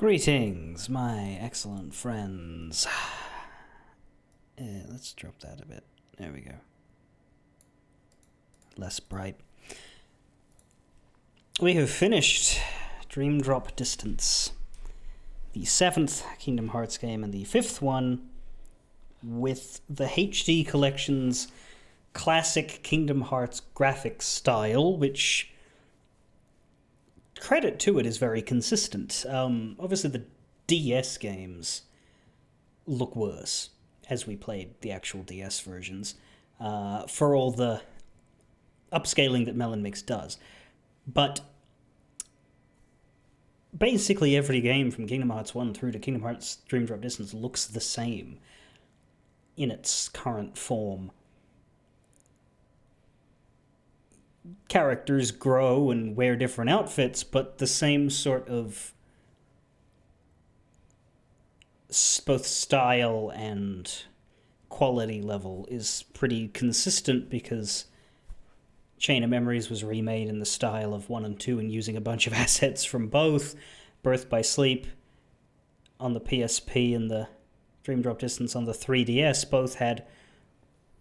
Greetings, my excellent friends. Let's drop that a bit. There we go. Less bright. We have finished Dream Drop Distance, the 7th Kingdom Hearts game and the 5th one with the HD Collection's classic Kingdom Hearts graphics style, which, credit to it, is very consistent. Obviously the DS games look worse as we played the actual DS versions, for all the upscaling that Melon Mix does. But basically every game from Kingdom Hearts 1 through to Kingdom Hearts Dream Drop Distance looks the same in its current form. Characters grow and wear different outfits, but the same sort of both style and quality level is pretty consistent, because Chain of Memories was remade in the style of 1 and 2 and using a bunch of assets from both. Birth by Sleep on the PSP and the Dream Drop Distance on the 3DS both had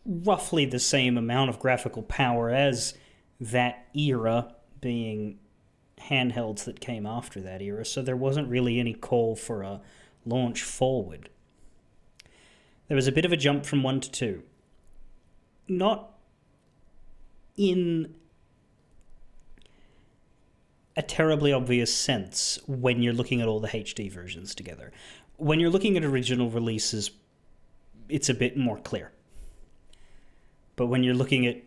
roughly the same amount of graphical power as that era, being handhelds that came after that era, so there wasn't really any call for a launch forward. There was a bit of a jump from 1 to 2. Not in a terribly obvious sense when you're looking at all the HD versions together. When you're looking at original releases, it's a bit more clear. But when you're looking at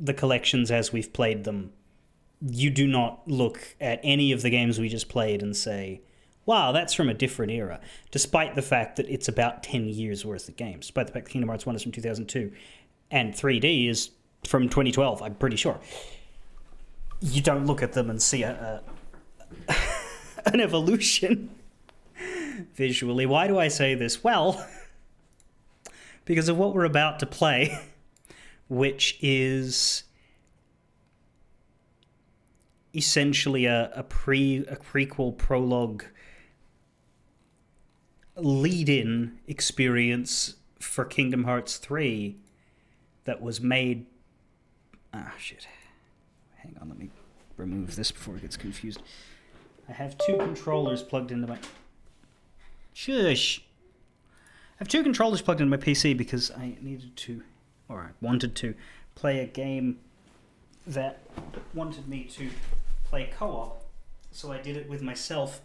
the collections as we've played them, you do not look at any of the games we just played and say, wow, that's from a different era, despite the fact that it's about 10 years worth of games, despite the fact that Kingdom Hearts 1 is from 2002 and 3D is from 2012, I'm pretty sure. You don't look at them and see an evolution visually. Why do I say this? Well, because of what we're about to play, which is essentially a prequel prologue lead-in experience for Kingdom Hearts 3 that was made... shit. Hang on, let me remove this before it gets confused. I have two controllers plugged into my... Shush! I have two controllers plugged into my PC because I needed to, or I wanted to, play a game that wanted me to play co-op, so I did it with myself.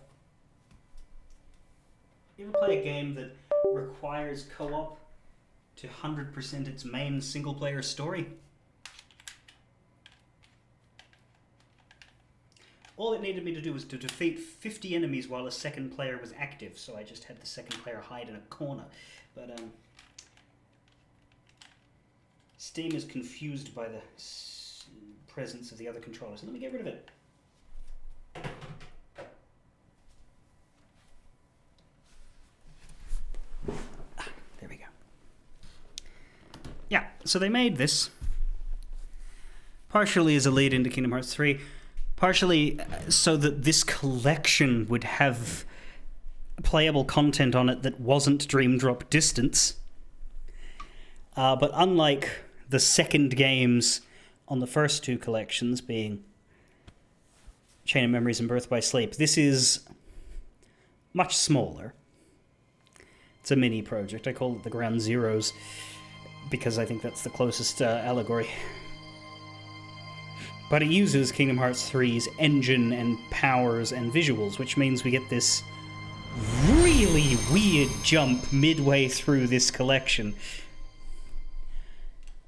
You ever play a game that requires co-op to 100% its main single-player story? All it needed me to do was to defeat 50 enemies while a second player was active, so I just had the second player hide in a corner. But Steam is confused by the presence of the other controller, so let me get rid of it. There we go. Yeah, so they made this partially as a lead into Kingdom Hearts 3, partially so that this collection would have playable content on it that wasn't Dream Drop Distance. But unlike the second games on the first two collections, being Chain of Memories and Birth by Sleep, this is much smaller. It's a mini project. I call it the Ground Zeroes because I think that's the closest allegory. But it uses Kingdom Hearts 3's engine and powers and visuals, which means we get this really weird jump midway through this collection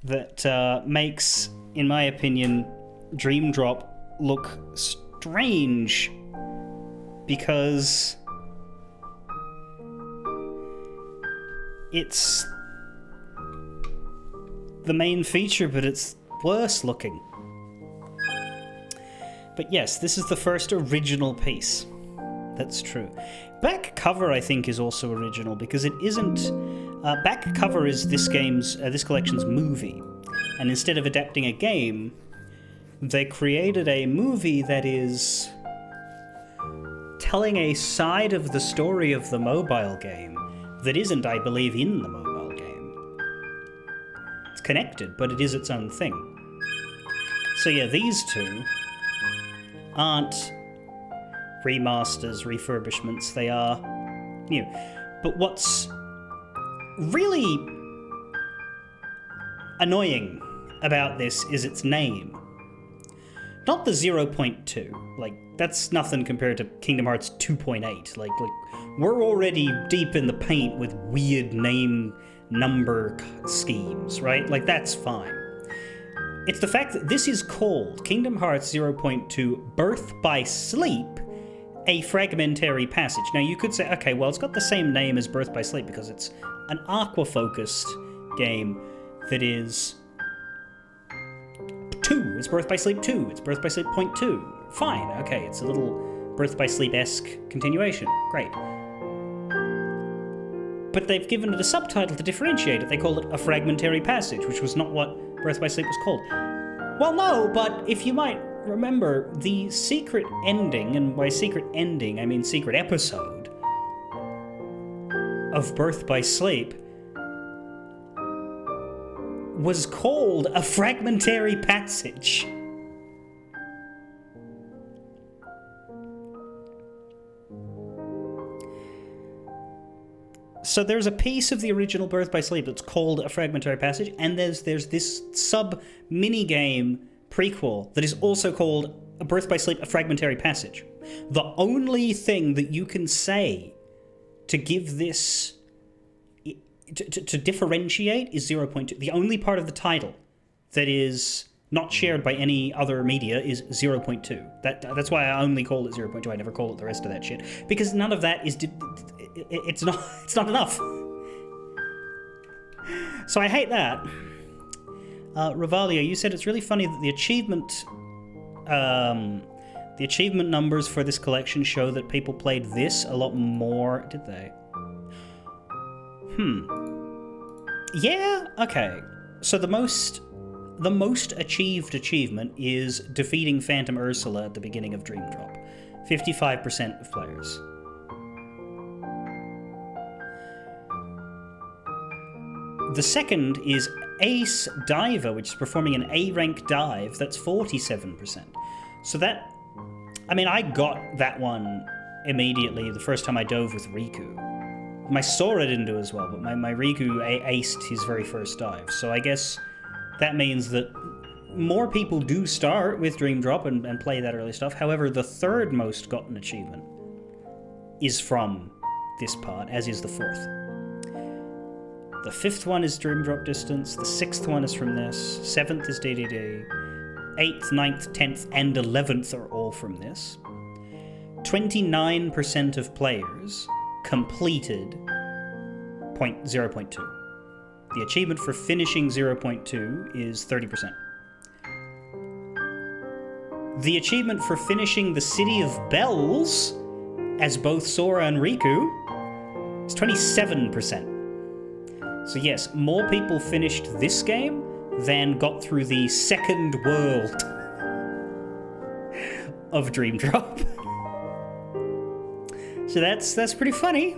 that makes, in my opinion, Dream Drop look strange, because it's the main feature, but it's worse looking. But yes, this is the first original piece. That's true. Back cover, I think, is also original, because it isn't... back cover is this collection's movie. And instead of adapting a game, they created a movie that is telling a side of the story of the mobile game that isn't, I believe, in the mobile game. It's connected, but it is its own thing. So yeah, these two aren't remasters, refurbishments, they are new. But what's really annoying about this is its name. Not the 0.2, like, that's nothing compared to Kingdom Hearts 2.8. Like, we're already deep in the paint with weird name number schemes, right? Like, that's fine. It's the fact that this is called Kingdom Hearts 0.2 Birth by Sleep, a fragmentary passage. Now, you could say, okay, well, it's got the same name as Birth by Sleep because it's an Aqua-focused game that is 2. It's Birth by Sleep 2. It's Birth by Sleep Point 2. Fine, okay, it's a little Birth by Sleep-esque continuation. Great. But they've given it a subtitle to differentiate it. They call it a fragmentary passage, which was not what Birth by Sleep was called. Well, no, but if you might remember, the secret ending, and by secret ending, I mean secret episode, of Birth by Sleep was called a fragmentary passage. So there's a piece of the original Birth by Sleep that's called a fragmentary passage, and there's this sub-mini-game prequel that is also called a Birth by Sleep, a fragmentary passage. The only thing that you can say to give this... to differentiate is 0.2. The only part of the title that is not shared by any other media is 0.2. That's why I only call it 0.2. I never call it the rest of that shit. Because none of that is... It's not enough. So I hate that. Revalia, you said it's really funny that the achievement numbers for this collection show that people played this a lot more. Did they? Yeah, okay. So the most achieved achievement is defeating Phantom Ursula at the beginning of Dream Drop. 55% of players. The second is Ace Diver, which is performing an A-rank dive. That's 47%. So that... I mean, I got that one immediately the first time I dove with Riku. My Sora didn't do as well, but my Riku aced his very first dive. So I guess that means that more people do start with Dream Drop and play that early stuff. However, the third most gotten achievement is from this part, as is the fourth. The fifth one is Dream Drop Distance. The sixth one is from this. Seventh is DDD. 8th, 9th, 10th, and 11th are all from this. 29% of players completed 0.2. The achievement for finishing 0.2 is 30%. The achievement for finishing the City of Bells as both Sora and Riku is 27%. So yes, more people finished this game than got through the second world of Dream Drop. So that's pretty funny.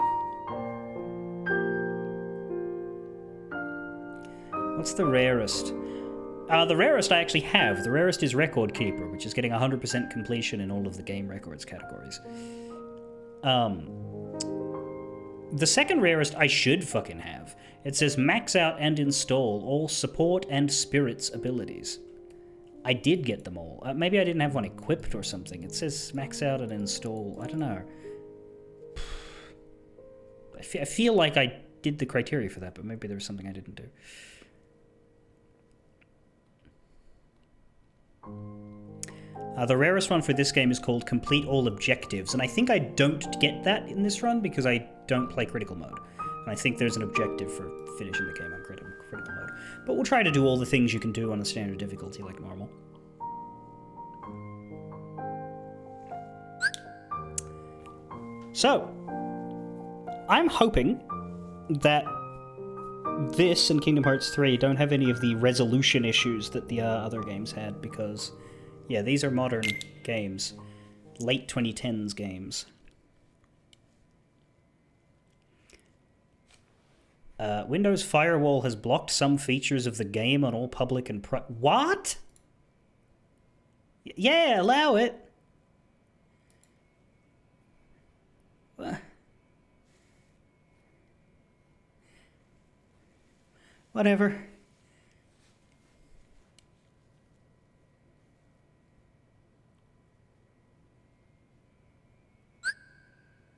What's the rarest? The rarest I actually have. The rarest is Record Keeper, which is getting 100% completion in all of the game records categories. The second rarest I should fucking have. It says max out and install all support and spirits abilities. I did get them all. Maybe I didn't have one equipped or something. It says max out and install. I don't know. I feel like I did the criteria for that, but maybe there was something I didn't do. The rarest one for this game is called Complete All Objectives, and I think I don't get that in this run because I don't play Critical Mode. And I think there's an objective for finishing the game on critical mode. But we'll try to do all the things you can do on a standard difficulty like normal. So, I'm hoping that this and Kingdom Hearts 3 don't have any of the resolution issues that the other games had, because, yeah, these are modern games. Late 2010s games. Windows Firewall has blocked some features of the game on all public and What? Yeah, allow it. Whatever.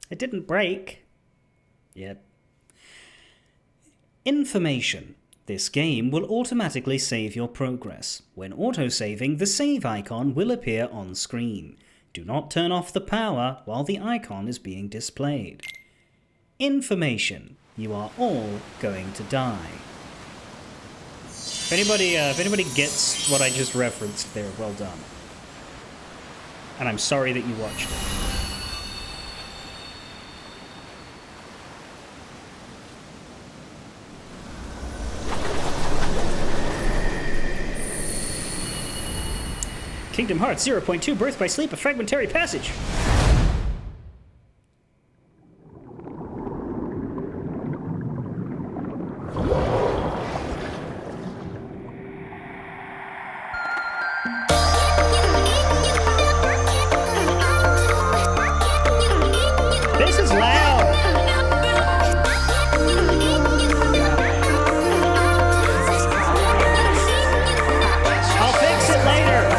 It didn't break. Yet. Information. This game will automatically save your progress. When autosaving, the save icon will appear on screen. Do not turn off the power while the icon is being displayed. Information. You are all going to die. If anybody gets what I just referenced there, well done. And I'm sorry that you watched it. Kingdom Hearts 0.2 Birth by Sleep, a fragmentary passage. This is loud. I'll fix it later.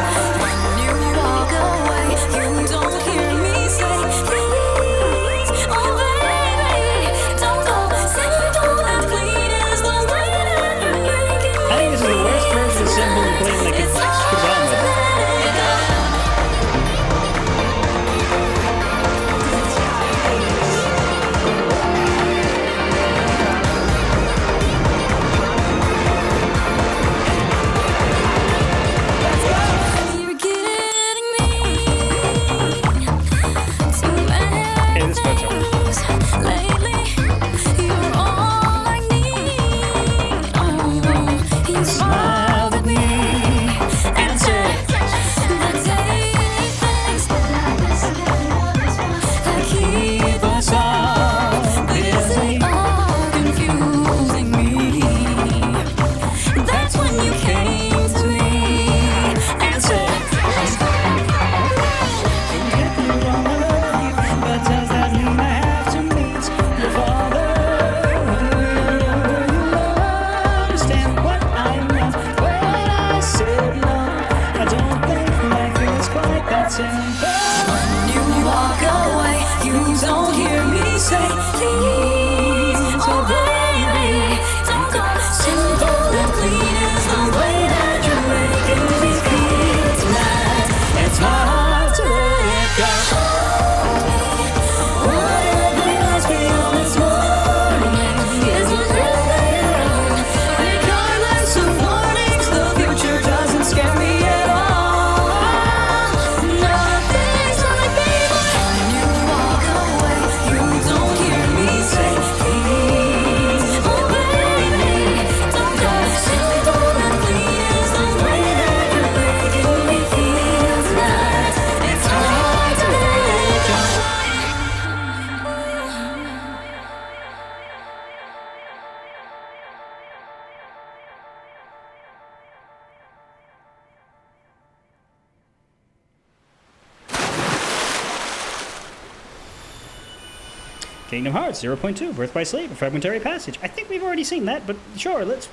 Kingdom Hearts 0.2 Birth by Sleep, a fragmentary passage. I think we've already seen that, but sure, let's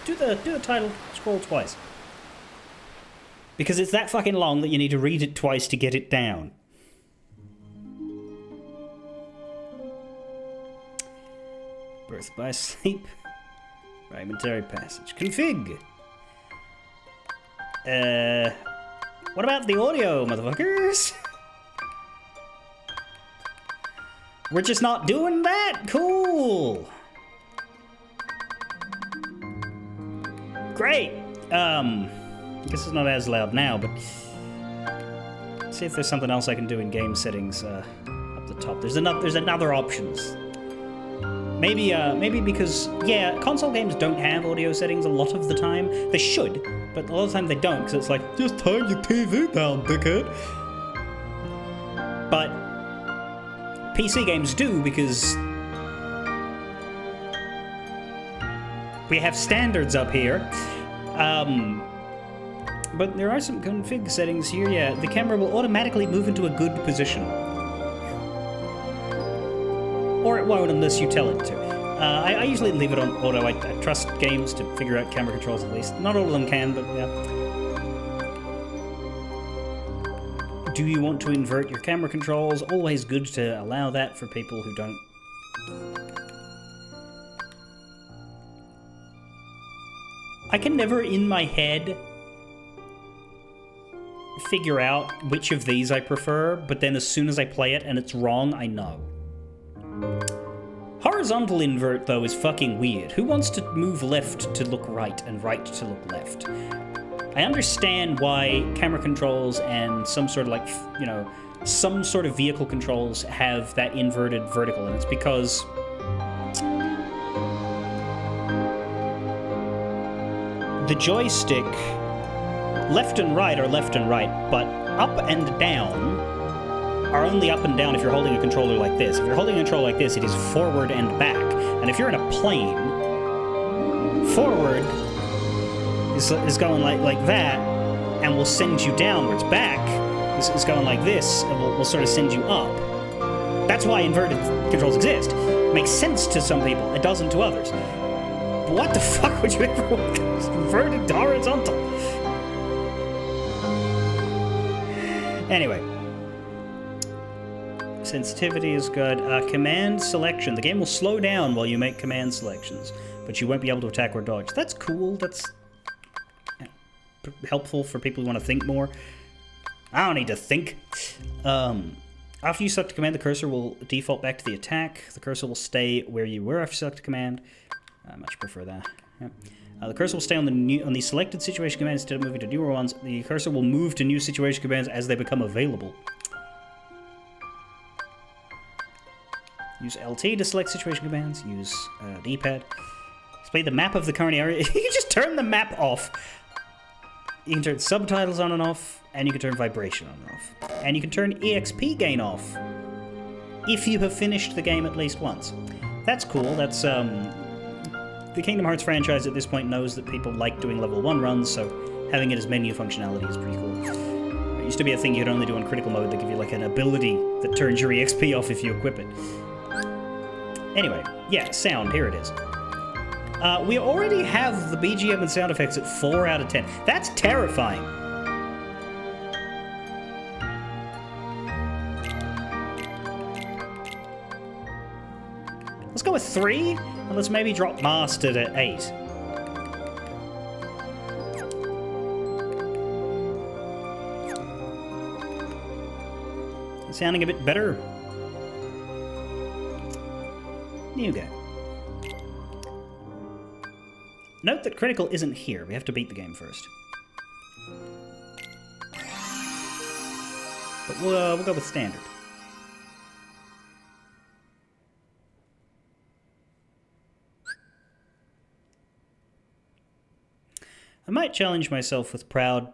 do the title scroll twice. Because it's that fucking long that you need to read it twice to get it down. Birth by Sleep, fragmentary passage. Config. What about the audio, motherfuckers? We're just not doing that? Cool. Great. I guess it's not as loud now, but let's see if there's something else I can do in game settings up the top. There's another options. Maybe because, yeah, console games don't have audio settings a lot of the time. They should, but a lot of the time they don't, because it's like, just turn your TV down, dickhead. But PC games do, because we have standards up here. But there are some config settings here. Yeah, the camera will automatically move into a good position. Or it won't unless you tell it to. I usually leave it on auto. I trust games to figure out camera controls at least. Not all of them can, but yeah. Do you want to invert your camera controls? Always good to allow that for people who don't. I can never in my head figure out which of these I prefer, but then as soon as I play it and it's wrong, I know. Horizontal invert, though, is fucking weird. Who wants to move left to look right and right to look left? I understand why camera controls and some sort of, like, you know, some sort of vehicle controls have that inverted vertical, and it's because the joystick, left and right are left and right, but up and down are only up and down if you're holding a controller like this. If you're holding a controller like this, it is forward and back. And if you're in a plane, forward is going like that, and will send you downwards. Back is going like this, and will sort of send you up. That's why inverted controls exist. It makes sense to some people, it doesn't to others. But what the fuck would you ever want inverted horizontal? Anyway. Sensitivity is good. Command selection. The game will slow down while you make command selections, but you won't be able to attack or dodge. That's cool. That's helpful for people who want to think more. I don't need to think. After you select a command, the cursor will default back to the attack. The cursor will stay where you were after you select a command. I much prefer that. Yep. The cursor will stay on the selected situation commands instead of moving to newer ones. The cursor will move to new situation commands as they become available. Use LT to select situation commands. Use D-pad. Display the map of the current area. You can just turn the map off. You can turn subtitles on and off, and you can turn vibration on and off. And you can turn EXP gain off if you have finished the game at least once. That's cool. That's the Kingdom Hearts franchise at this point knows that people like doing level 1 runs, so having it as menu functionality is pretty cool. It used to be a thing you could only do in critical mode. They give you like an ability that turns your EXP off if you equip it. Anyway, yeah, sound, here it is. We already have the BGM and sound effects at 4 out of 10. That's terrifying. Let's go with 3, and let's maybe drop Master to 8. Sounding a bit better. New game. Note that critical isn't here. We have to beat the game first. But we'll go with standard. I might challenge myself with proud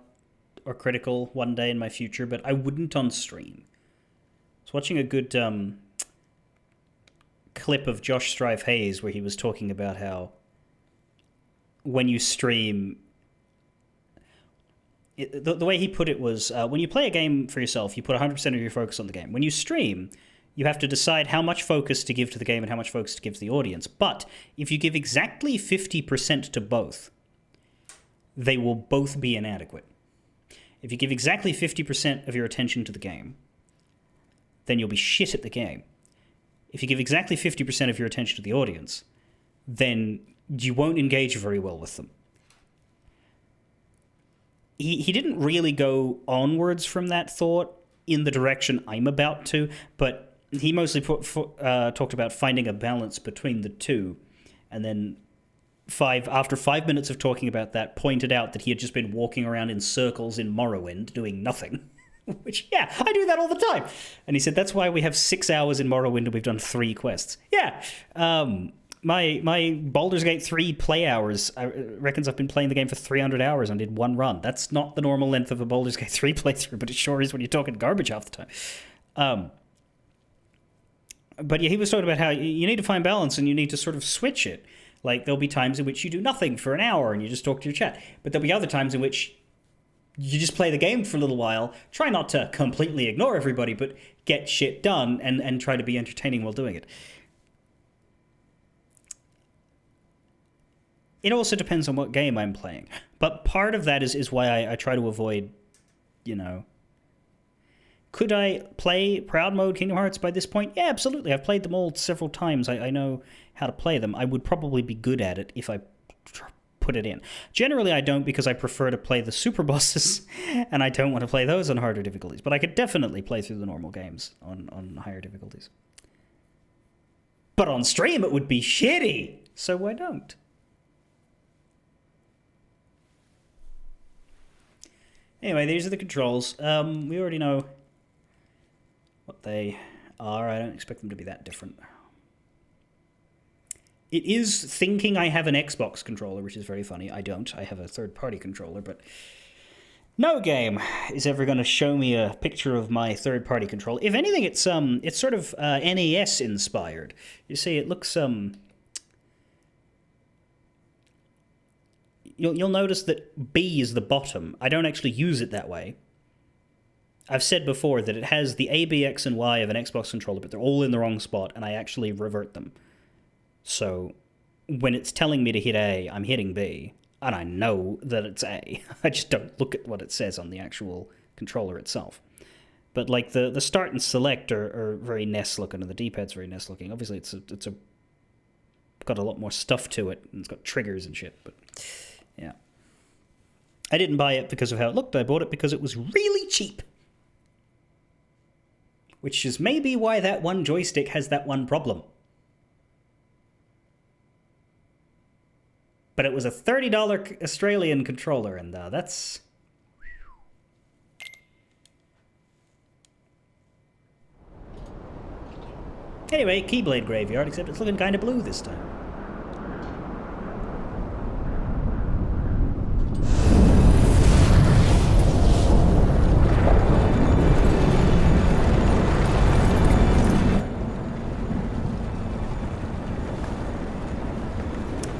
or critical one day in my future, but I wouldn't on stream. I was watching a good clip of Josh Strife Hayes where he was talking about how when you stream, the way he put it was, when you play a game for yourself, you put 100% of your focus on the game. When you stream, you have to decide how much focus to give to the game and how much focus to give to the audience. But if you give exactly 50% to both, they will both be inadequate. If you give exactly 50% of your attention to the game, then you'll be shit at the game. If you give exactly 50% of your attention to the audience, then you won't engage very well with them. He didn't really go onwards from that thought in the direction I'm about to, but he mostly talked about finding a balance between the two, and then after 5 minutes of talking about that, pointed out that he had just been walking around in circles in Morrowind doing nothing. Which, yeah, I do that all the time. And he said, that's why we have 6 hours in Morrowind and we've done 3 quests. Yeah, my Baldur's Gate 3 play hours, I reckons I've been playing the game for 300 hours and did 1 run. That's not the normal length of a Baldur's Gate 3 playthrough, but it sure is when you're talking garbage half the time. But yeah, he was talking about how you need to find balance and you need to sort of switch it. Like, there'll be times in which you do nothing for an hour and you just talk to your chat. But there'll be other times in which you just play the game for a little while, try not to completely ignore everybody, but get shit done and try to be entertaining while doing it. It also depends on what game I'm playing. But part of that is why I try to avoid, you know... Could I play Proud Mode Kingdom Hearts by this point? Yeah, absolutely. I've played them all several times. I know how to play them. I would probably be good at it if I put it in. Generally, I don't, because I prefer to play the super bosses, and I don't want to play those on harder difficulties. But I could definitely play through the normal games on higher difficulties. But on stream, it would be shitty, so why don't? Anyway, these are the controls. We already know what they are. I don't expect them to be that different. It is thinking I have an Xbox controller, which is very funny. I don't. I have a third-party controller, but no game is ever going to show me a picture of my third-party controller. If anything, it's sort of NES inspired. You see, it looks You'll notice that B is the bottom. I don't actually use it that way. I've said before that it has the A, B, X, and Y of an Xbox controller, but they're all in the wrong spot, and I actually revert them. So when it's telling me to hit A, I'm hitting B, and I know that it's A. I just don't look at what it says on the actual controller itself. But like the start and select are very NES looking, and the D-pad's very NES looking. Obviously, it's got a lot more stuff to it, and it's got triggers and shit, but... yeah. I didn't buy it because of how it looked. I bought it because it was really cheap. Which is maybe why that one joystick has that one problem. But it was a $30 Australian controller, and that's... Anyway, Keyblade Graveyard, except it's looking kind of blue this time.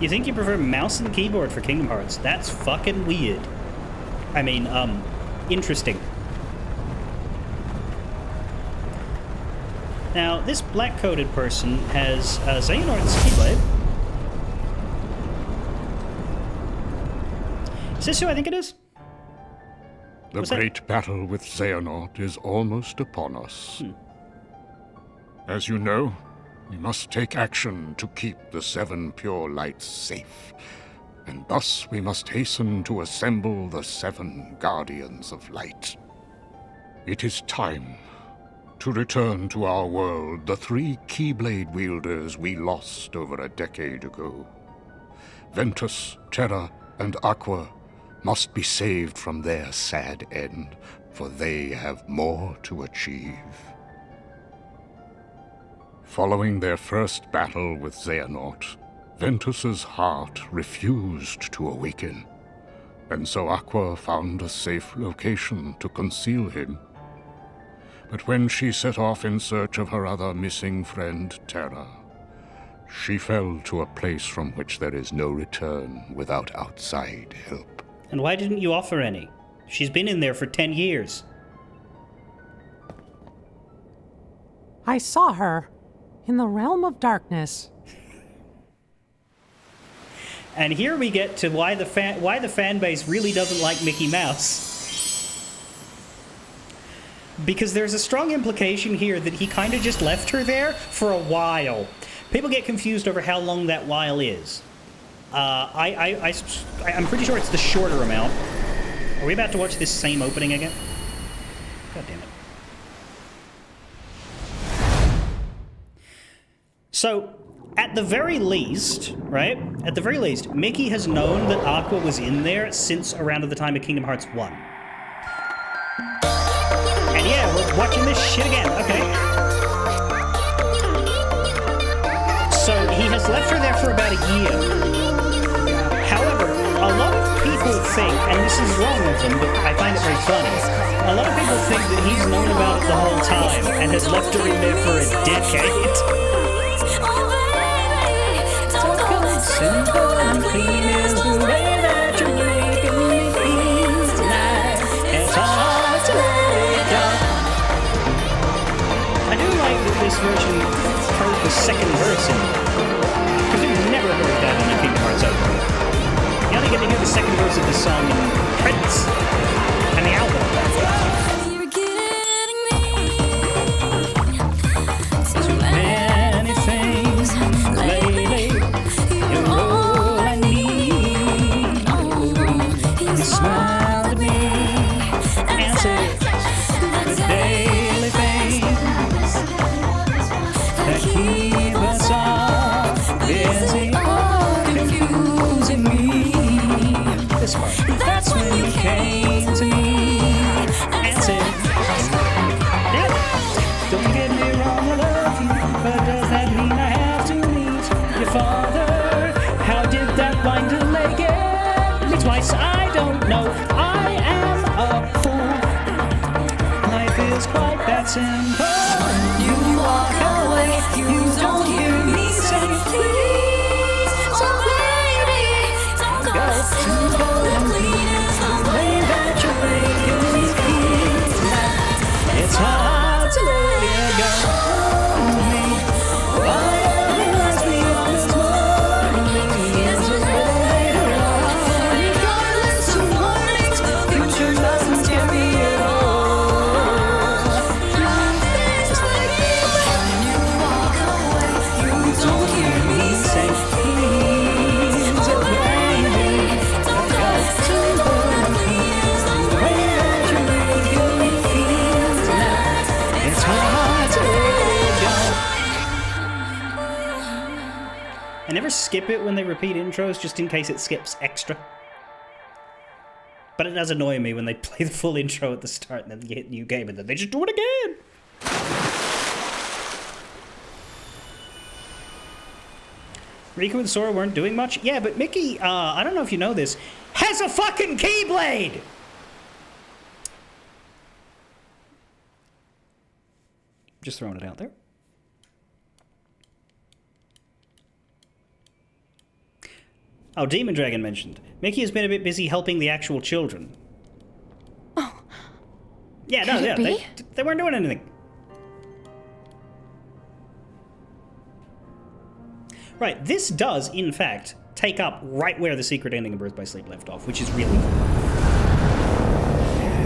You think you prefer mouse and keyboard for Kingdom Hearts? That's fucking weird. I mean, interesting. Now, this black-coated person has Xehanort's Keyblade. Is this who I think it is? The great battle with Xehanort is almost upon us. As you know, we must take action to keep the Seven Pure Lights safe. And thus we must hasten to assemble the Seven Guardians of Light. It is time to return to our world the three Keyblade wielders we lost over a decade ago. Ventus, Terra, and Aqua must be saved from their sad end, for they have more to achieve. Following their first battle with Xehanort, Ventus's heart refused to awaken, and so Aqua found a safe location to conceal him. But when she set off in search of her other missing friend, Terra, she fell to a place from which there is no return without outside help. And why didn't you offer any? She's been in there for 10 years. I saw her in the realm of darkness. And here we get to why the fan base really doesn't like Mickey Mouse. Because there's a strong implication here that he kind of just left her there for a while. People get confused over how long that while is. I'm pretty sure it's the shorter amount. Are we about to watch this same opening again? God damn it. So, at the very least, right? At the very least, Mickey has known that Aqua was in there since around the time of Kingdom Hearts 1. And yeah, we're watching this shit again. Okay. So, he has left her there for about a year. However, a lot of people think, and this is wrong of them, but I find it very funny, a lot of people think that he's known about it the whole time and has left her in there for a decade. simple and clean is the way that you're making me feel tonight. It's hard to let it go. I do like that this version throws the second verse in, because we've never heard that in a Kingdom Hearts opening. You only get to hear the second verse of the song in credits and the album. You're getting me too Many things lately, you're all I need. You smiled at me and said the daily things that keep us all busy or confusing me. This part. That's when you came to me and said, yeah, don't get me wrong, I love you, but does that mean I have to meet your father? How did that blind delay get me twice? I don't know. I am a fool. Life is quite that simple. You walk away, you don't hear me say please. So baby, don't go. Simple and clean is the way that you're making me feel tonight. It's hard to let it go. Why realize me on this morning is a later on. Regardless of warnings, the future doesn't scare me at all. Life is like when you walk away, you don't hear me say please. So baby, don't go. Simple and clean is the way that you're making me feel tonight. It's hard to let it go. I never skip it when they repeat intros, just in case it skips extra. But it does annoy me when they play the full intro at the start and then you hit new game and then they just do it again. Riku and Sora weren't doing much. Yeah, but Mickey, I don't know if you know this, has a fucking Keyblade! Just throwing it out there. Oh, Demon Dragon mentioned. Mickey has been a bit busy helping the actual children. Oh. Yeah, no, Could it yeah, be? they weren't doing anything. Right, this does, in fact, take up right where the secret ending of Birth by Sleep left off, which is really cool.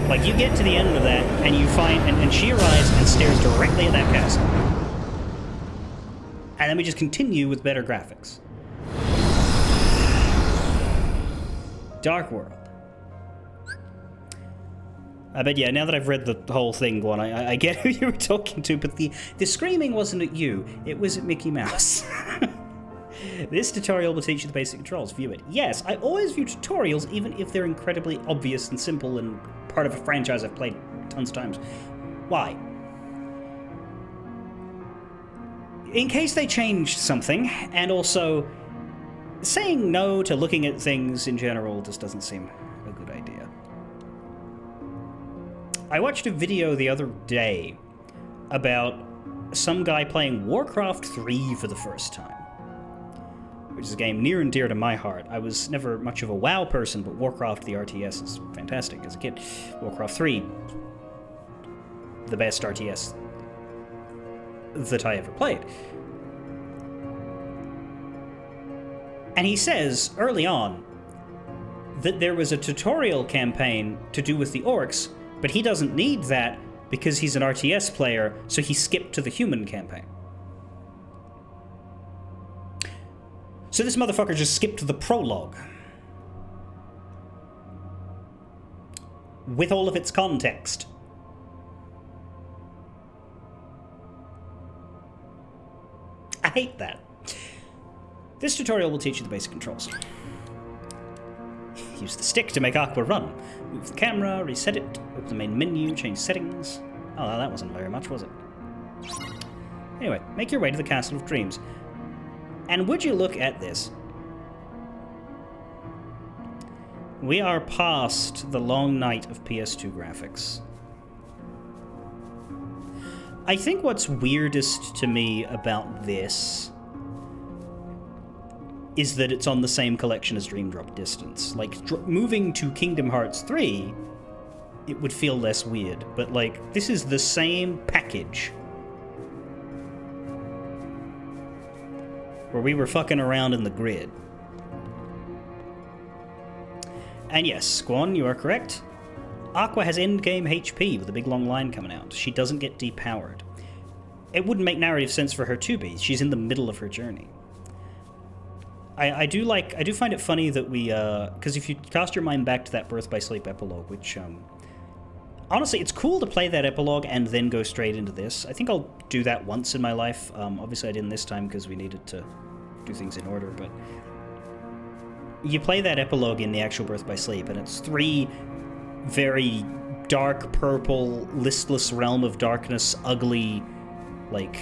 Like, you get to the end of that, and you find, and she arrives and stares directly at that castle. And then we just continue with better graphics. Dark World. But yeah, now that I've read the whole thing, Gwan, I get who you were talking to, but the screaming wasn't at you, it was at Mickey Mouse. This tutorial will teach you the basic controls. View it. Yes, I always view tutorials, even if they're incredibly obvious and simple and part of a franchise I've played tons of times. Why? In case they change something, and also saying no to looking at things in general just doesn't seem a good idea. I watched a video the other day about some guy playing Warcraft 3 for the first time, which is a game near and dear to my heart. I was never much of a WoW person, but Warcraft, the RTS, is fantastic as a kid. Warcraft 3, the best RTS that I ever played. And he says, early on, that there was a tutorial campaign to do with the orcs, but he doesn't need that because he's an RTS player, so he skipped to the human campaign. So this motherfucker just skipped to the prologue. With all of its context. I hate that. This tutorial will teach you the basic controls. Use the stick to make Aqua run. Move the camera, reset it, open the main menu, change settings. Oh, that wasn't very much, was it? Anyway, make your way to the Castle of Dreams. And would you look at this? We are past the long night of PS2 graphics. I think what's weirdest to me about this is that it's on the same collection as Dream Drop Distance. Like, moving to Kingdom Hearts 3, it would feel less weird, but, like, this is the same package. Where we were fucking around in the grid. And yes, Squan, you are correct. Aqua has endgame HP with a big long line coming out. She doesn't get depowered. It wouldn't make narrative sense for her to be. She's in the middle of her journey. I do find it funny that we, because if you cast your mind back to that Birth by Sleep epilogue, which, honestly, it's cool to play that epilogue and then go straight into this. I think I'll do that once in my life. Obviously I didn't this time because we needed to do things in order, but you play that epilogue in the actual Birth by Sleep, and it's 3 very dark purple, listless Realm of Darkness, ugly, like,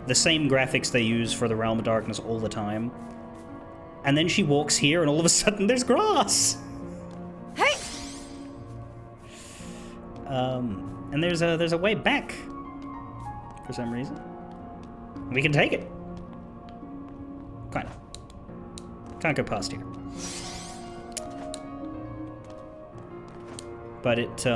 the same graphics they use for the Realm of Darkness all the time. And then she walks here, and all of a sudden there's grass! Hey! And there's a way back, for some reason. We can take it. Kind of. Can't go past here. But it,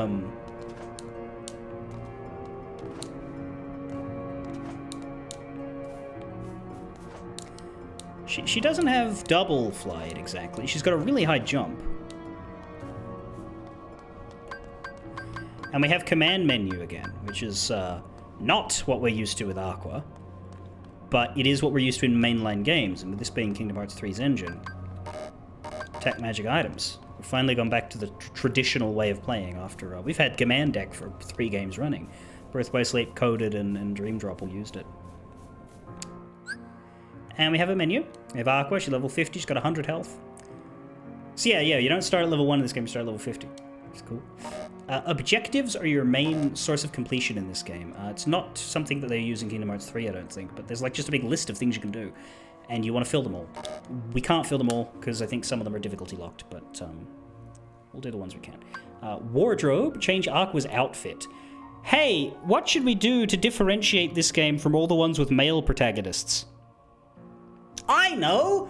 She doesn't have double flight, exactly. She's got a really high jump. And we have command menu again, which is not what we're used to with Aqua, but it is what we're used to in mainline games, and with this being Kingdom Hearts 3's engine. Attack magic items. We've finally gone back to the traditional way of playing after... we've had command deck for 3 games running. Birth by Sleep, Coded, and Dream Drop all used it. And we have a menu. We have Aqua, she's level 50, she's got 100 health. So yeah, you don't start at level 1 in this game, you start at level 50. It's cool. Objectives are your main source of completion in this game. It's not something that they use in Kingdom Hearts 3, I don't think, but there's like just a big list of things you can do, and you want to fill them all. We can't fill them all, because I think some of them are difficulty locked, but we'll do the ones we can. Wardrobe, change Aqua's outfit. Hey, what should we do to differentiate this game from all the ones with male protagonists? I know!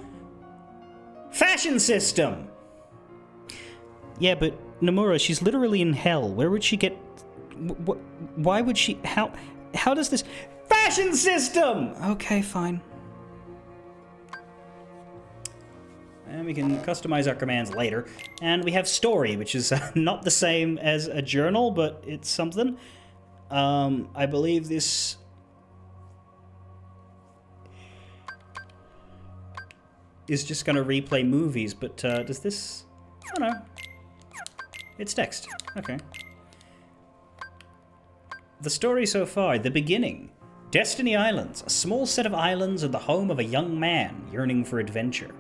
Fashion system! Yeah, but Nomura, she's literally in hell. Where would she get... Why would she... How does this... Fashion system! Okay, fine. And we can customize our commands later. And we have story, which is not the same as a journal, but it's something. I believe this... is just going to replay movies, but does this... I don't know. It's text. Okay. The story so far, the beginning. Destiny Islands, a small set of islands and the home of a young man yearning for adventure.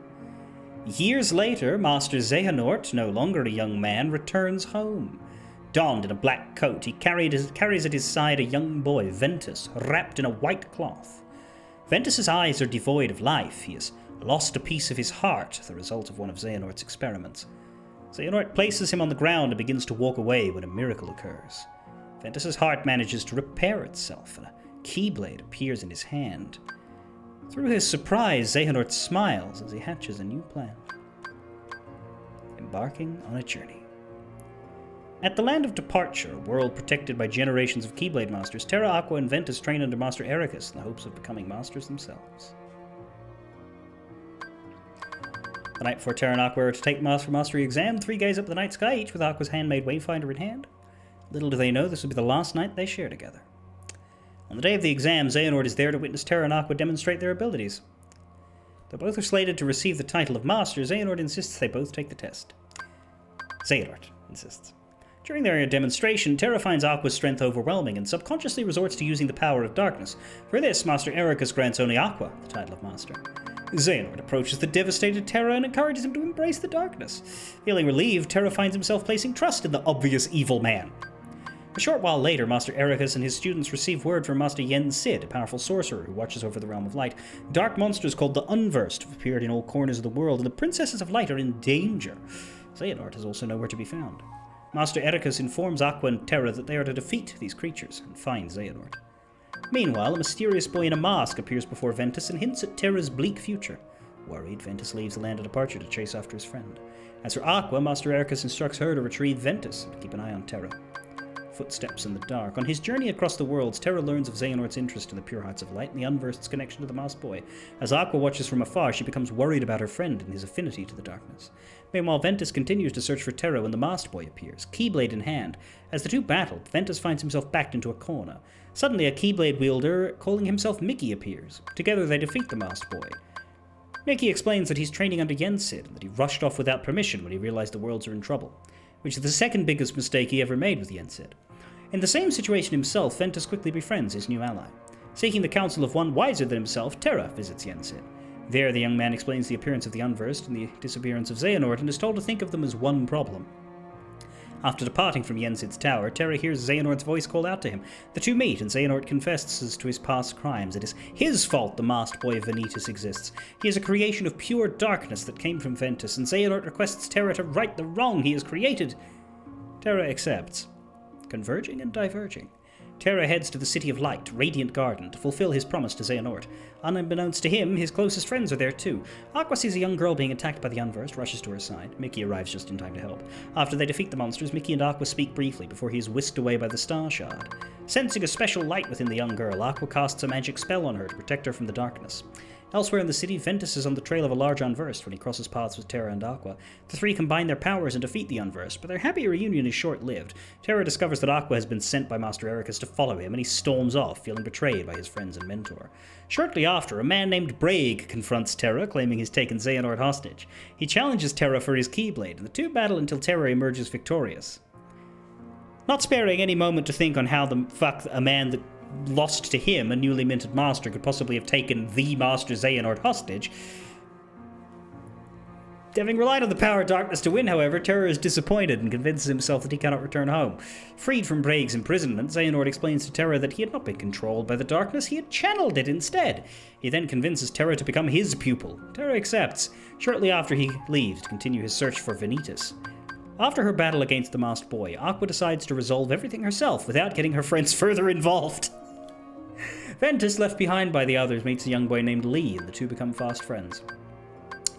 Years later, Master Xehanort, no longer a young man, returns home. Donned in a black coat, he carries at his side a young boy, Ventus, wrapped in a white cloth. Ventus's eyes are devoid of life. He has lost a piece of his heart, the result of one of Xehanort's experiments. Xehanort places him on the ground and begins to walk away when a miracle occurs. Ventus's heart manages to repair itself, and a keyblade appears in his hand. Through his surprise, Xehanort smiles as he hatches a new plan. Embarking on a journey. At the Land of Departure, a world protected by generations of Keyblade Masters, Terra, Aqua, and Ventus train under Master Ericus in the hopes of becoming masters themselves. The night before Terra and Aqua are to take Master Mastery exam, 3 gaze up the night sky, each with Aqua's handmade Wayfinder in hand. Little do they know this will be the last night they share together. On the day of the exam, Xehanort is there to witness Terra and Aqua demonstrate their abilities. Though both are slated to receive the title of Master, Xehanort insists they both take the test. Xehanort insists. During their demonstration, Terra finds Aqua's strength overwhelming and subconsciously resorts to using the power of darkness. For this, Master Ericus grants only Aqua the title of Master. Xehanort approaches the devastated Terra and encourages him to embrace the darkness. Feeling relieved, Terra finds himself placing trust in the obvious evil man. A short while later, Master Ericus and his students receive word from Master Yen Sid, a powerful sorcerer who watches over the Realm of Light. Dark monsters called the Unversed have appeared in all corners of the world, and the Princesses of Light are in danger. Xehanort is also nowhere to be found. Master Ericus informs Aqua and Terra that they are to defeat these creatures and find Xehanort. Meanwhile, a mysterious boy in a mask appears before Ventus and hints at Terra's bleak future. Worried, Ventus leaves the land of departure to chase after his friend. As for Aqua, Master Ericus instructs her to retrieve Ventus and keep an eye on Terra. Footsteps in the dark. On his journey across the worlds, Terra learns of Xehanort's interest in the Pure Hearts of Light and the Unversed's connection to the Masked Boy. As Aqua watches from afar, she becomes worried about her friend and his affinity to the darkness. Meanwhile, Ventus continues to search for Terra when the Masked Boy appears, Keyblade in hand. As the two battle, Ventus finds himself backed into a corner. Suddenly, a Keyblade wielder calling himself Mickey appears. Together, they defeat the Masked Boy. Mickey explains that he's training under Yensid and that he rushed off without permission when he realized the worlds are in trouble, which is the second biggest mistake he ever made with Yensid. In the same situation himself, Ventus quickly befriends his new ally. Seeking the counsel of one wiser than himself, Terra visits Yensid. There, the young man explains the appearance of the Unversed and the disappearance of Xehanort and is told to think of them as one problem. After departing from Yensid's tower, Terra hears Xehanort's voice call out to him. The two meet, and Xehanort confesses to his past crimes. It is his fault the Masked Boy of Vanitas exists. He is a creation of pure darkness that came from Ventus, and Xehanort requests Terra to right the wrong he has created. Terra accepts. Converging and diverging. Terra heads to the City of Light, Radiant Garden, to fulfill his promise to Xehanort. Unbeknownst to him, his closest friends are there too. Aqua sees a young girl being attacked by the Unversed, rushes to her side. Mickey arrives just in time to help. After they defeat the monsters, Mickey and Aqua speak briefly before he is whisked away by the Star Shard. Sensing a special light within the young girl, Aqua casts a magic spell on her to protect her from the darkness. Elsewhere in the city, Ventus is on the trail of a large Unversed when he crosses paths with Terra and Aqua. The three combine their powers and defeat the Unversed, but their happy reunion is short-lived. Terra discovers that Aqua has been sent by Master Ericus to follow him, and he storms off, feeling betrayed by his friends and mentor. Shortly after, a man named Braig confronts Terra, claiming he's taken Xehanort hostage. He challenges Terra for his Keyblade, and the two battle until Terra emerges victorious. Not sparing any moment to think on how the fuck a man that lost to him, a newly minted master, could possibly have taken the Master Xehanort hostage. Having relied on the power of darkness to win, however, Terra is disappointed and convinces himself that he cannot return home. Freed from Braig's imprisonment, Xehanort explains to Terra that he had not been controlled by the darkness, he had channeled it instead. He then convinces Terra to become his pupil. Terra accepts. Shortly after, he leaves to continue his search for Vanitas. After her battle against the Masked Boy, Aqua decides to resolve everything herself without getting her friends further involved. Ventus, left behind by the others, meets a young boy named Lee, and the two become fast friends.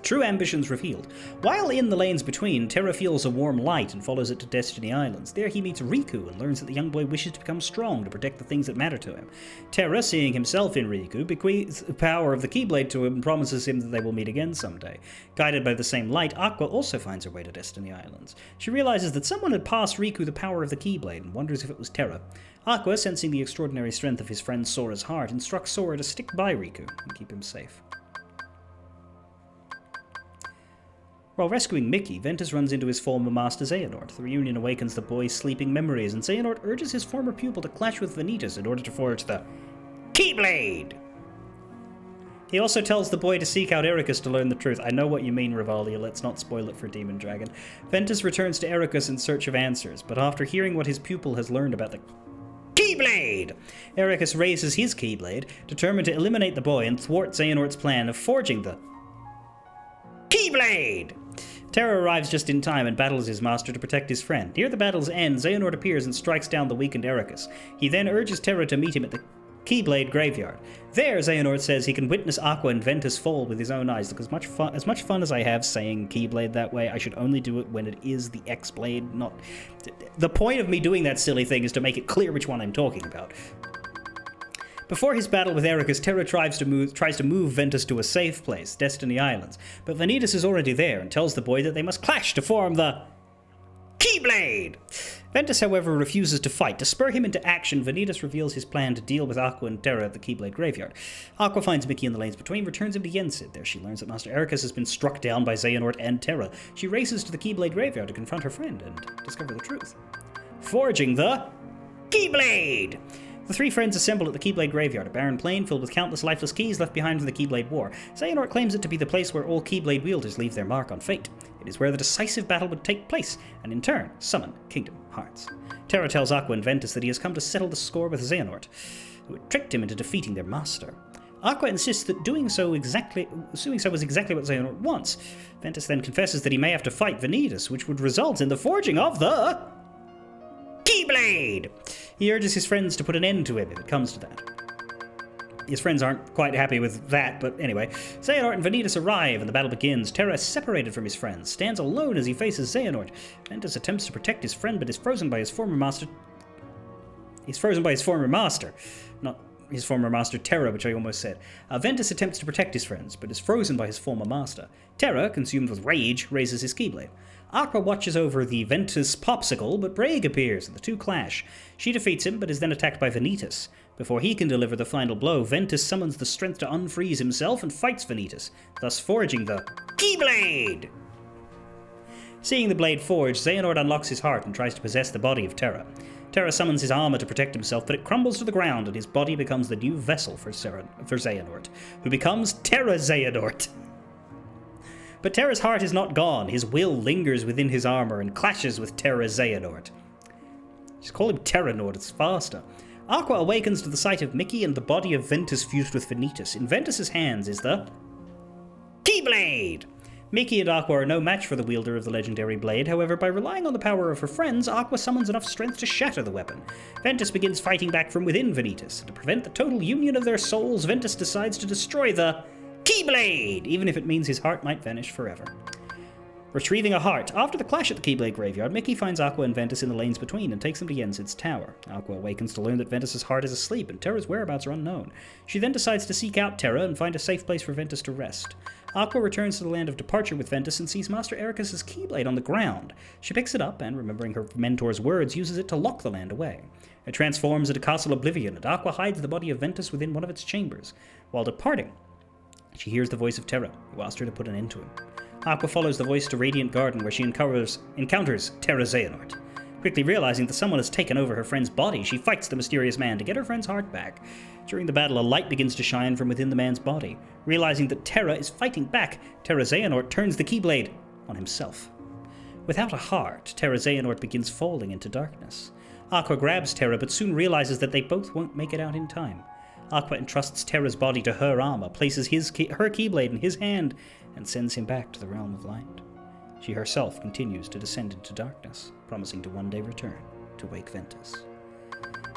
True ambitions revealed. While in the lanes between, Terra feels a warm light and follows it to Destiny Islands. There he meets Riku and learns that the young boy wishes to become strong to protect the things that matter to him. Terra, seeing himself in Riku, bequeaths the power of the Keyblade to him and promises him that they will meet again someday. Guided by the same light, Aqua also finds her way to Destiny Islands. She realizes that someone had passed Riku the power of the Keyblade and wonders if it was Terra. Aqua, sensing the extraordinary strength of his friend Sora's heart, instructs Sora to stick by Riku and keep him safe. While rescuing Mickey, Ventus runs into his former master Xehanort. The reunion awakens the boy's sleeping memories, and Xehanort urges his former pupil to clash with Vanitas in order to forge the Keyblade! He also tells the boy to seek out Ericus to learn the truth. I know what you mean, Rivalia, let's not spoil it for Demon Dragon. Ventus returns to Ericus in search of answers, but after hearing what his pupil has learned about the Keyblade, Ericus raises his Keyblade, determined to eliminate the boy and thwart Xehanort's plan of forging the Keyblade! Terra arrives just in time and battles his master to protect his friend. Near the battle's end, Xehanort appears and strikes down the weakened Ericus. He then urges Terra to meet him at the Keyblade graveyard. There, Xehanort says he can witness Aqua and Ventus fall with his own eyes. Look, as much fun as I have saying Keyblade that way, I should only do it when it is the X-Blade, not... The point of me doing that silly thing is to make it clear which one I'm talking about. Before his battle with Ericus, Terra tries to move Ventus to a safe place, Destiny Islands, but Vanitas is already there and tells the boy that they must clash to form the Keyblade! Ventus, however, refuses to fight. To spur him into action, Vanitas reveals his plan to deal with Aqua and Terra at the Keyblade graveyard. Aqua finds Mickey in the lanes between, returns him to Yensid. There she learns that Master Ericus has been struck down by Xehanort and Terra. She races to the Keyblade graveyard to confront her friend and discover the truth. Forging the Keyblade! The three friends assemble at the Keyblade graveyard, a barren plain filled with countless lifeless keys left behind from the Keyblade War. Xehanort claims it to be the place where all Keyblade wielders leave their mark on fate. It is where the decisive battle would take place, and in turn, summon Kingdom Hearts. Terra tells Aqua and Ventus that he has come to settle the score with Xehanort, who had tricked him into defeating their master. Aqua insists that doing so was exactly what Xehanort wants. Ventus then confesses that he may have to fight Vanitas, which would result in the forging of the Keyblade! He urges his friends to put an end to him if it comes to that. His friends aren't quite happy with that, but anyway. Xehanort and Vanitas arrive, and the battle begins. Terra is separated from his friends, stands alone as he faces Xehanort. Ventus attempts to protect his friend, but is frozen by his former master. He's frozen by his former master. Not his former master, Terra, which I almost said. Ventus attempts to protect his friends, but is frozen by his former master. Terra, consumed with rage, raises his Keyblade. Aqua watches over the Ventus popsicle, but Braig appears, and the two clash. She defeats him, but is then attacked by Vanitas. Before he can deliver the final blow, Ventus summons the strength to unfreeze himself and fights Vanitas, thus forging the Keyblade! Seeing the blade forged, Xehanort unlocks his heart and tries to possess the body of Terra. Terra summons his armor to protect himself, but it crumbles to the ground, and his body becomes the new vessel for Xehanort, who becomes Terra Xehanort. But Terra's heart is not gone. His will lingers within his armor and clashes with Terra Xehanort. Just call him Terranort, it's faster. Aqua awakens to the sight of Mickey and the body of Ventus fused with Vanitas. In Ventus's hands is the Keyblade! Mickey and Aqua are no match for the wielder of the legendary blade. However, by relying on the power of her friends, Aqua summons enough strength to shatter the weapon. Ventus begins fighting back from within Vanitas. To prevent the total union of their souls, Ventus decides to destroy the Keyblade, even if it means his heart might vanish forever. Retrieving a heart. After the clash at the Keyblade graveyard, Mickey finds Aqua and Ventus in the lanes between and takes them to Yensid's tower. Aqua awakens to learn that Ventus's heart is asleep and Terra's whereabouts are unknown. She then decides to seek out Terra and find a safe place for Ventus to rest. Aqua returns to the land of departure with Ventus and sees Master Ericus' Keyblade on the ground. She picks it up and, remembering her mentor's words, uses it to lock the land away. It transforms into Castle Oblivion, and Aqua hides the body of Ventus within one of its chambers. While departing, she hears the voice of Terra, who asked her to put an end to him. Aqua follows the voice to Radiant Garden, where she encounters Terra Xehanort. Quickly realizing that someone has taken over her friend's body, she fights the mysterious man to get her friend's heart back. During the battle, a light begins to shine from within the man's body. Realizing that Terra is fighting back, Terra Xehanort turns the Keyblade on himself. Without a heart, Terra Xehanort begins falling into darkness. Aqua grabs Terra, but soon realizes that they both won't make it out in time. Aqua entrusts Terra's body to her armor, places her Keyblade in his hand, and sends him back to the realm of light. She herself continues to descend into darkness, promising to one day return to wake Ventus.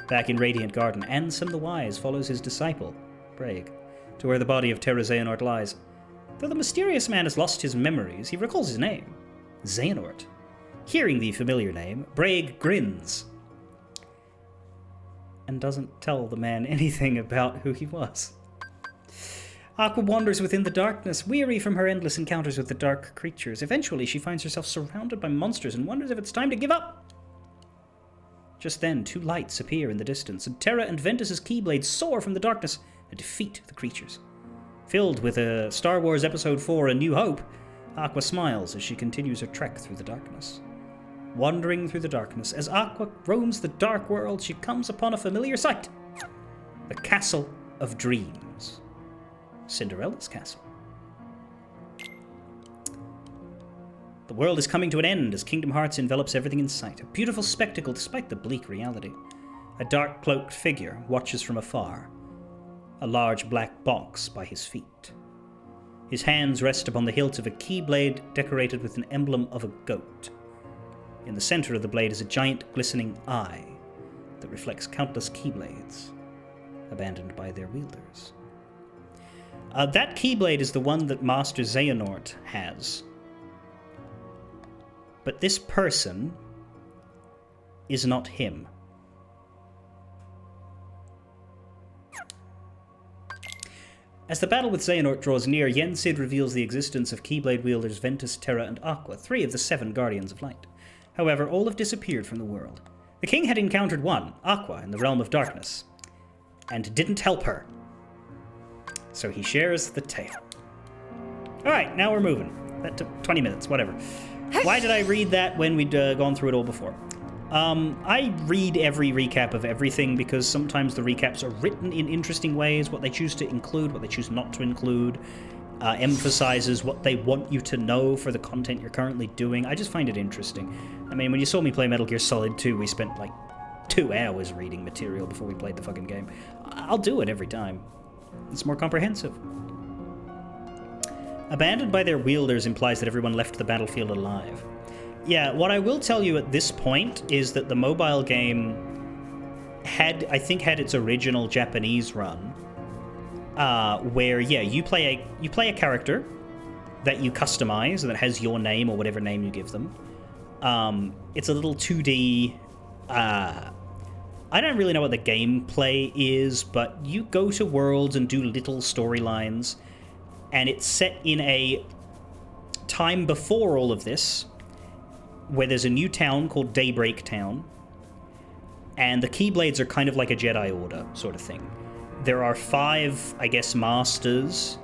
Back in Radiant Garden, Ansem the Wise follows his disciple, Braig, to where the body of Terra Xehanort lies. Though the mysterious man has lost his memories, he recalls his name, Xehanort. Hearing the familiar name, Braig grins and doesn't tell the man anything about who he was. Aqua wanders within the darkness, weary from her endless encounters with the dark creatures. Eventually, she finds herself surrounded by monsters and wonders if it's time to give up. Just then, two lights appear in the distance, and Terra and Ventus' Keyblades soar from the darkness and defeat the creatures. Filled with Star Wars Episode 4 A New Hope, Aqua smiles as she continues her trek through the darkness. Wandering through the darkness, as Aqua roams the dark world, she comes upon a familiar sight. The Castle of Dreams. Cinderella's castle. The world is coming to an end as Kingdom Hearts envelops everything in sight. A beautiful spectacle despite the bleak reality. A dark cloaked figure watches from afar. A large black box by his feet. His hands rest upon the hilt of a keyblade decorated with an emblem of a goat. In the center of the blade is a giant glistening eye that reflects countless keyblades, abandoned by their wielders. That keyblade is the one that Master Xehanort has. But this person is not him. As the battle with Xehanort draws near, Yensid reveals the existence of Keyblade wielders Ventus, Terra, and Aqua, 3 of the 7 Guardians of Light. However, all have disappeared from the world. The king had encountered one, Aqua, in the Realm of Darkness, and didn't help her. So he shares the tale. Alright, now we're moving. That took 20 minutes, whatever. Why did I read that when we'd gone through it all before? I read every recap of everything because sometimes the recaps are written in interesting ways, what they choose to include, what they choose not to include, emphasizes what they want you to know for the content you're currently doing. I just find it interesting. I mean, when you saw me play Metal Gear Solid 2, we spent like 2 hours reading material before we played the fucking game. I'll do it every time. It's more comprehensive. Abandoned by their wielders implies that everyone left the battlefield alive. Yeah, what I will tell you at this point is that the mobile game had its original Japanese run, where you play a character that you customize and that has your name or whatever name you give them. It's a little 2D. I don't really know what the gameplay is, but you go to worlds and do little storylines, and it's set in a time before all of this, where there's a new town called Daybreak Town, and the Keyblades are kind of like a Jedi Order sort of thing. There are 5, I guess, masters,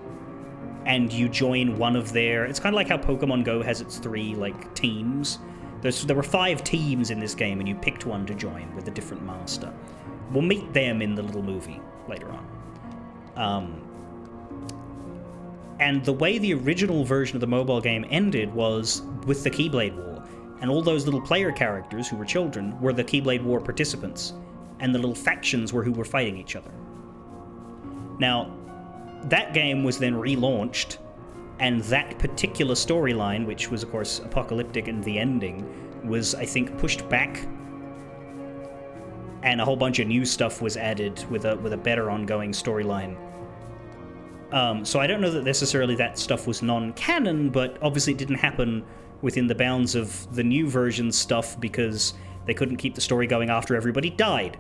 and you join one of their... It's kind of like how Pokemon Go has its 3, like, teams. There were 5 teams in this game, and you picked one to join with a different master. We'll meet them in the little movie later on. And the way the original version of the mobile game ended was with the Keyblade War. And all those little player characters who were children were the Keyblade War participants. And the little factions were who were fighting each other. Now, that game was then relaunched, and that particular storyline, which was, of course, apocalyptic in the ending, was, I think, pushed back. And a whole bunch of new stuff was added with a better ongoing storyline. So I don't know that necessarily that stuff was non-canon, but obviously it didn't happen within the bounds of the new version stuff because they couldn't keep the story going after everybody died.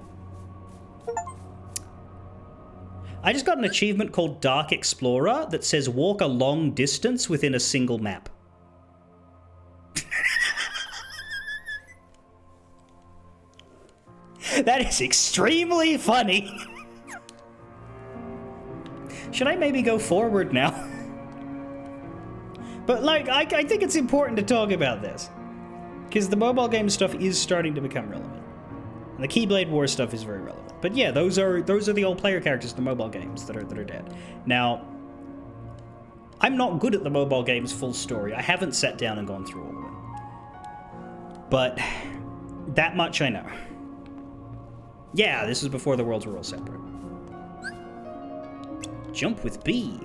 I just got an achievement called Dark Explorer that says walk a long distance within a single map. That is extremely funny. Should I maybe go forward now? But, like, I think it's important to talk about this. Because the mobile game stuff is starting to become relevant. And the Keyblade War stuff is very relevant. But yeah, those are the old player characters in the mobile games that are dead. Now, I'm not good at the mobile games full story. I haven't sat down and gone through all of it. But that much I know. Yeah, this is before the worlds were all separate. Jump with B.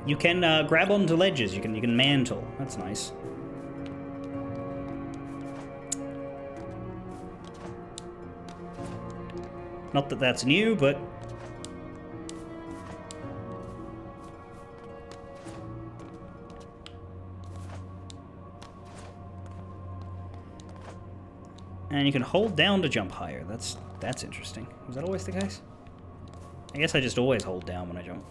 You can grab onto ledges. You can mantle. That's nice. Not that that's new, but... And you can hold down to jump higher. That's interesting. Was that always the case? I guess I just always hold down when I jump.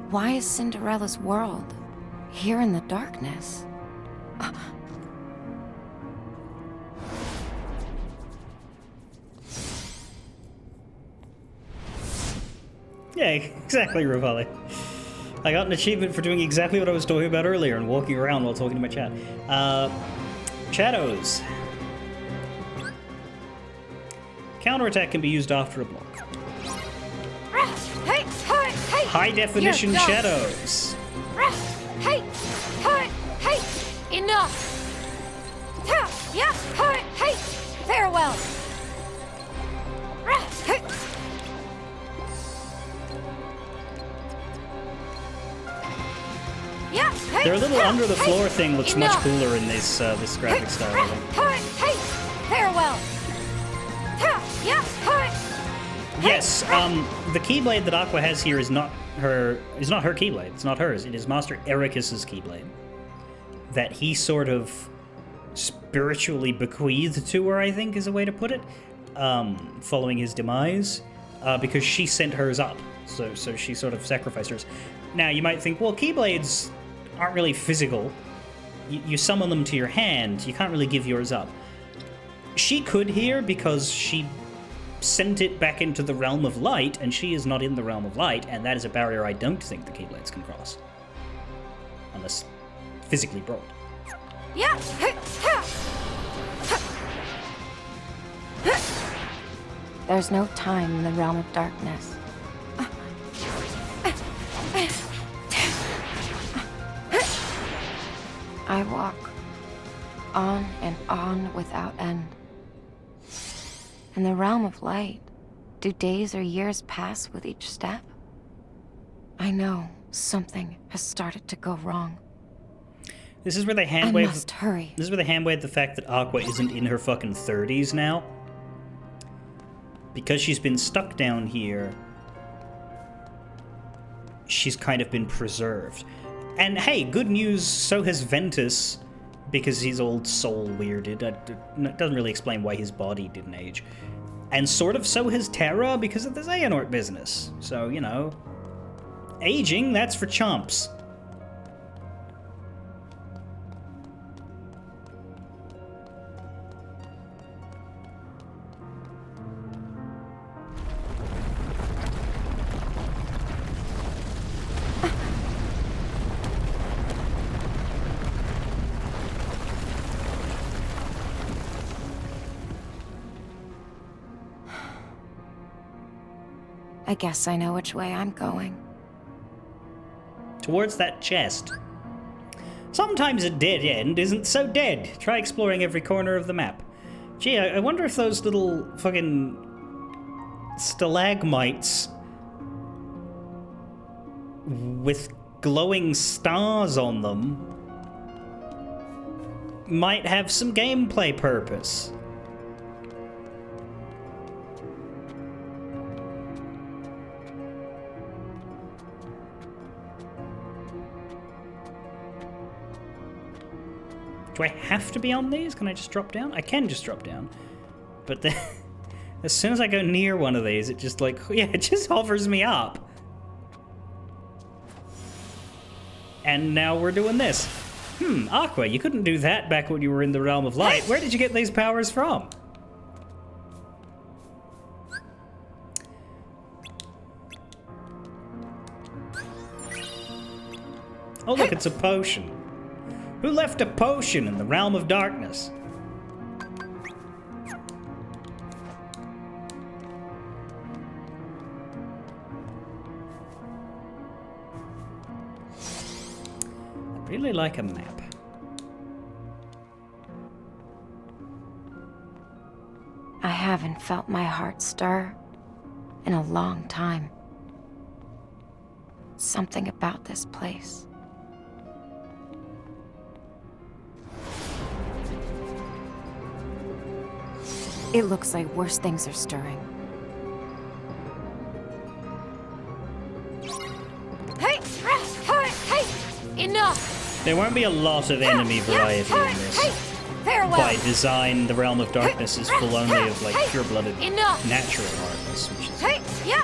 Why is Cinderella's world here in the darkness? Yeah, exactly, Rivali. I got an achievement for doing exactly what I was talking about earlier and walking around while talking to my chat. Shadows. Counterattack can be used after a block. High definition shadows. Enough! Farewell! They're a little under the floor thing looks much cooler in this this graphic style. I think. Farewell! Yes, the Keyblade that Aqua has here is not her Keyblade. It's not hers. It is Master Ericus's Keyblade that he sort of spiritually bequeathed to her, I think is a way to put it, following his demise, because she sent hers up. So she sort of sacrificed hers. Now, you might think, well, Keyblades aren't really physical. You summon them to your hand. You can't really give yours up. She could here because she sent it back into the realm of light, and she is not in the realm of light, and that is a barrier I don't think the Keyblades can cross. Unless physically brought. There's no time in the realm of darkness. I walk on and on without end. In the realm of light, Do days or years pass with each step? I know something has started to go wrong. This is where they I handwave. must hurry. This is where they handwave the fact that Aqua isn't in her fucking 30s now. Because she's been stuck down here, she's kind of been preserved. And hey, good news, so has Ventus, because he's all soul weirded. It doesn't really explain why his body didn't age. And sort of so has Terra because of the Xehanort business. So, you know, aging, that's for chumps. I guess I know which way I'm going. Towards that chest. Sometimes a dead end isn't so dead. Try exploring every corner of the map. Gee, I wonder if those little fucking stalagmites with glowing stars on them might have some gameplay purpose. Do I have to be on these? Can I just drop down? I can just drop down. But then, as soon as I go near one of these, it just like, yeah, it just hovers me up. And now we're doing this. Aqua, you couldn't do that back when you were in the Realm of Light. Where did you get these powers from? Oh look, it's a potion. Who left a potion in the Realm of Darkness? I really like a map. I haven't felt my heart stir in a long time. Something about this place. It looks like worse things are stirring. Hey! Hey! Enough! There won't be a lot of enemy variety in this. Farewell! By design, the Realm of Darkness is full only of like pure-blooded Enough! natural hardness, which is Hey! Yeah!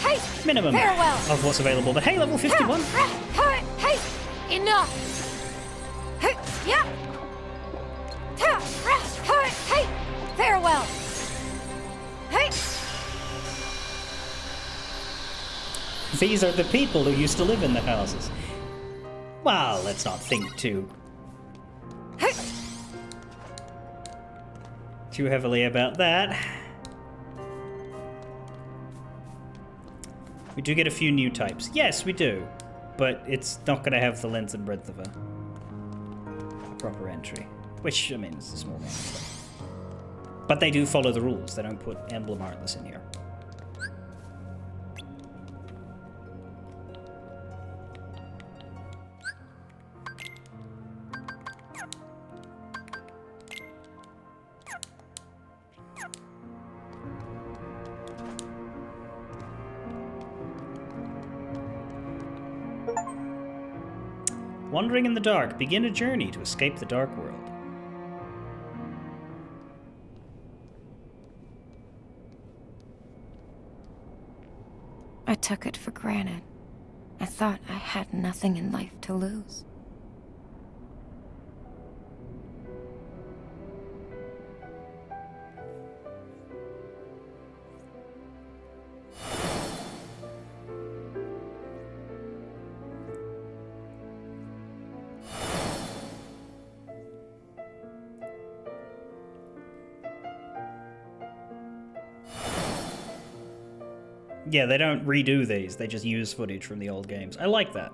Hey! minimum Farewell! of what's available. But hey, level 51. Hey! Enough! Hey! Yeah! Hey! Farewell! Hey! These are the people who used to live in the houses. Well, let's not think too heavily about that. We do get a few new types. Yes, we do. But it's not going to have the length and breadth of a proper entry. Which, I mean, it's a small game. But they do follow the rules. They don't put Emblem Heartless in here. Wandering in the dark, begin a journey to escape the dark world. I took it for granted. I thought I had nothing in life to lose. Yeah, they don't redo these. They just use footage from the old games. I like that.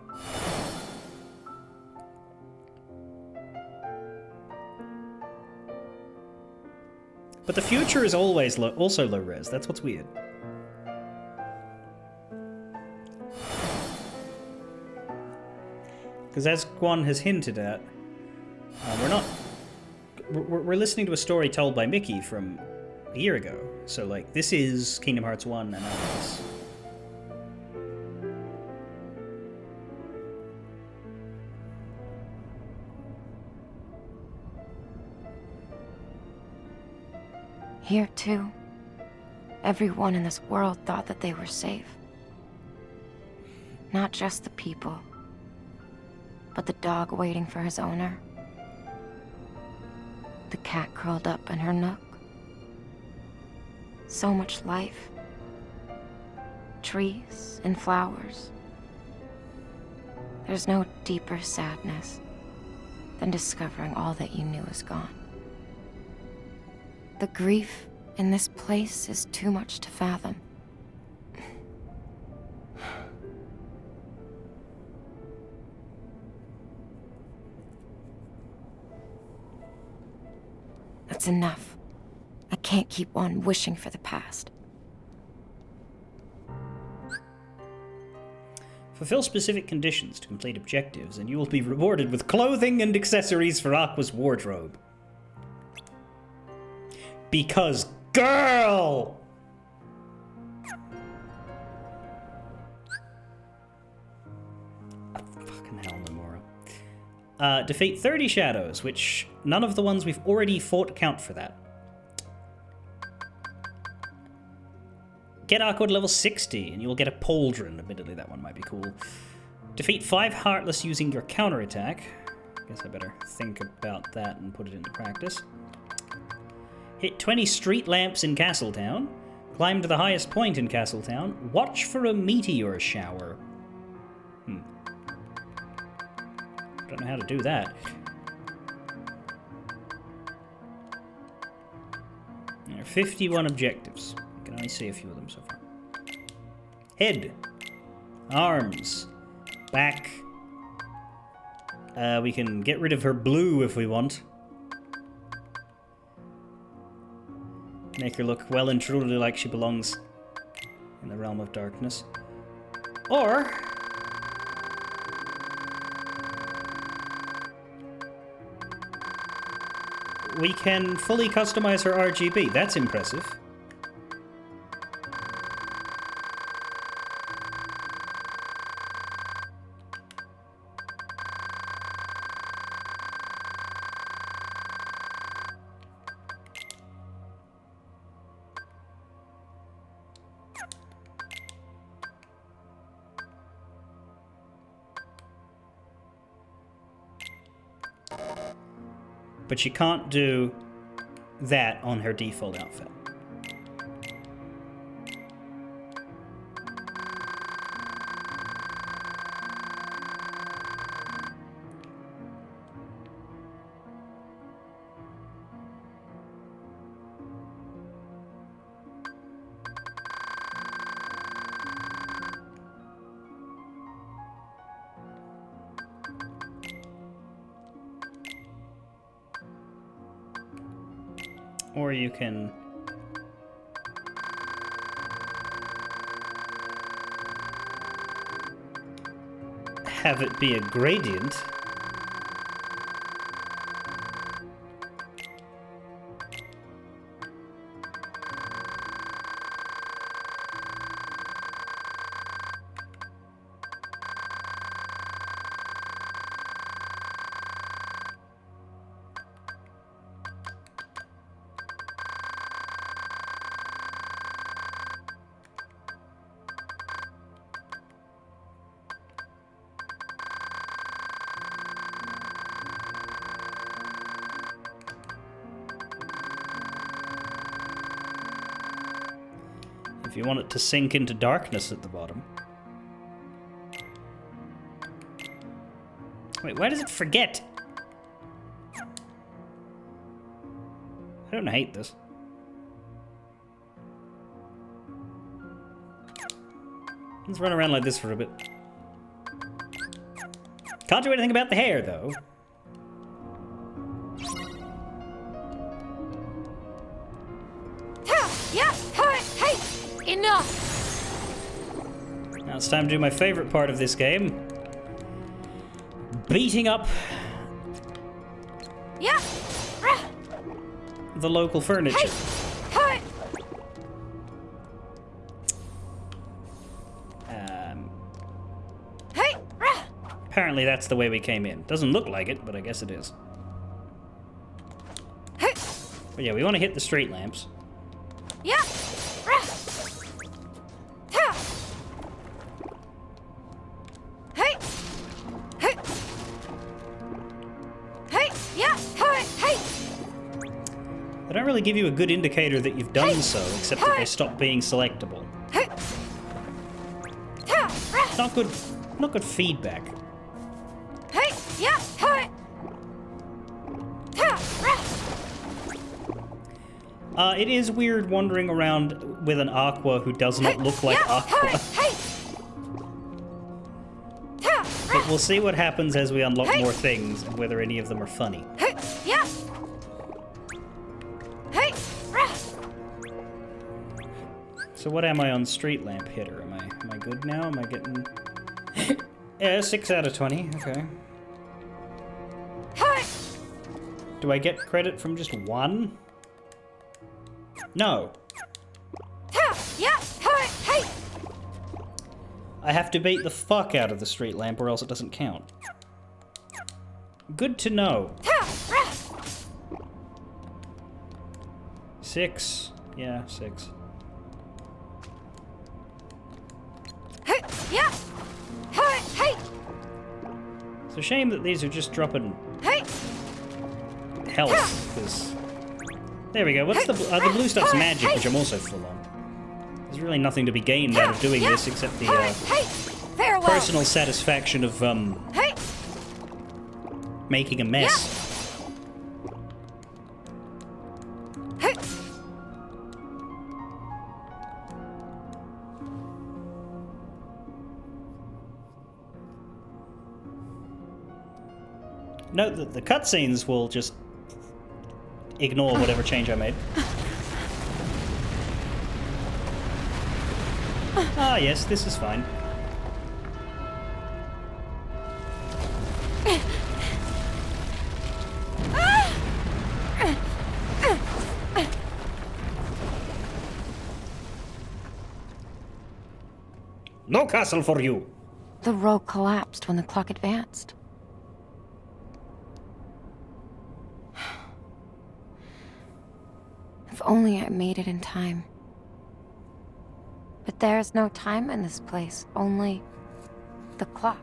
But the future is always also low res. That's what's weird. Because as Guan has hinted at, we're listening to a story told by Mickey from a year ago. So, like, this is Kingdom Hearts 1 and all this. Here, too, everyone in this world thought that they were safe. Not just the people, but the dog waiting for his owner. The cat curled up in her nook. So much life. Trees and flowers. There's no deeper sadness than discovering all that you knew is gone. The grief in this place is too much to fathom. That's enough. I can't keep on wishing for the past. Fulfill specific conditions to complete objectives, and you will be rewarded with clothing and accessories for Aqua's wardrobe. Because, girl! Fucking hell, Nomura. Defeat 30 shadows, which none of the ones we've already fought count for that. Get Aqua to level 60, and you will get a pauldron. Admittedly, that one might be cool. Defeat 5 Heartless using your counterattack. Guess I better think about that and put it into practice. Hit 20 street lamps in Castletown. Climb to the highest point in Castletown. Watch for a meteor shower. Don't know how to do that. There are 51 objectives. I can only see a few of them so far. Head. Arms. Back. We can get rid of her blue if we want. Make her look well and truly like she belongs in the realm of darkness. Or we can fully customize her RGB. That's impressive. But she can't do that on her default outfit. Or you can have it be a gradient. If you want it to sink into darkness at the bottom. Wait, why does it forget? I don't hate this. Let's run around like this for a bit. Can't do anything about the hair, though. Yeah, hey, enough! Now it's time to do my favorite part of this game. beating up Yeah. Rah. the local furniture. Hey. Hey. Rah. Apparently that's the way we came in. Doesn't look like it, but I guess it is. Hey. But yeah, we want to hit the street lamps. Yeah. Rah. Ta. Hey. Hey. Hey. Yeah. Hey. They don't really give you a good indicator that you've done so, except that they stop being selectable. Hey. Ta. Rah. It's not good feedback. Hey. Yeah. Hey. Ta. Rah. It is weird wandering around with an Aqua who does not look like Yeah. Aqua. Hey. Ta. But we'll see what happens as we unlock Hey. more things and whether any of them are funny. Hey. Yeah. Hey. Rah. So what am I on street lamp hitter? Am I good now? Am I getting... Yeah, 6 out of 20. Okay. Hey. Do I get credit from just one? No. Ta. Yeah. Hey. I have to beat the fuck out of the street lamp or else it doesn't count. Good to know. Ta. Rah. 6. Yeah, 6. Hey. Yeah. Hey. It's a shame that these are just dropping Hey. health, because... There we go. What's the blue stuff's magic, which I'm also full on. There's really nothing to be gained out of doing this except the Hey. Farewell. personal satisfaction of Hey. making a mess. Hey. Note that the cutscenes will just ignore whatever change I made. Ah, yes, this is fine. No castle for you! The road collapsed when the clock advanced. If only I made it in time. But there's no time in this place, only the clock.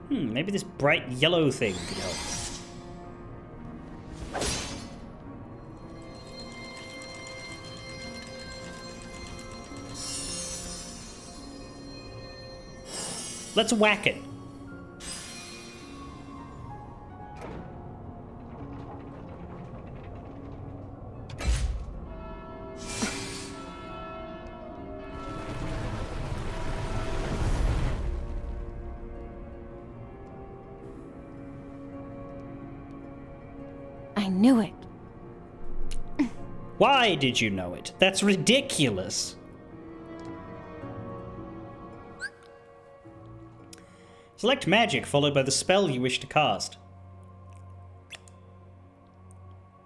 Maybe this bright yellow thing could help. Let's whack it. I knew it. Why did you know it? That's ridiculous. Select magic followed by the spell you wish to cast.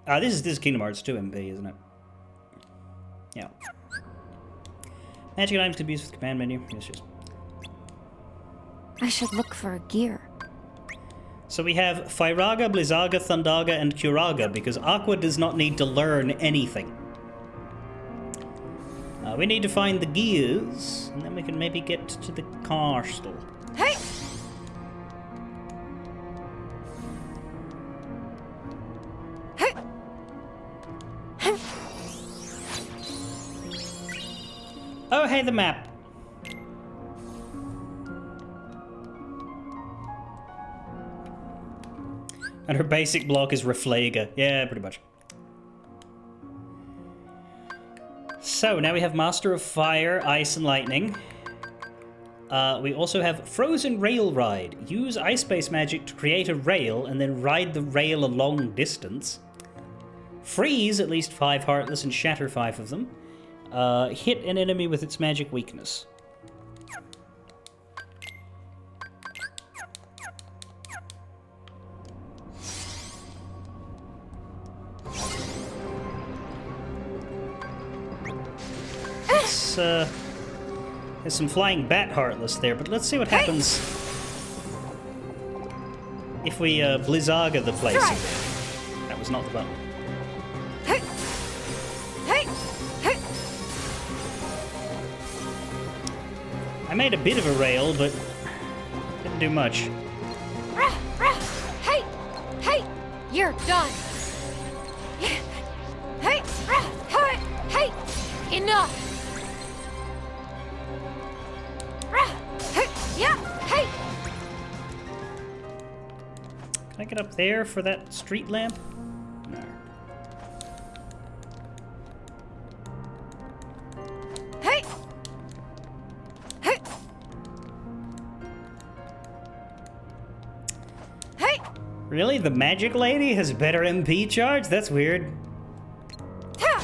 This is Kingdom Hearts 2 MP, isn't it? Yeah. Magic items can be used with the command menu. Yes, yes. I should look for a gear. So we have Firaga, Blizzaga, Thundaga, and Curaga, because Aqua does not need to learn anything. We need to find the gears, and then we can maybe get to the castle. Hey! Hey! Oh, hey, the map. And her basic block is Reflaga. Yeah, pretty much. So, now we have Master of Fire, Ice, and Lightning. We also have Frozen Rail Ride. Use ice-based magic to create a rail and then ride the rail a long distance. Freeze at least 5 Heartless and shatter 5 of them. Hit an enemy with its magic weakness. There's some flying bat heartless there, but let's see what happens if we Blizzaga the place. That was not the button. I made a bit of a rail, but didn't do much. Hey! Hey! You're done! Hey! Hey! Enough! Yeah! Hey! Can I get up there for that street lamp? No. Hey! Hey! Hey! Really? The magic lady has better MP charge? That's weird. Yeah!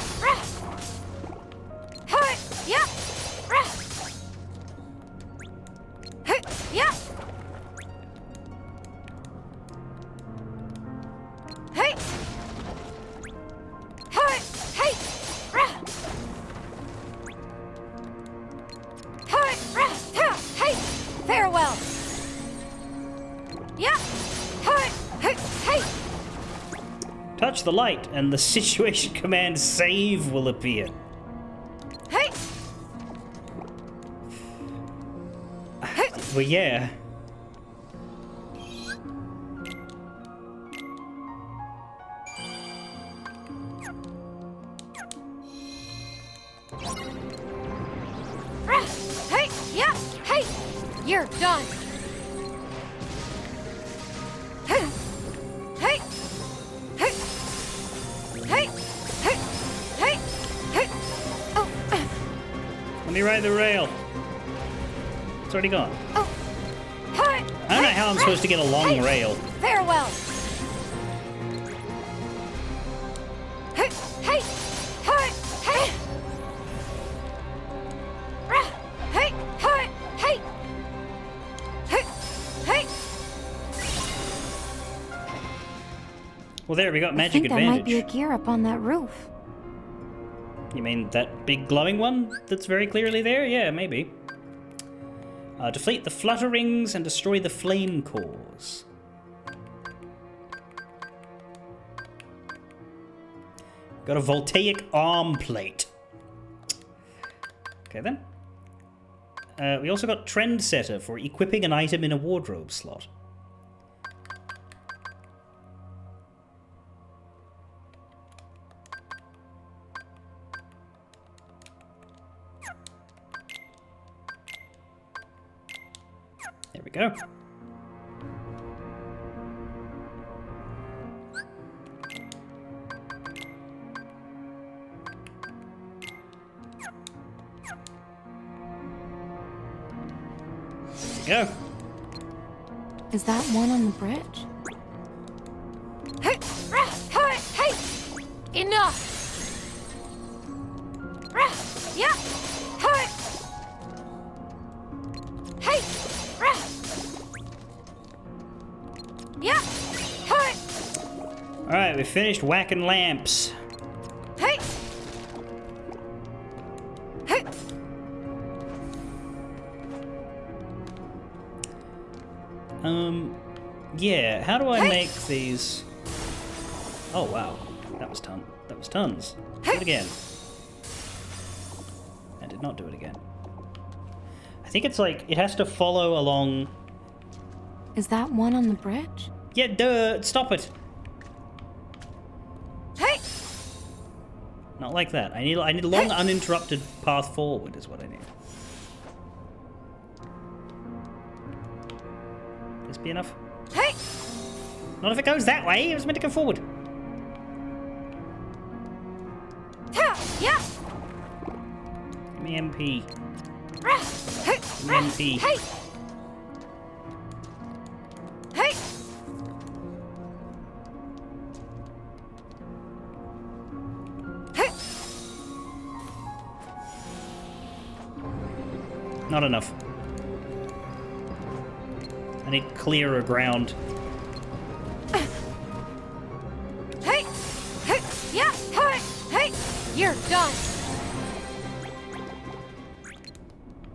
Yeah! Hey! Hey! Hey! Hey! Farewell! Yeah! Hey! Touch the light, and the situation command save will appear. Hey! Well, yeah. Hey! Yeah! Hey! You're done! Hey! Hey! Hey! Hey! Hey! Hey! Hey! Oh! Let me ride the rail. It's already gone. Oh! Hey! I don't know how I'm supposed to get a long rail. Farewell! Hey! Hey! Hey! Hey! Hey! Hey! Hey! Hey! Hey! Well, there we got I magic think there might be a advantage. gear up on that roof. You mean that big glowing one that's very clearly there? Yeah, maybe. Deflate the flutterings and destroy the flame cores. Got a voltaic arm plate. Okay then. We also got Trendsetter for equipping an item in a wardrobe slot. There we go. There we go. Is that one on the bridge? Hey! Hey! Hey! Enough! Yeah! Hey! Hey! Yeah! Hey! Alright, we finished whacking lamps. Hey! Hey! Yeah, how do I make these? Oh wow, that was tons. Do it again. I did not do it again. I think it's like, it has to follow along. Is that one on the bridge? Yeah, duh, stop it. Hey! Not like that. I need a long uninterrupted path forward is what I need. This be enough? Hey! Not if it goes that way. It was meant to go forward. Yeah! Give me MP. Hey! Give me MP. Hey! Hey! Hey! not enough. I need clearer ground. Hey! Hey! Yeah! Hey! Hey! You're done!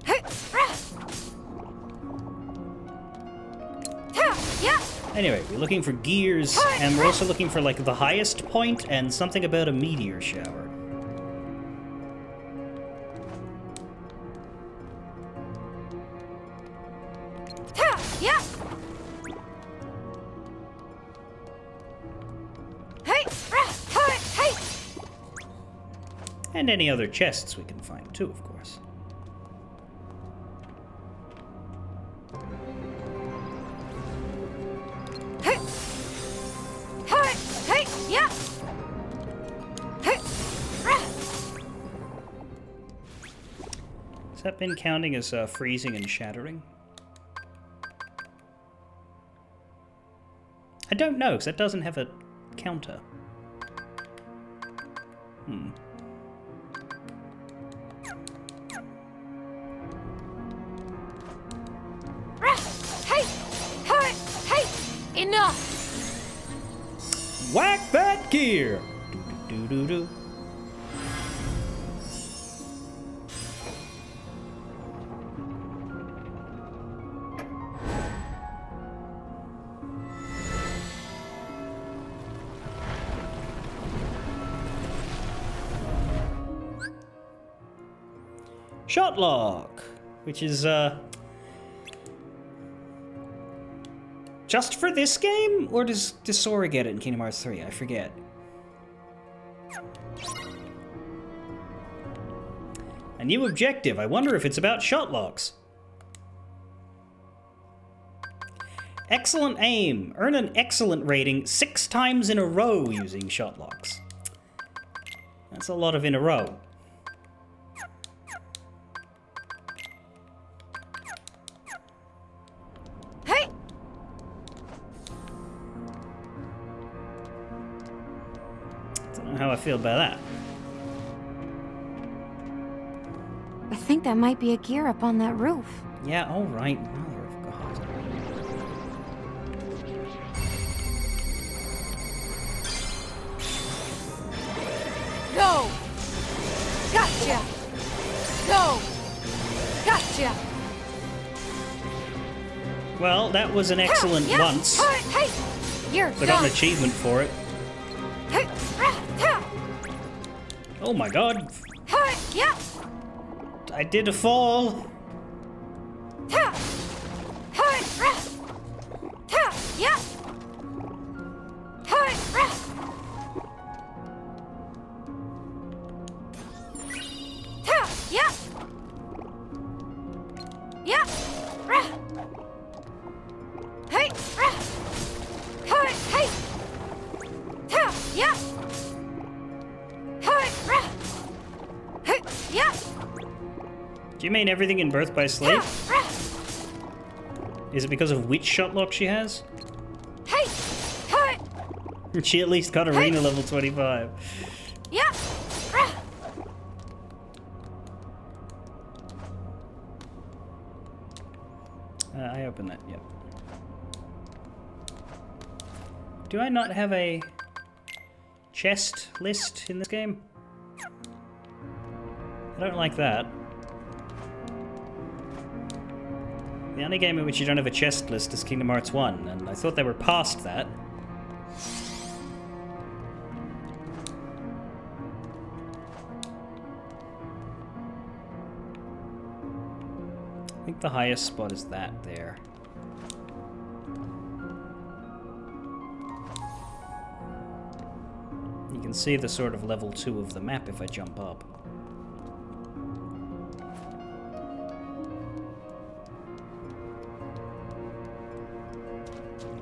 Hey! Yeah! Anyway, we're looking for gears, and we're also looking for, like, the highest point and something about a meteor shower. Yeah! Hey! Hey! And any other chests we can find, too, of course. Hey! Hey! Hey! Yeah! Hey! Has that been counting as freezing and shattering? I don't know, because that doesn't have a counter. Hey! Hey! Hey! Enough! Whack that gear! Do-do-do-do-do. Shotlock, which is just for this game, or does Sora get it in Kingdom Hearts 3? I forget. A new objective. I wonder if it's about shotlocks. Excellent aim. Earn an excellent rating 6 times in a row using shotlocks. That's a lot of in a row. Hey! Don't know how I feel about that. I think that might be a gear up on that roof. Yeah, alright. Mother of God. Go! Gotcha! Go! Gotcha! Well, that was an excellent Yeah. once. Hey! You're I got done! an achievement for it. Hey! Oh my God. Hey! Yeah! I did a fall. Hey! Yeah! Hey! Yeah! Yeah! Hey! Hey! Hey! Yeah! Hey! Hey! Yeah! Do you mean everything in Birth by Sleep? Is it because of which shotlock she has? Hey! Hey! She at least got arena level 25. Yeah! I opened that, yep. Do I not have a chest list in this game? I don't like that. The only game in which you don't have a chest list is Kingdom Hearts 1, and I thought they were past that. I think the highest spot is that there. You can see the sort of level 2 of the map if I jump up.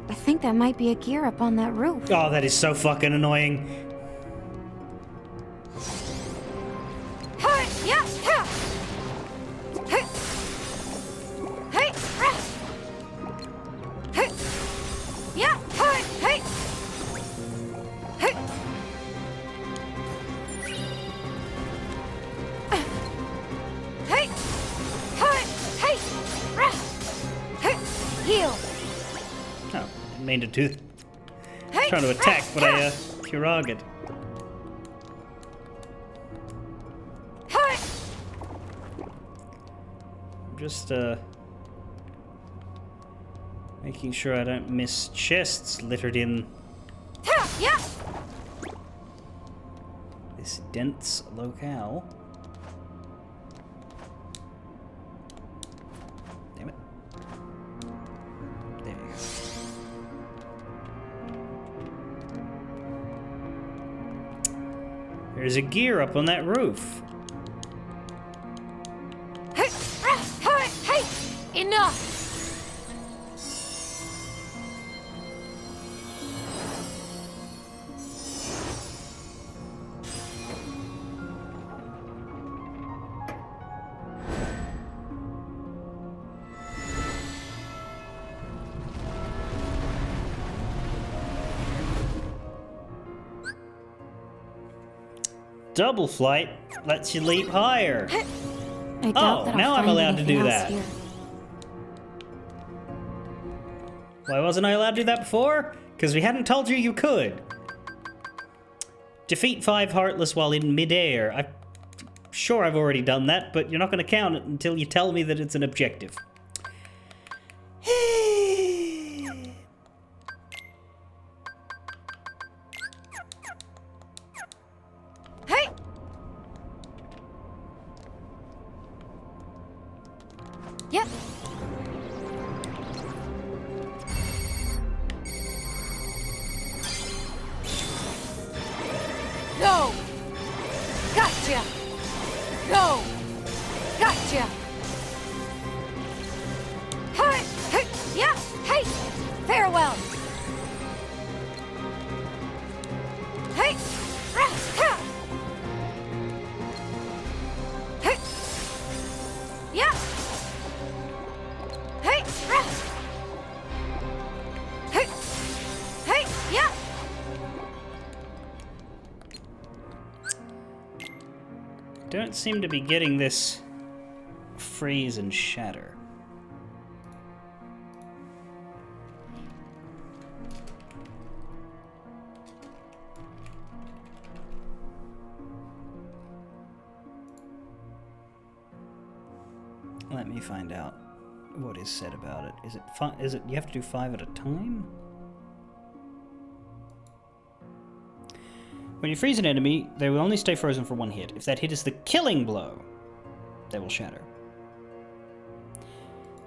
I think that might be a gear up on that roof. Oh, that is so fucking annoying. Hey! Yeah! Yeah! Hey! Hey! Hey! Yeah! Hey! Hey! Hey! Hey! Hey! mean to do. Trying to attack, but I puragged. I'm just making sure I don't miss chests littered in this dense locale. Damn it. There you go. There's a gear up on that roof. Enough! Double flight lets you leap higher. I doubt that I'll now I'm find allowed to do anything else that. here. Why wasn't I allowed to do that before? Because we hadn't told you you could. Defeat 5 Heartless while in midair. I'm sure I've already done that, but you're not going to count it until you tell me that it's an objective. Hey! Yep. No! Gotcha! No! Gotcha! Hey! Hey! Yeah! Hey! Farewell! Hey! Rah! Ha! Hey! Yeah! Hey! Rah! Hey! Hey! Yeah! Don't seem to be getting this freeze and shatter. Let me find out what is said about it. Is it you have to do 5 at a time? When you freeze an enemy, they will only stay frozen for 1 hit. If that hit is the killing blow, they will shatter.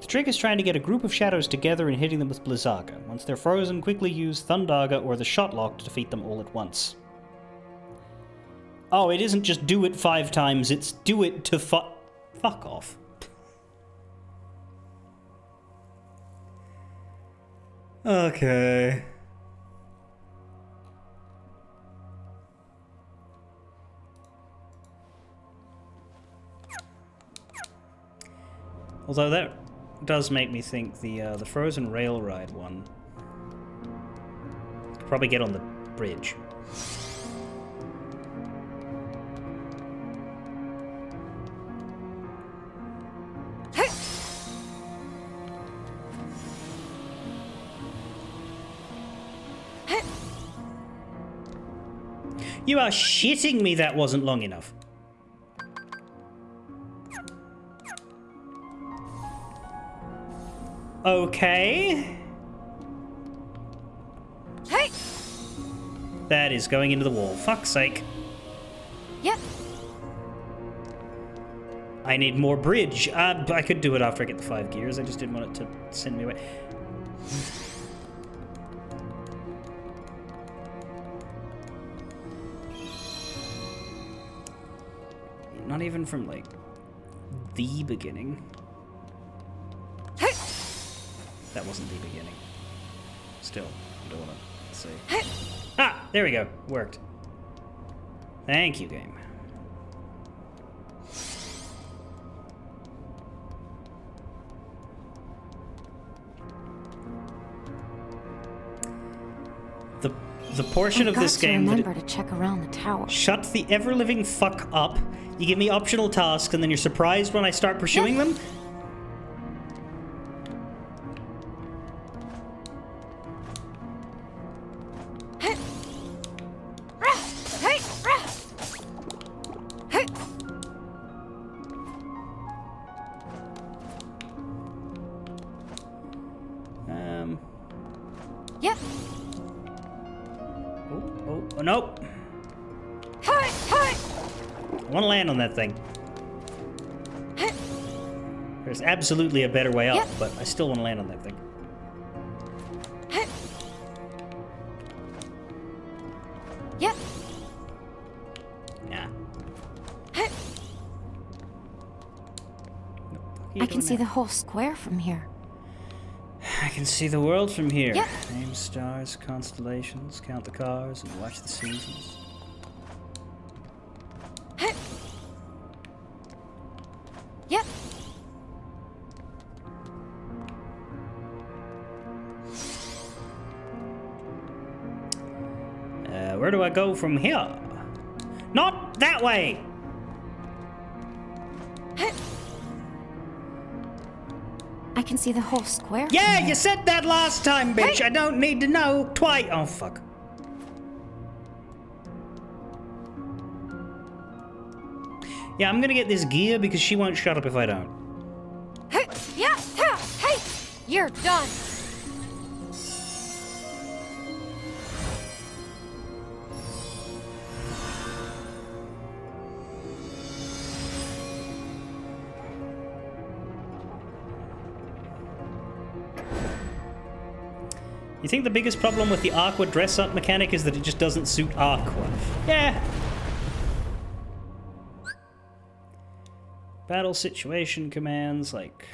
The trick is trying to get a group of shadows together and hitting them with Blizzaga. Once they're frozen, quickly use Thundaga or the Shotlock to defeat them all at once. Oh, it isn't just do it 5 times, it's do it to fuck off. Okay. Although that does make me think the Frozen Rail Ride one could probably get on the bridge. You are shitting me that wasn't long enough. Okay. Hey! That is going into the wall. Fuck's sake. Yep. I need more bridge. I could do it after I get the 5 gears. I just didn't want it to send me away. Not even from, like, the beginning. Hey! That wasn't the beginning. Still, I don't want to see. Ah! There we go. Worked. Thank you, game. The portion of this game that remember to check around the tower. shut the ever-living fuck up. You give me optional tasks and then you're surprised when I start pursuing them? Oh, nope. Hey, hey. I want to land on that thing. There's absolutely a better way up, Yep. but I still want to land on that thing. Yep. Nah. I can see the whole square from here. I can see the world from here. Yep. Name stars, constellations, count the cars, and watch the seasons. Yep. Where do I go from here? Not that way! I can see the whole square. from Yeah, here. you said that last time, bitch. Hey. I don't need to know twice. Oh, fuck. Yeah, I'm gonna get this gear because she won't shut up if I don't. Hey, yeah, yeah, hey, you're done. You think the biggest problem with the Aqua dress-up mechanic is that it just doesn't suit Aqua? Yeah. Battle situation commands, like...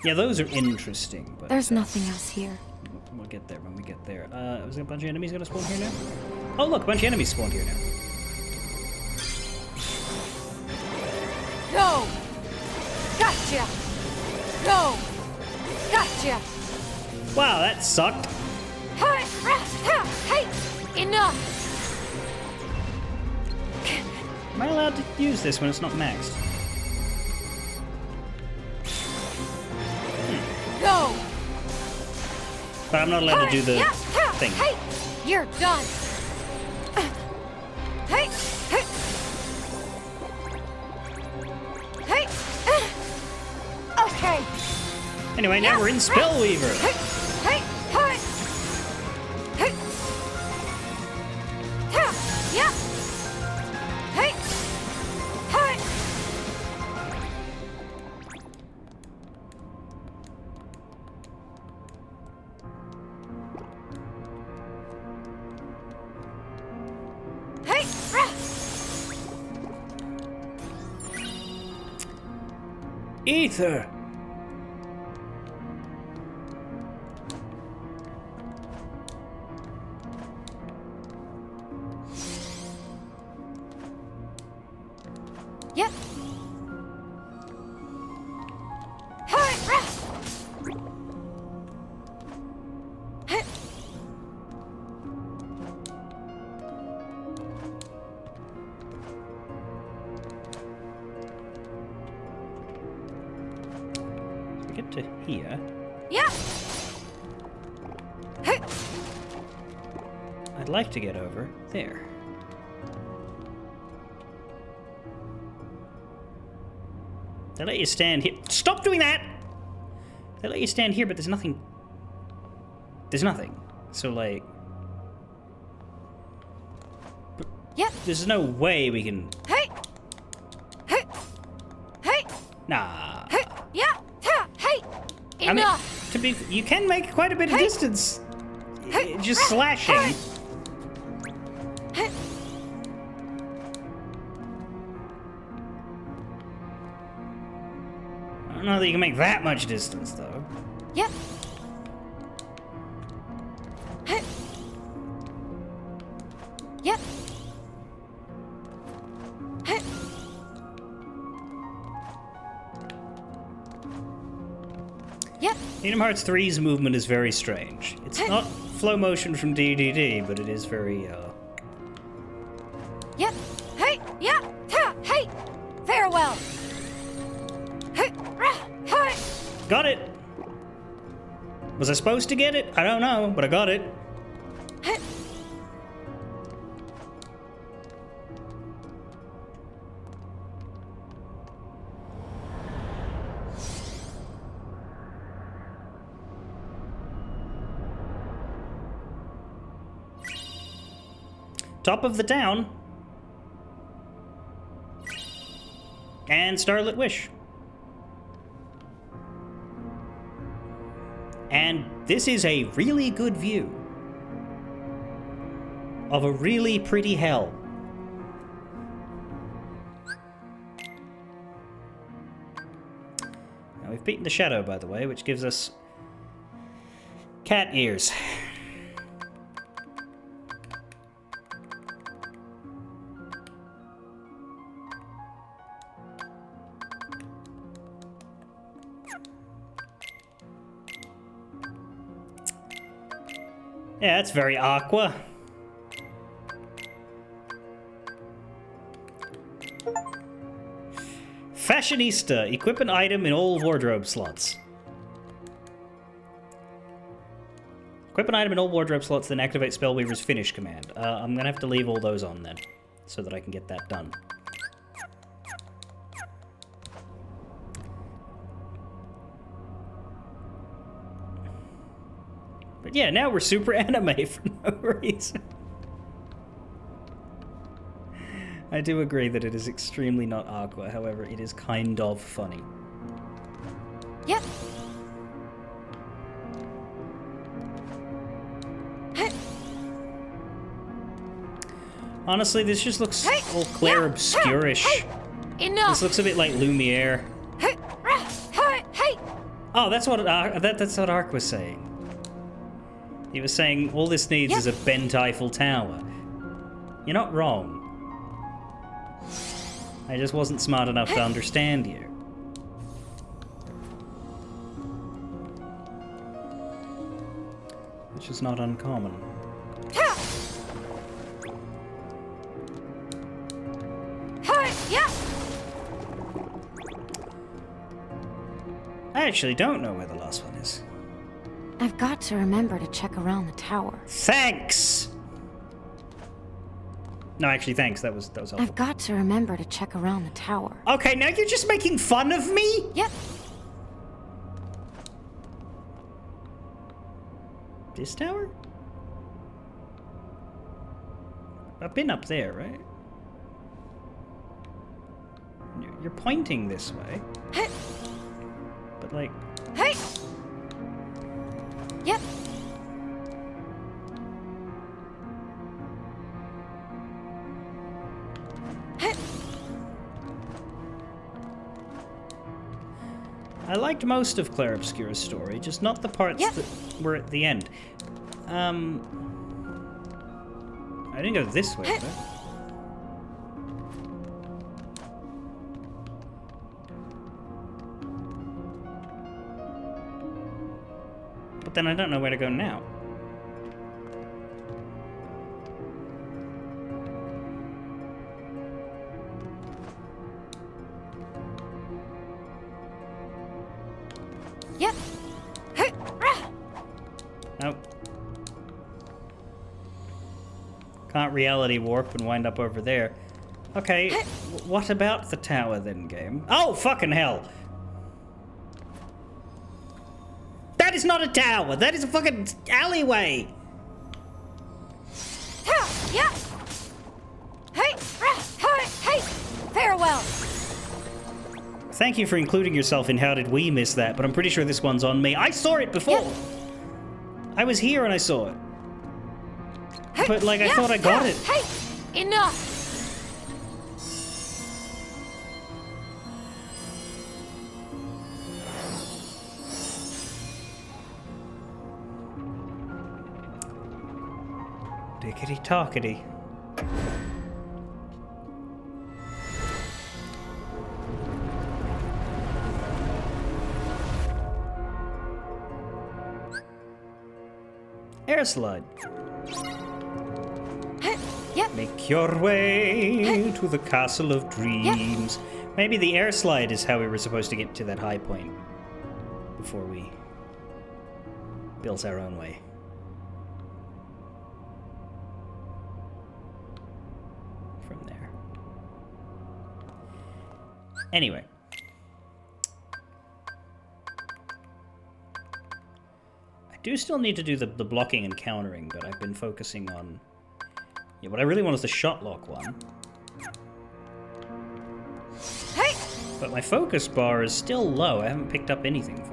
Yeah, those are interesting, but... There's nothing else here. We'll get there when we get there. Is there a bunch of enemies gonna spawn here now? Oh, look, a bunch of enemies spawned here now. No! Gotcha! No! Gotcha! Wow, that sucked. Hey! Hey! Enough! Am I allowed to use this when it's not maxed? No! But I'm not allowed to do the thing. Hey! You're done! Hey! Hey! Hey! Okay! Anyway, now we're in Spellweaver. Hey! Hey! Hey! Hey! Yeah! Hey! Hey! Hey! Ether. Yep. Hey! Hey! We get to here. Yeah! Hey! I'd like to get over there. They let you stand here. Stop doing that! They let you stand here, but there's nothing. There's nothing. So, like. Yep. There's no way we can. Hey! Hey! Hey! Nah. Hey! Yeah! Yeah! Hey! I mean, Enough! to be. You can make quite a bit of Hey. distance. Hey. Just slashing. Hey. Hey! I don't know that you can make that much distance, though. Yep. Hey! Yep. Hey! Yep. Kingdom Hearts 3's movement is very strange. It's Hey. not flow motion from DDD, but it is very, Yep. Hey! Yeah! Yeah! Hey! Farewell! Hey! Hey! Got it! Was I supposed to get it? I don't know, but I got it. Hey! top of the town. And Starlit Wish. And this is a really good view of a really pretty hell. Now we've beaten the shadow, by the way, which gives us cat ears. Yeah, that's very aqua. Fashionista. Equip an item in all wardrobe slots. Equip an item in all wardrobe slots, then activate Spellweaver's Finish command. I'm gonna have to leave all those on then, so that I can get that done. But yeah, now we're super anime for no reason. I do agree that it is extremely not aqua, however, it is kind of funny. Yep. Honestly, this just looks Hey! all Claire Yeah! Obscure-ish. Hey! Enough. This looks a bit like Lumiere. Hey! Hey! Oh, that's what that's what Ark was saying. He was saying all this needs Yeah. is a bent Eiffel Tower. You're not wrong. I just wasn't smart enough to understand you. Which is not uncommon. Yeah. I actually don't know where the last one is. I've got to remember to check around the tower. Thanks! No, actually, thanks. That was helpful. I've got to remember to check around the tower. Okay, now you're just making fun of me? Yep. This tower? I've been up there, right? You're pointing this way. Hey. But, like... Hey. Yep. Hey. I liked most of Claire Obscura's story, just not the parts Yeah. that were at the end. I didn't go this way, Hey. did I? But then I don't know where to go now. Yep. Hey. Nope. Can't reality warp and wind up over there. Okay, what about the tower then, game? Oh, fucking hell! That is not a tower! That is a fucking alleyway! Yeah. Hey. Hey. Farewell. Thank you for including yourself in How Did We Miss That, but I'm pretty sure this one's on me. I saw it before! Yeah. I was here and I saw it. Hey. But, like, I Yeah. thought I got it. Hey. Enough. Dickety-tockety. Air slide. Yep. Make your way to the castle of dreams. Maybe the air slide is how we were supposed to get to that high point before we built our own way. From there. Anyway. I do still need to do the blocking and countering, but I've been focusing on, Yeah, what I really want is the shotlock one. Hey! But my focus bar is still low. I haven't picked up anything for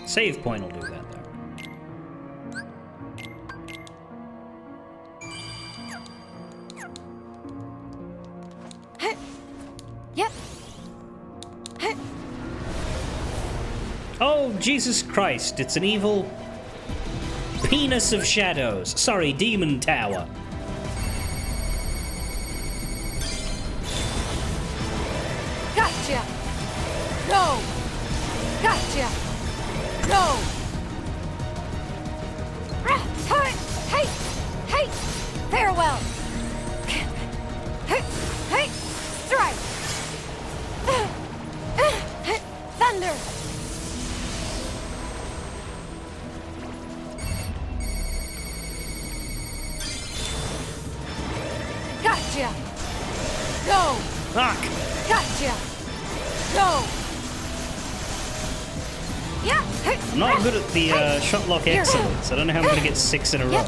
it. Save point will do that, though. Hey! Yep! Hey! Oh, Jesus Christ, it's an evil penis of shadows. Sorry, demon tower. Gotcha! Go! Gotcha! Go! Hey! Hey! Farewell! Hey! Hey! Strike! Thunder! Gotcha! Go! Fuck! Gotcha! Go! Yeah! I'm not good at the shotlock excellence. I don't know how I'm going to get 6 in a row.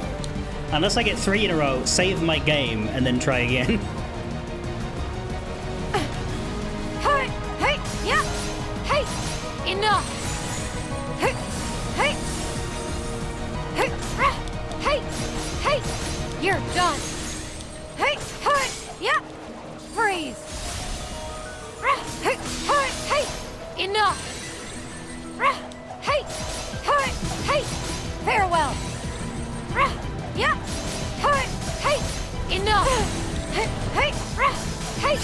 Unless I get 3 in a row, save my game, and then try again. Hey! Hey! Yeah! Hey! Enough! Hey! Hey! Hey! Hey! Hey! You're done! Hey! Hey! Yeah! Freeze! Hey! Hey! Hey! Enough! Hey! Hey! Hey! Farewell! Yeah! Hey! Hey! Enough! Hey! Hey! Hey!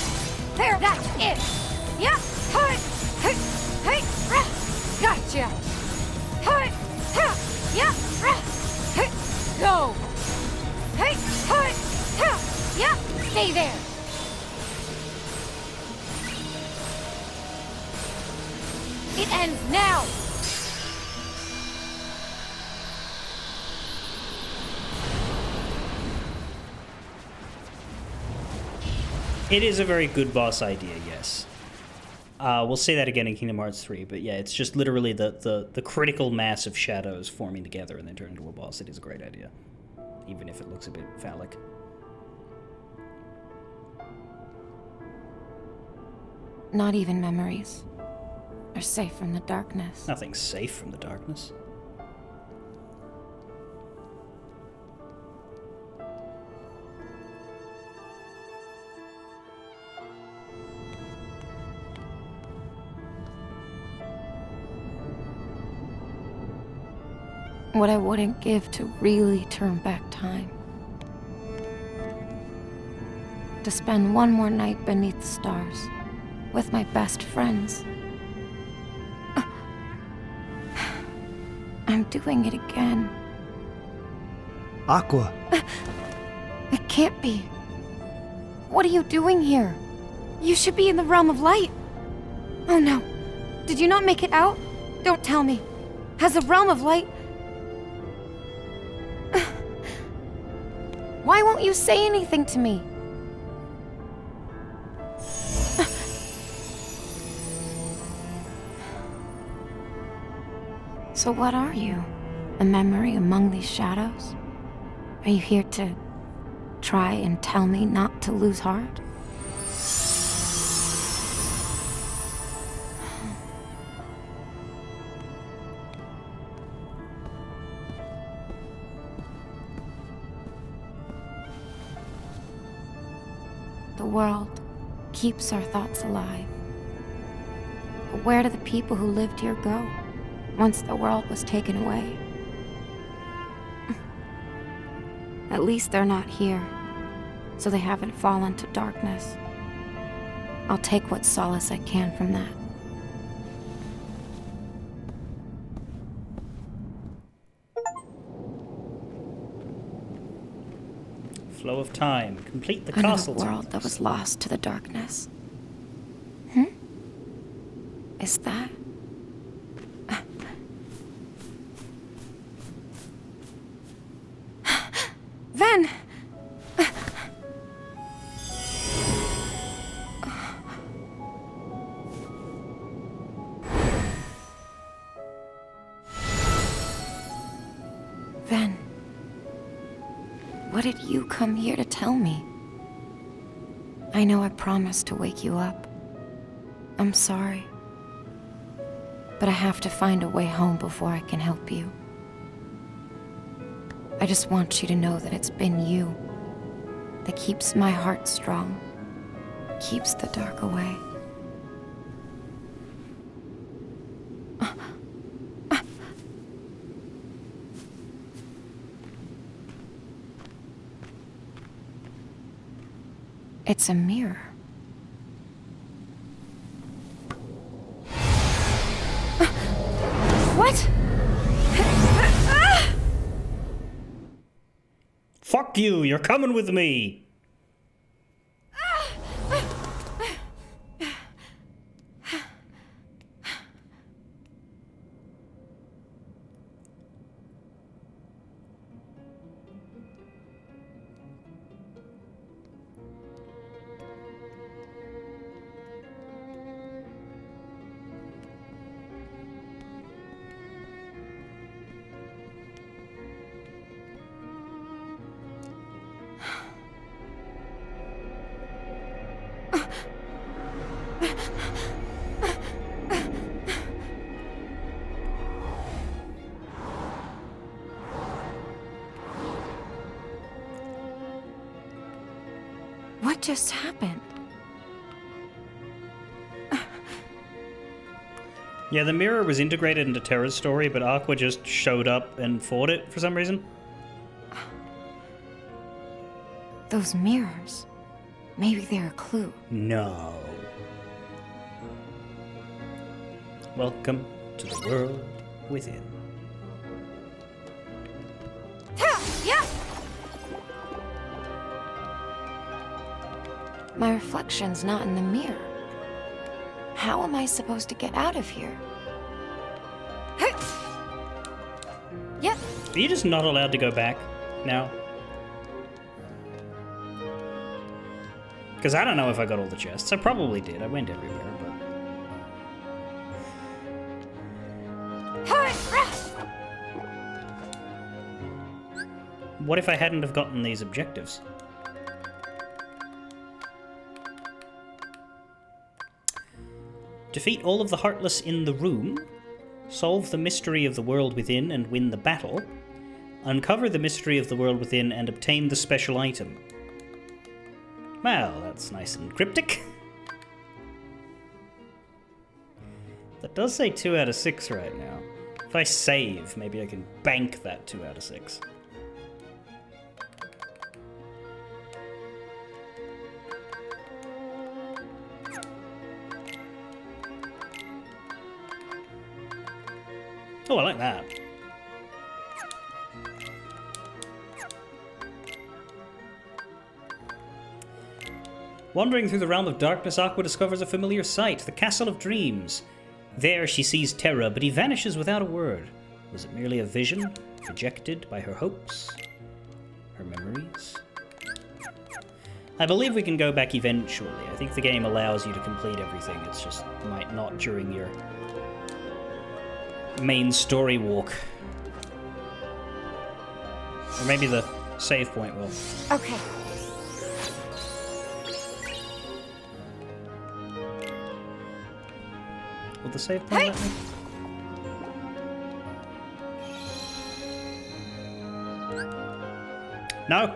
There! That's it! Yeah! Hey! Hey! Hey! Gotcha! Hey! Yeah! Hey! Go! Hey! Hey! Yeah! Stay there! It ends now! It is a very good boss idea, yes. We'll say that again in Kingdom Hearts 3, but yeah, it's just literally the critical mass of shadows forming together and then turning into a boss. It is a great idea, even if it looks a bit phallic. Not even memories are safe from the darkness. Nothing's safe from the darkness. What I wouldn't give to really turn back time. To spend one more night beneath the stars with my best friends. I'm doing it again. Aqua, It can't be. What are you doing here? You should be in the realm of light. Oh no. Did you not make it out? Don't tell me. Has the realm of light... Why won't you say anything to me? So what are you? A memory among these shadows? Are you here to try and tell me not to lose heart? The world keeps our thoughts alive. But where do the people who lived here go once the world was taken away? At least they're not here, so they haven't fallen to darkness. I'll take what solace I can from that. Flow of time. Complete the Another castle. world that was lost to the darkness. Is that... Ven! Ven. what did you come here to tell me? I know I promised to wake you up. I'm sorry. But I have to find a way home before I can help you. I just want you to know that it's been you that keeps my heart strong, keeps the dark away. It's a mirror. What? Fuck you, you're coming with me! What just happened? Yeah, the mirror was integrated into Terra's story, but Aqua just showed up and fought it for some reason. Those mirrors. Maybe they're a clue. No. Welcome to the world within. Yeah! My reflection's not in the mirror. How am I supposed to get out of here? Yep. Are you just not allowed to go back now? Because I don't know if I got all the chests. I probably did. I went everywhere, but... What if I hadn't have gotten these objectives? Defeat all of the Heartless in the room. Solve the mystery of the world within and win the battle. Uncover the mystery of the world within and obtain the special item. Well, that's nice and cryptic. That does say 2 out of 6 right now. If I save, maybe I can bank that 2 out of 6. Oh, I like that. Wandering through the realm of darkness, Aqua discovers a familiar sight, the Castle of Dreams. There she sees Terra, but he vanishes without a word. Was it merely a vision, projected by her hopes? Her memories? I believe we can go back eventually. I think the game allows you to complete everything. It's just might not during your main story walk. Or maybe the save point will. Okay. Will the save point let me? No.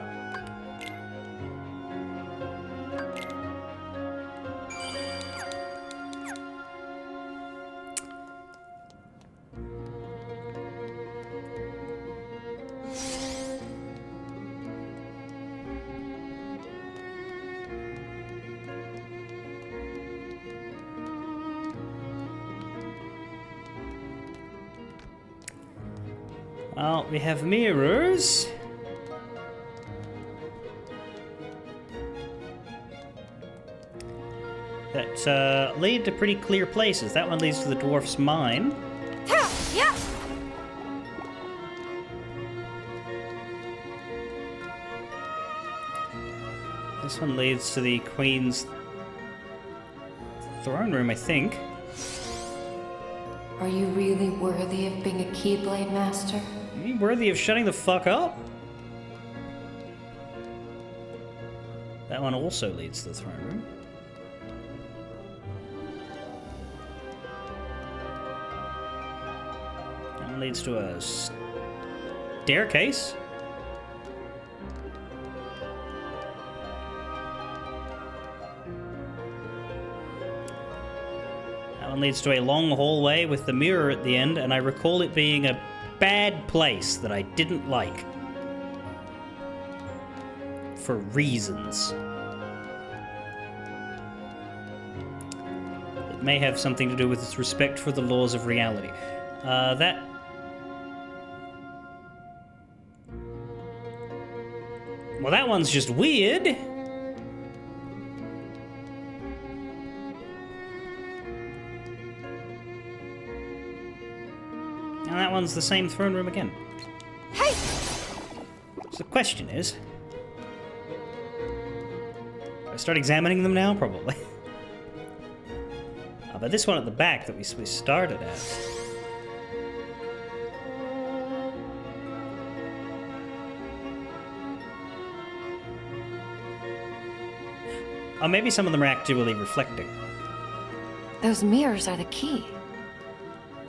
Well, we have mirrors. That lead to pretty clear places. That one leads to the dwarf's mine. Yeah. This one leads to the queen's throne room, I think. Are you really worthy of being a Keyblade Master? Are you worthy of shutting the fuck up? That one also leads to the throne room. That one leads to a staircase. That one leads to a long hallway with the mirror at the end, and I recall it being a bad place that I didn't like. For reasons. It may have something to do with its respect for the laws of reality. Well, that one's just weird. And that one's the same throne room again. Hey! So the question is... I start examining them now? Probably. But this one at the back that we started at... Oh, maybe some of them are actually reflecting. Those mirrors are the key.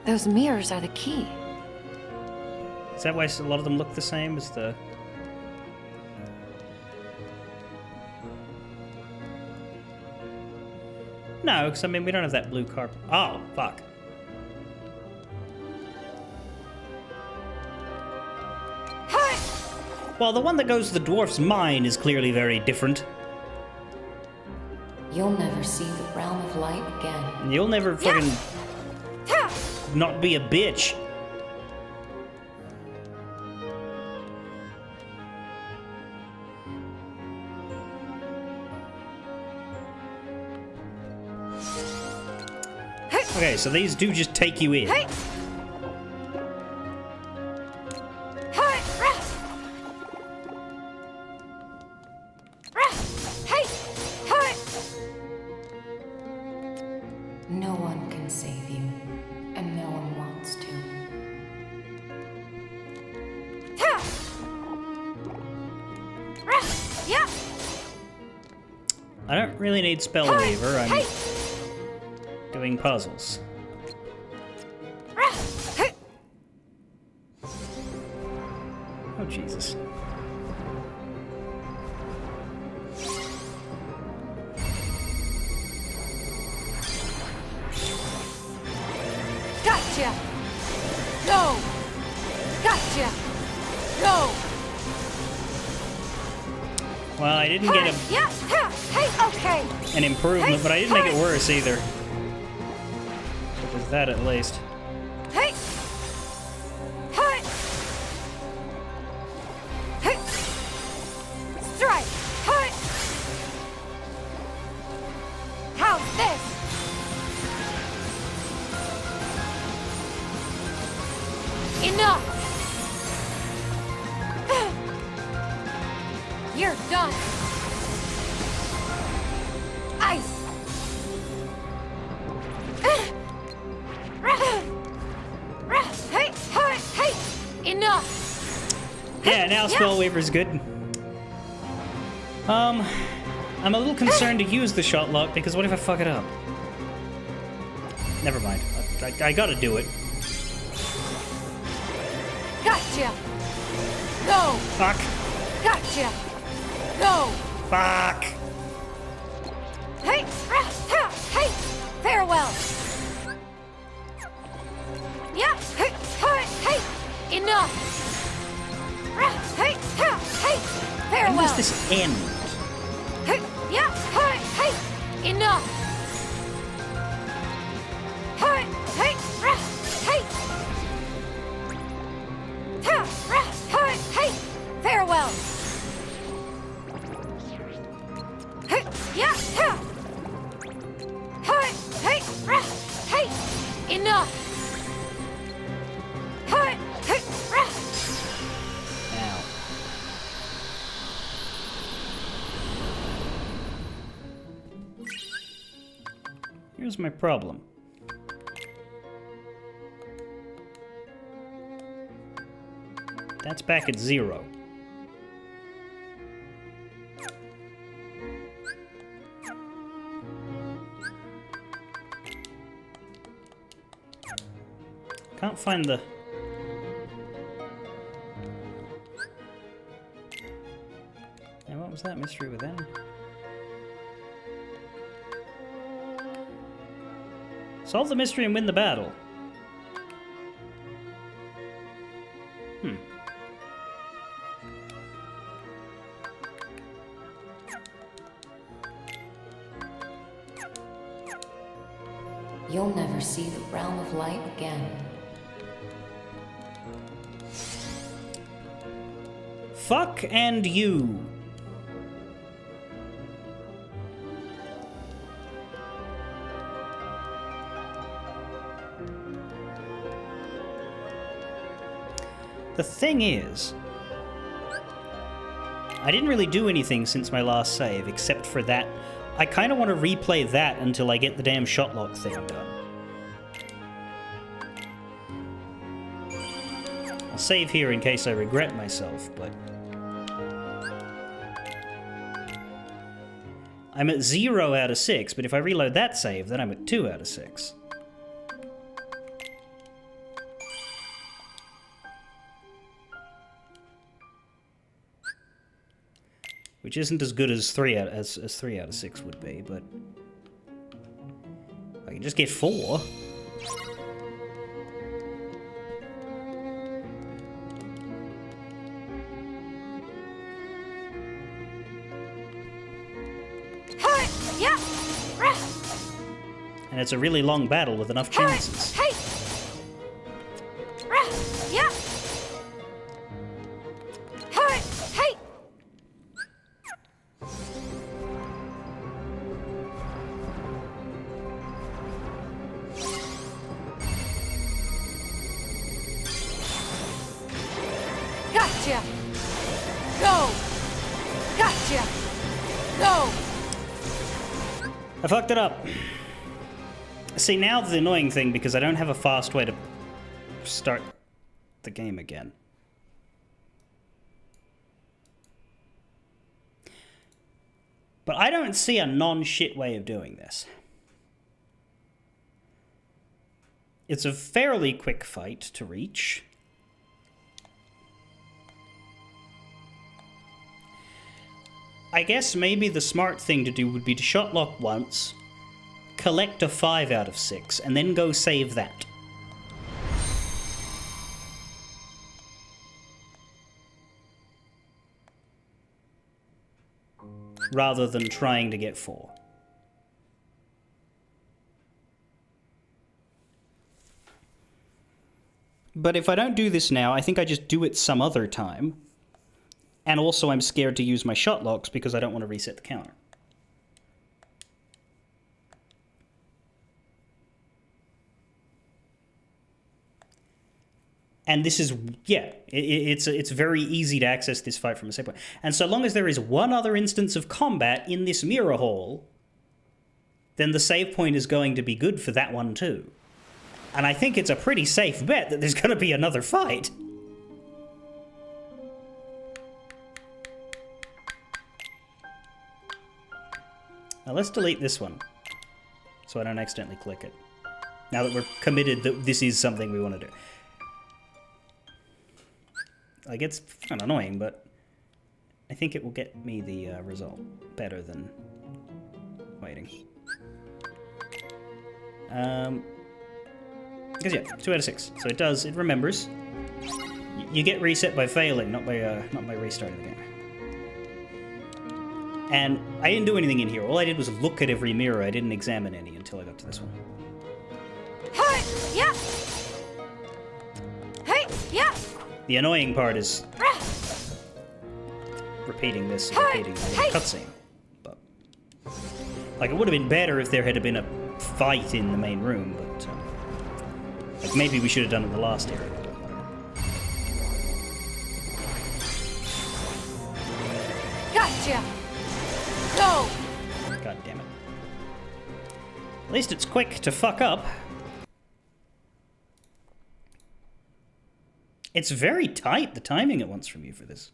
Those mirrors are the key. Is that why a lot of them look the same as the... No, because I mean, we don't have that blue carpet. Oh, fuck. Well, the one that goes to the dwarf's mine is clearly very different. You'll never see the realm of light again. And you'll never fucking not be a bitch. Okay, so these do just take you in. No one can save you, and no one wants to. I don't really need Spell Weaver. I'm doing puzzles. Oh, Jesus. Gotcha! Go! Gotcha! Go! Well, I didn't get Yeah! Hey, okay! an improvement, but I didn't make it worse either. There's that at least. Hey! Hey! Hey! Strike! Hey! How's this? Enough! You're done! Ice! Hey! Hey! Hey! Enough! Yeah, now Spellweaver's good. I'm a little concerned to use the shot lock because what if I fuck it up? Never mind. I gotta do it. Gotcha! Go! Fuck. Gotcha! Go! Fuck. Hey! Hey! Farewell! Yeah! Hey! Hey! Enough! Hey! Hey! When Farewell! does this end? Hey! Yeah! Hey! Enough! Hey! Hey! Hey! Hey! Farewell! Hey! Yeah! Hey! Hey! Enough! Hey! Now. Here's my problem. That's back at 0. can't find the... And what was that mystery within? Solve the mystery and win the battle. You'll never see the realm of light again. Fuck and you. The thing is, I didn't really do anything since my last save, except for that. I kind of want to replay that until I get the damn shotlock thing done. I'll save here in case I regret myself, but... I'm at 0 out of 6, but if I reload that save, then I'm at 2 out of 6. Which isn't as good as 3 out of 6 would be, but I can just get 4. Yeah. And it's a really long battle with enough chances. Hey. Yeah. Hey. Gotcha. Go. Gotcha. Go. I fucked it up. See, now the annoying thing, because I don't have a fast way to start the game again. But I don't see a non-shit way of doing this. It's a fairly quick fight to reach. I guess maybe the smart thing to do would be to shotlock once, collect a 5 out of 6, and then go save that. Rather than trying to get 4. But if I don't do this now, I think I just do it some other time. And also I'm scared to use my shotlocks because I don't want to reset the counter. And this is, yeah, it's very easy to access this fight from a save point. And so long as there is one other instance of combat in this mirror hall, then the save point is going to be good for that one too. And I think it's a pretty safe bet that there's going to be another fight. Now let's delete this one, so I don't accidentally click it. Now that we're committed that this is something we want to do. Like, it's kind of annoying, but I think it will get me the result better than waiting. Because yeah, 2 out of 6. So it does, it remembers. You get reset by failing, not by restarting the game. And I didn't do anything in here. All I did was look at every mirror. I didn't examine any until I got to this one. Hey, yeah. Hey, yeah. The annoying part is repeating this and repeating the cutscene. But like, it would have been better if there had been a fight in the main room. But like, maybe we should have done it in the last area. Gotcha. Go. God damn it. At least it's quick to fuck up. It's very tight, the timing it wants from you for this.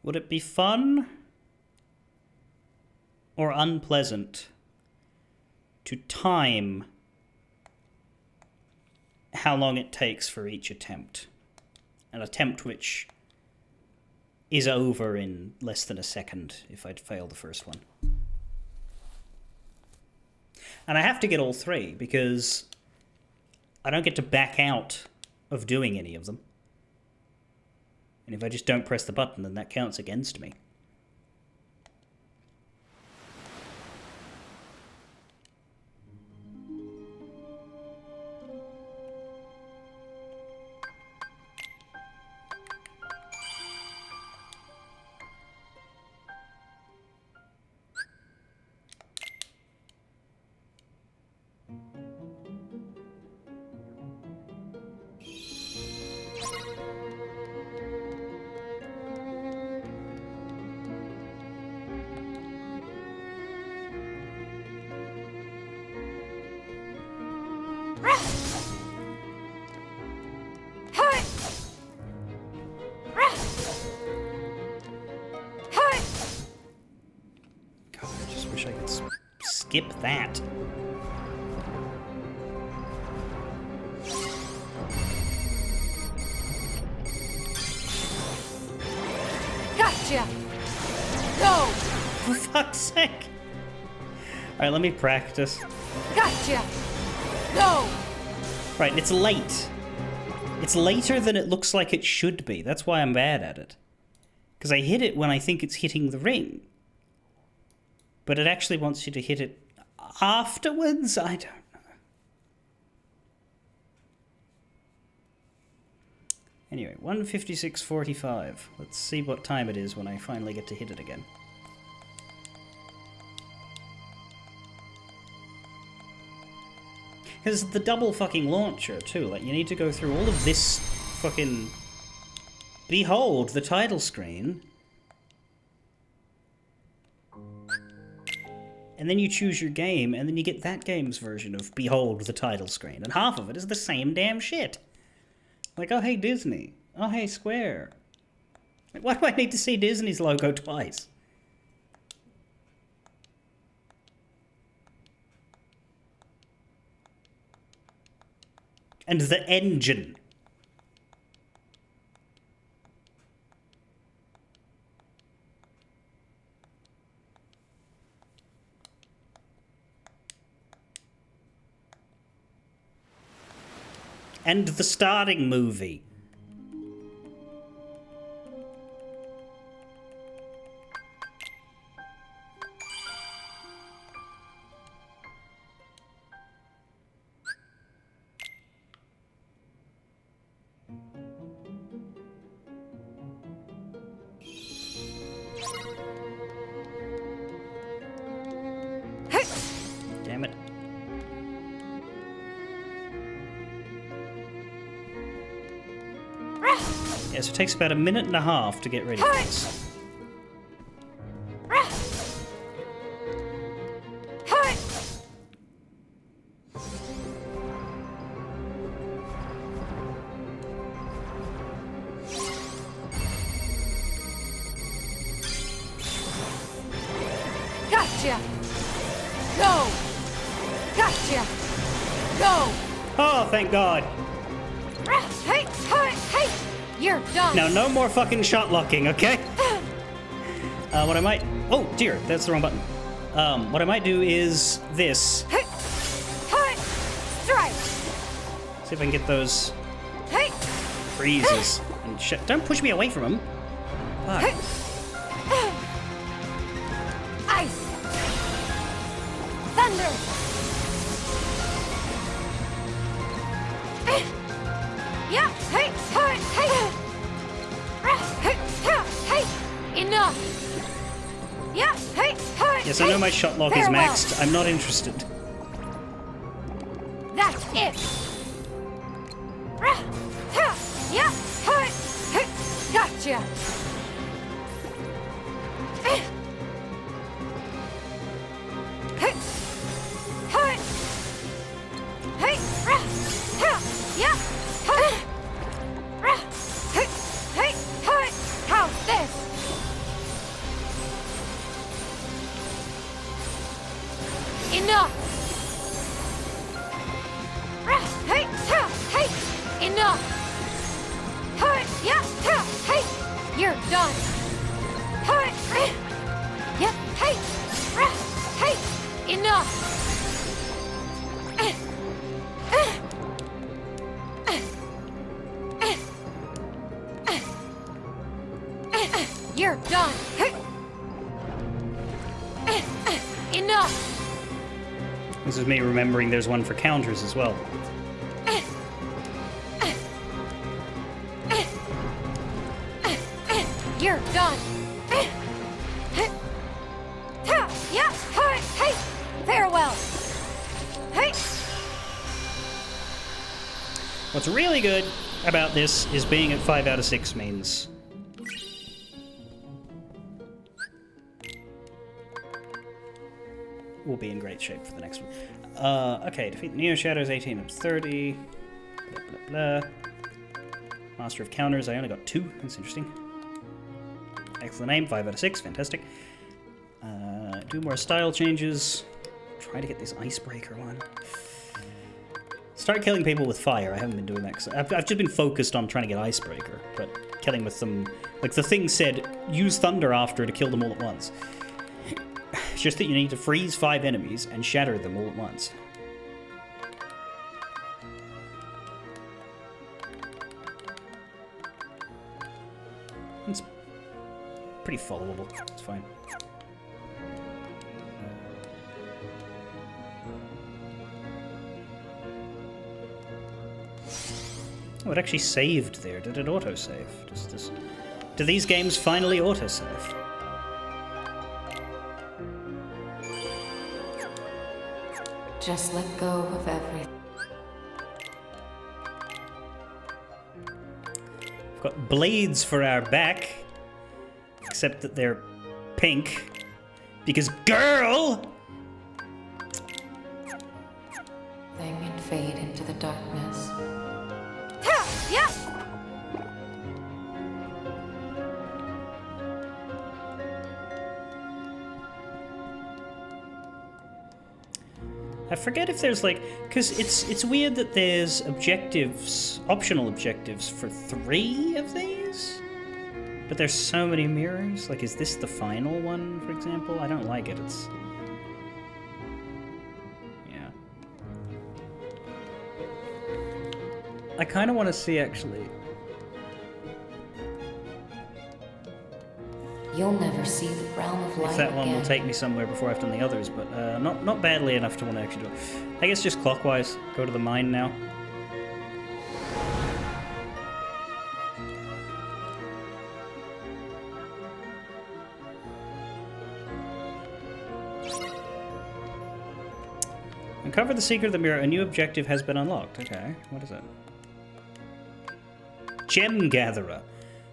Would it be fun or unpleasant to time how long it takes for each attempt? An attempt which is over in less than a second if I'd failed the first one. And I have to get all three because I don't get to back out of doing any of them. And if I just don't press the button, then that counts against me. God, I just wish I could skip that. Gotcha! Go! For fuck's sake! Alright, let me practice. Gotcha! Go! Right, it's late. It's later than it looks like it should be. That's why I'm bad at it. Because I hit it when I think it's hitting the ring. But it actually wants you to hit it afterwards? I don't know. Anyway, 1:56:45. Let's see what time it is when I finally get to hit it again. Because the double fucking launcher, too. Like, you need to go through all of this fucking... Behold, the title screen. And then you choose your game, and then you get that game's version of Behold, the title screen. And half of it is the same damn shit. Like, oh, hey, Disney. Oh, hey, Square. Like, why do I need to see Disney's logo twice? And the engine. And the starting movie. Damn it. Yeah, so it takes about a minute and a half to get ready for this. Gotcha! Go! Gotcha! Go! Oh, thank God. Hey! Hey! Hey! You're done! Now, no more fucking shot locking, okay? What I might... Oh, dear, that's the wrong button. What I might do is this. Hey! Hey! Strike! See if I can get those Hey! freezes. And shit. Don't push me away from them. Fuck. Ice! Thunder! Yeah! Hey! Hey! Hey! Hey! Enough! Yeah! Hey! Hey! Yes, I know my shot lock is Farewell. maxed. I'm not interested. That's it! Yeah! Hey! Gotcha! Hey! Hey! Hey! Yeah! Hey! You're done. Yep. Hey. Hey. Enough. You're done. Enough. This is me remembering there's one for counters as well. You're done. Yeah. Hey. Farewell. Hey. What's really good about this is being at 5 out of 6 means we'll be in great shape for the next one. Okay, defeat the Neo Shadows, 18 of 30. Blah, blah, blah. Master of Counters, I only got 2. That's interesting. Excellent aim, 5 out of 6. Fantastic. Do more style changes. Try to get this Icebreaker one. Start killing people with fire. I haven't been doing that because I've just been focused on trying to get Icebreaker, but killing with them... Like, the thing said, use Thunder after to kill them all at once. It's just that you need to freeze 5 enemies and shatter them all at once. It's pretty followable. It's fine. Oh, it actually saved there. Did it autosave? Do these games finally autosave? Just let go of everything. We've got blades for our back, except that they're pink. Because girl! Thing and fade into the darkness. Yeah. I forget if there's like, because it's weird that there's objectives, optional objectives for 3 of these, but there's so many mirrors. Like, is this the final one, for example? I don't like it. It's yeah. I kind of want to see actually. You'll never see the realm of light If that one again. will take me somewhere before I've done the others, but not badly enough to want to actually do it. I guess just clockwise. Go to the mine now. Uncover the secret of the mirror. A new objective has been unlocked. Okay, what is it? Gem Gatherer.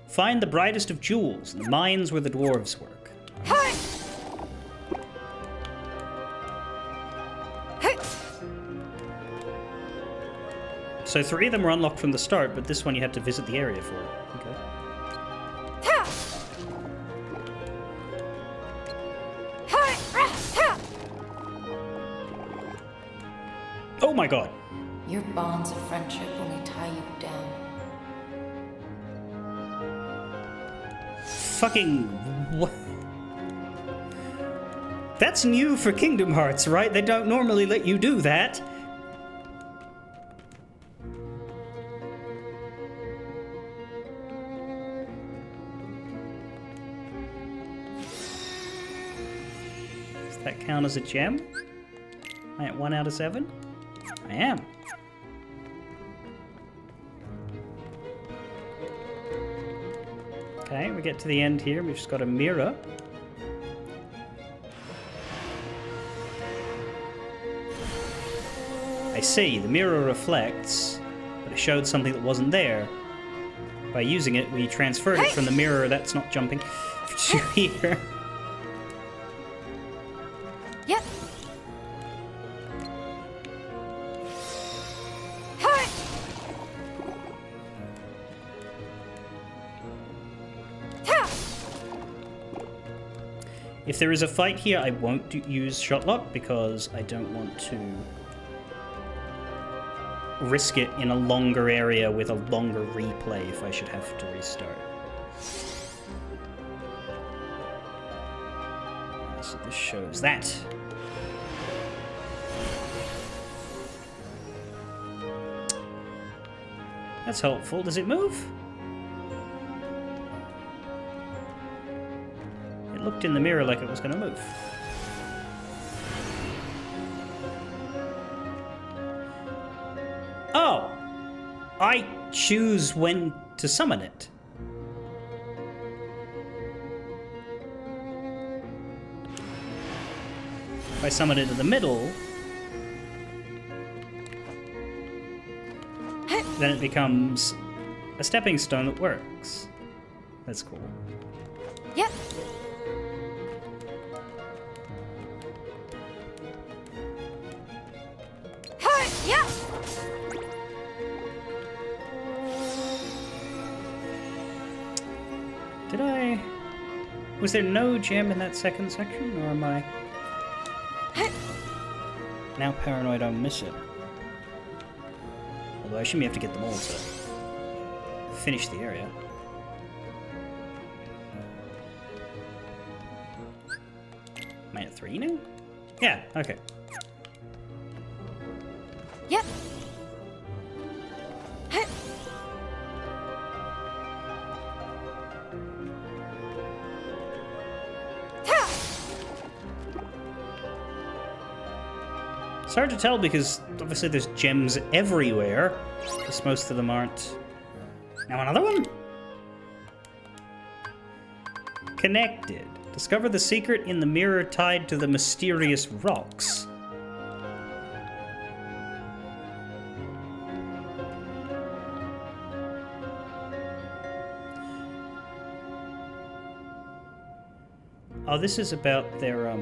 Find the brightest of jewels in the mines where the dwarves work. Hey. Hey. So 3 of them were unlocked from the start, but this one you had to visit the area for. Okay. Oh my god! Your bonds of friendship only tie you down. Fucking... what? That's new for Kingdom Hearts, right? They don't normally let you do that. Does that count as a gem? Am I at 1 out of 7? I am. Okay, we get to the end here. We've just got a mirror. I see, the mirror reflects, but it showed something that wasn't there. By using it, we transferred it from the mirror that's not jumping to here. Yep. If there is a fight here, I won't use Shotlock because I don't want to risk it in a longer area with a longer replay if I should have to restart. So this shows that. That's helpful. Does it move? It looked in the mirror like it was going to move. Oh! I choose when to summon it. If I summon it in the middle, then it becomes a stepping stone that works. That's cool. Yep. Hi, yeah. Did I... Was there no gem in that second section, or am I... Now paranoid I'll miss it. Although I shouldn't have to get them all to finish the area. Am I at 3 now? Yeah, okay. Yep. It's hard to tell because obviously there's gems everywhere, because most of them aren't. Now another one? Connected. Discover the secret in the mirror tied to the mysterious rocks. Oh, this is about their,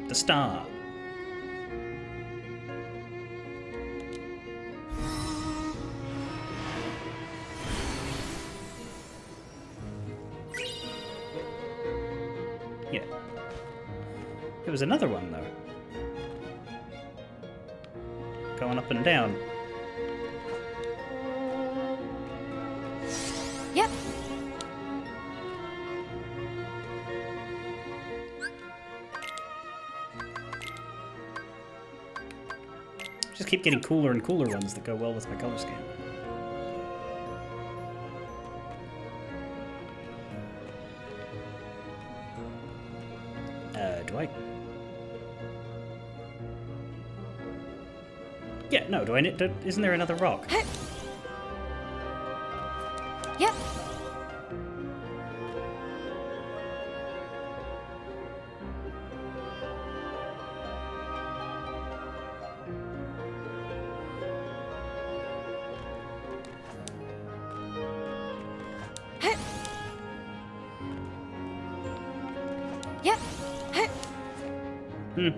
the star. Yeah. There was another one, though. Going up and down. Yep. Just keep getting cooler and cooler ones that go well with my color scheme. Do I? Yeah, no, do I need to, isn't there another rock? Yep. Yep.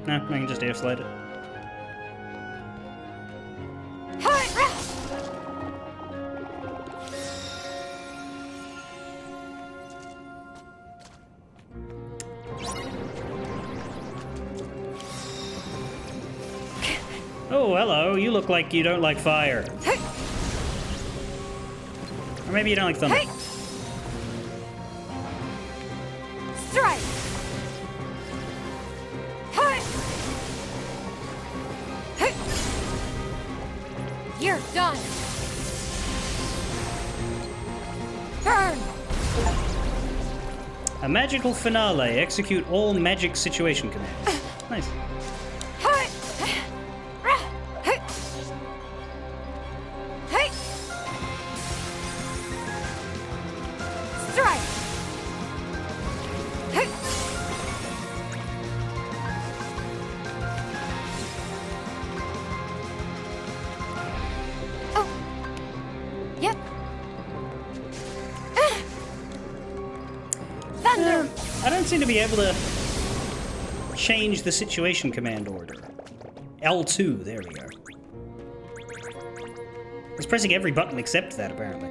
No, I can just air slide it. Oh, hello. You look like you don't like fire. Or maybe you don't like thunder. Strike. You're done. Burn. A magical finale. Execute all magic situation commands. Nice. Strike. Oh. Yep. Thunder. I don't seem to be able to change the situation command order. L2, there we are. I was pressing every button except that, apparently.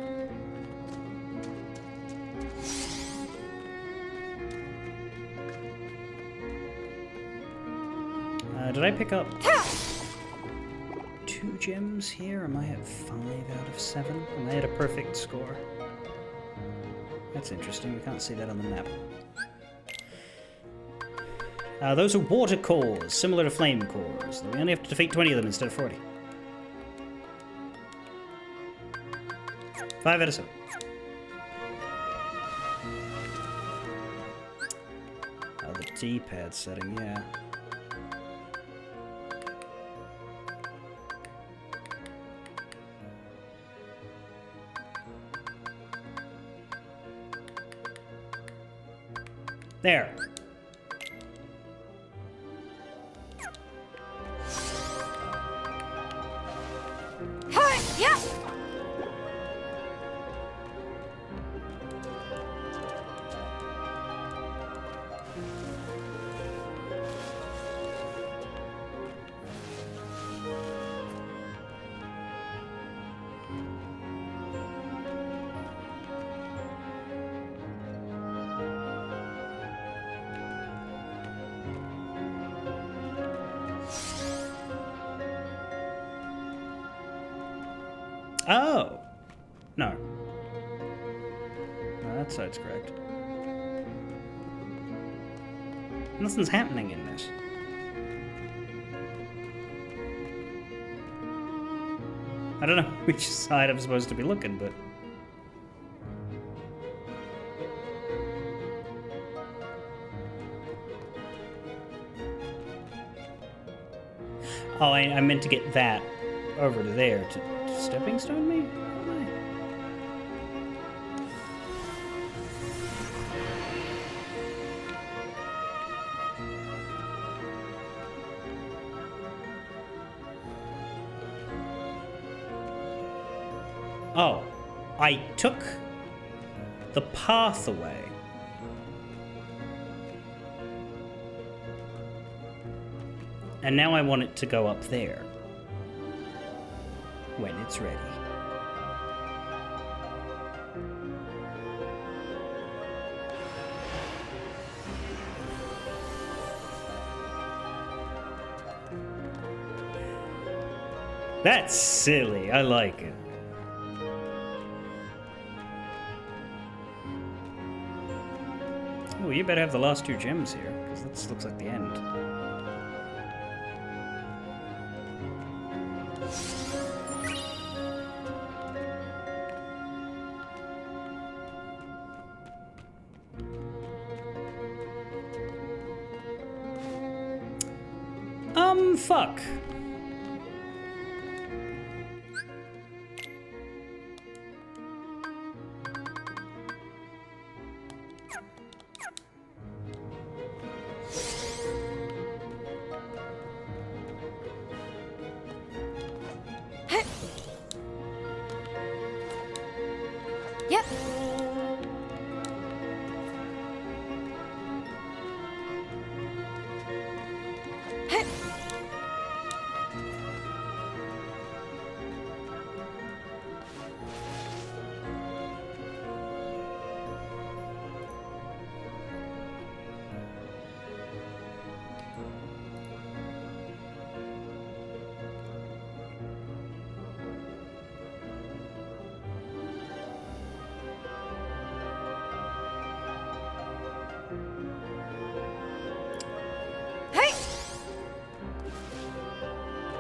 Did I pick up 2 gems here? Am I at 5 out of 7? Am I at a perfect score? I that's interesting. We can't see that on the map. Those are water cores, similar to flame cores. We only have to defeat 20 of them instead of 40. 5 out of 7. The D-pad setting, yeah. There. Hi! Yeah! Oh! No. No, that side's correct. Nothing's happening in this. I don't know which side I'm supposed to be looking, but... Oh, I meant to get that over to there to stepping stone me? What am I? Oh, I took the path away. And now I want it to go up there. When it's ready. That's silly. I like it. Oh, you better have the last 2 gems here, because this looks like the end. Fuck. Yep.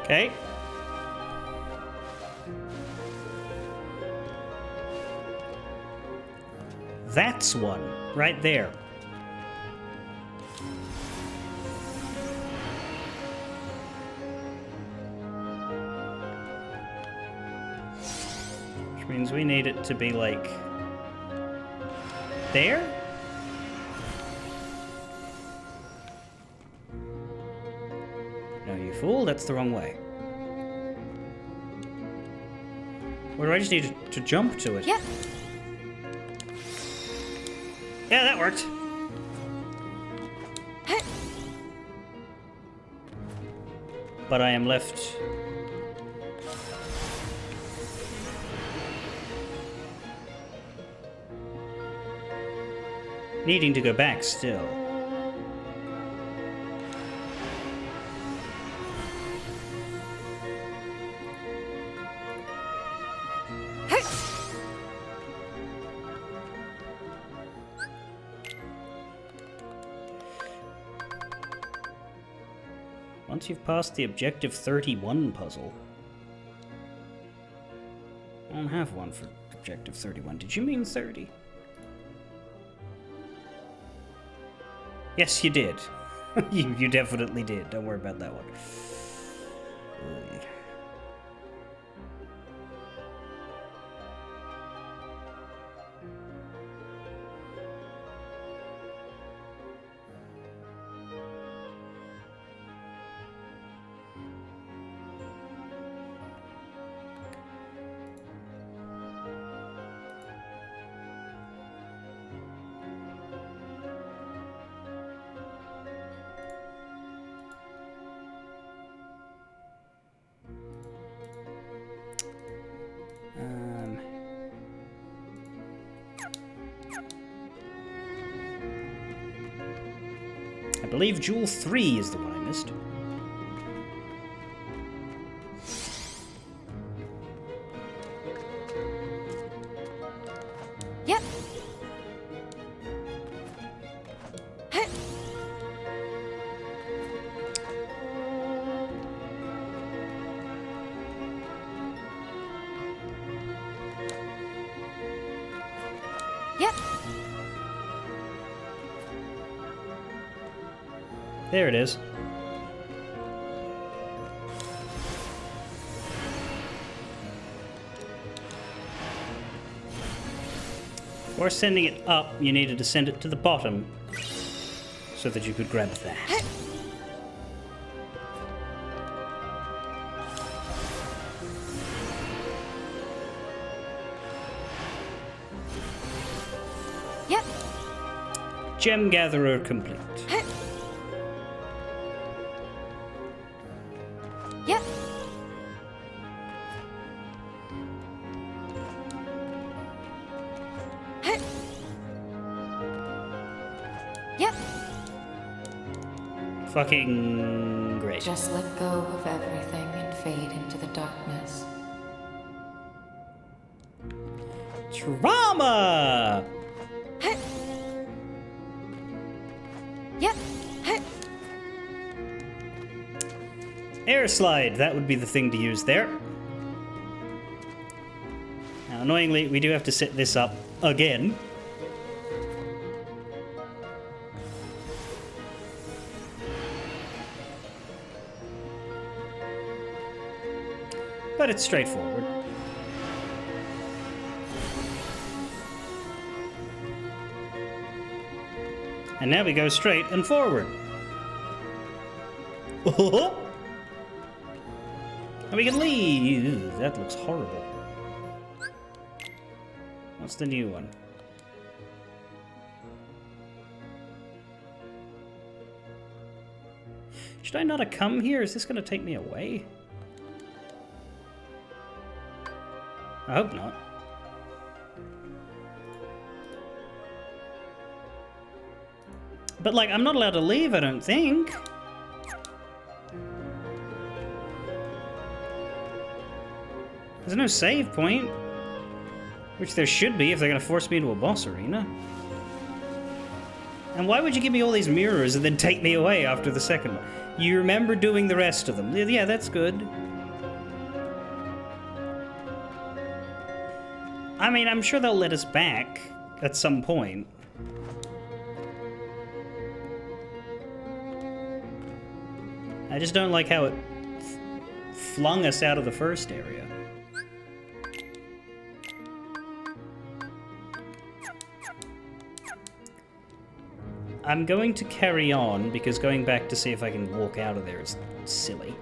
Okay. That's one, right there. Which means we need it to be like... there? No, you fool, that's the wrong way. Or do I just need to jump to it? Yep. Yeah, that worked. But I am left... needing to go back still. Once you've passed the Objective 31 puzzle. I don't have one for Objective 31. Did you mean 30? Yes, you did. you definitely did. Don't worry about that one. I believe Jewel 3 is the one I missed. Yep. Heh. Yep. There it is. Before sending it up, you needed to send it to the bottom so that you could grab that. Yep. Gem Gatherer complete. Yep. Yep. Fucking great. Just let go of everything and fade into the darkness. Trauma! Yep. Air slide, that would be the thing to use there. Now, annoyingly, we do have to set this up again. But it's straightforward. And now we go straight and forward. And we can leave. That looks horrible. What's the new one? Should I not have come here? Is this going to take me away? I hope not. But, like, I'm not allowed to leave, I don't think. There's no save point. Which there should be if they're going to force me into a boss arena. And why would you give me all these mirrors and then take me away after the second one? You remember doing the rest of them. Yeah, that's good. I mean, I'm sure they'll let us back at some point. I just don't like how it flung us out of the first area. I'm going to carry on, because going back to see if I can walk out of there is silly.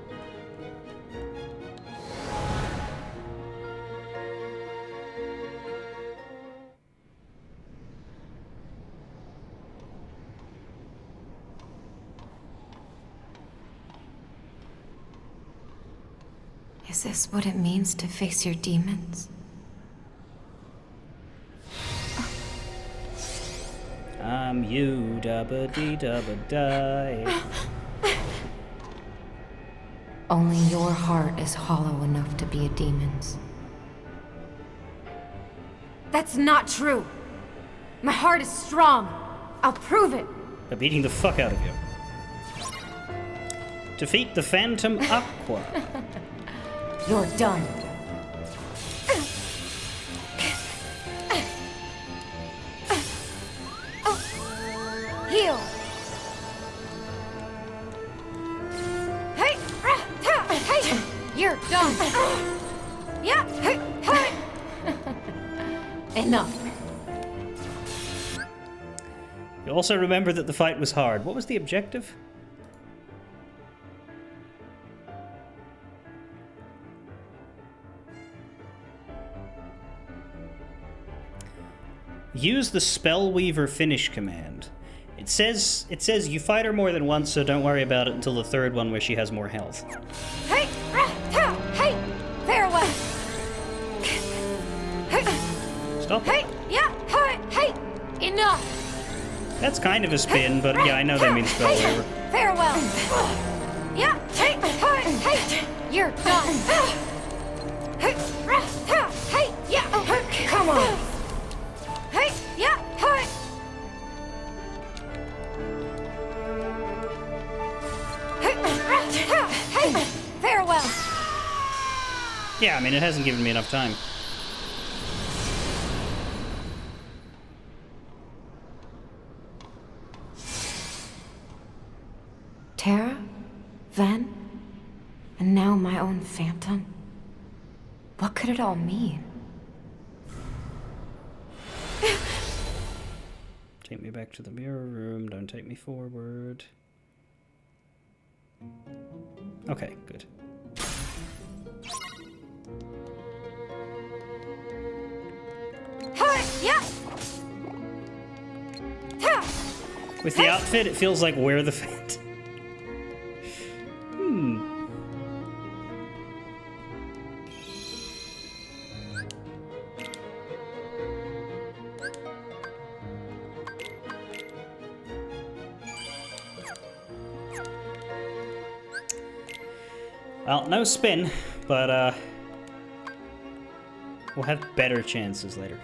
Is this what it means to face your demons? I'm you, dabba-dee-dabba-die. Only your heart is hollow enough to be a demon's. That's not true. My heart is strong. I'll prove it. By beating the fuck out of you. Defeat the Phantom Aqua. You're done. Heal. Hey, hey, you're done. Yeah, hey, hey. Enough. You also remember that the fight was hard. What was the objective? Use the Spellweaver finish command. It says you fight her more than once, so don't worry about it until the third one where she has more health. Hey, hey, farewell. Stop. Hey, yeah, hey, enough. That's kind of a spin, but yeah, I know that means Spellweaver. Farewell. Yeah, hey, you're done. Hey, yeah, Come on. hey, yeah, hey. Hey, farewell. Yeah, I mean, it hasn't given me enough time. Terra? Ven? And now my own phantom? What could it all mean? Take me back to the mirror room, don't take me forward. Okay, good. Yeah. With the outfit, it feels like we're the Phantom. Well, no spin, but we'll have better chances later.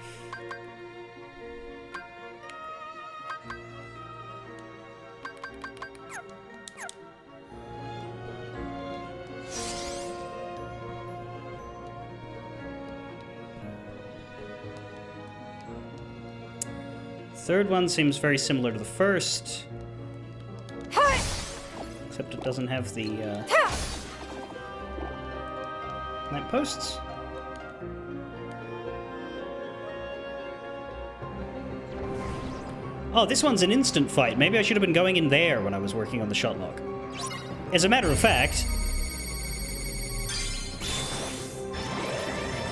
Third one seems very similar to the first, except it doesn't have the lampposts. Oh, this one's an instant fight. Maybe I should have been going in there when I was working on the shot lock. As a matter of fact...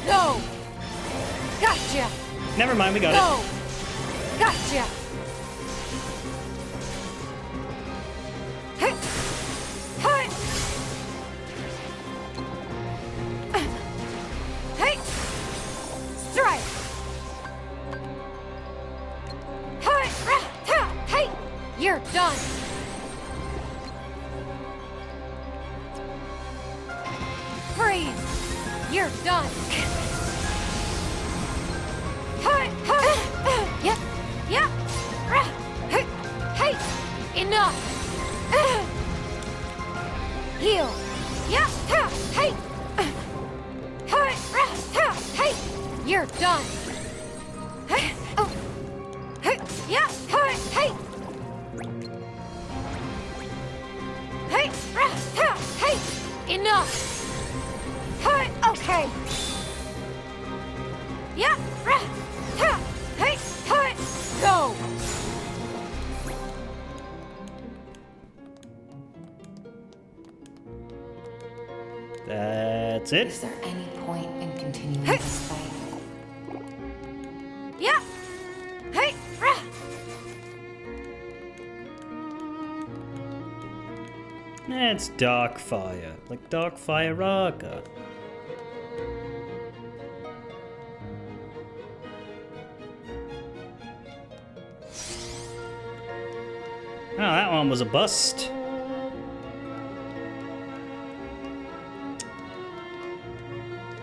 No. Gotcha. Never mind, we got No. it. Gotcha. Hey. Hey. Hey. Strike. Hey. You're done. Freeze. You're done. Yep. Yeah. Hey. Enough. Heal. Yeah. Hey. Hey. You're done. Hey. Oh. Hey. Yeah. Hey. Hey. Hey. Enough. Okay. Yeah. Hey. Go. That's it. Is there any point in continuing this fight? Yeah. Hey. It's Darkfire. Like Darkfire Raga. Oh, that one was a bust.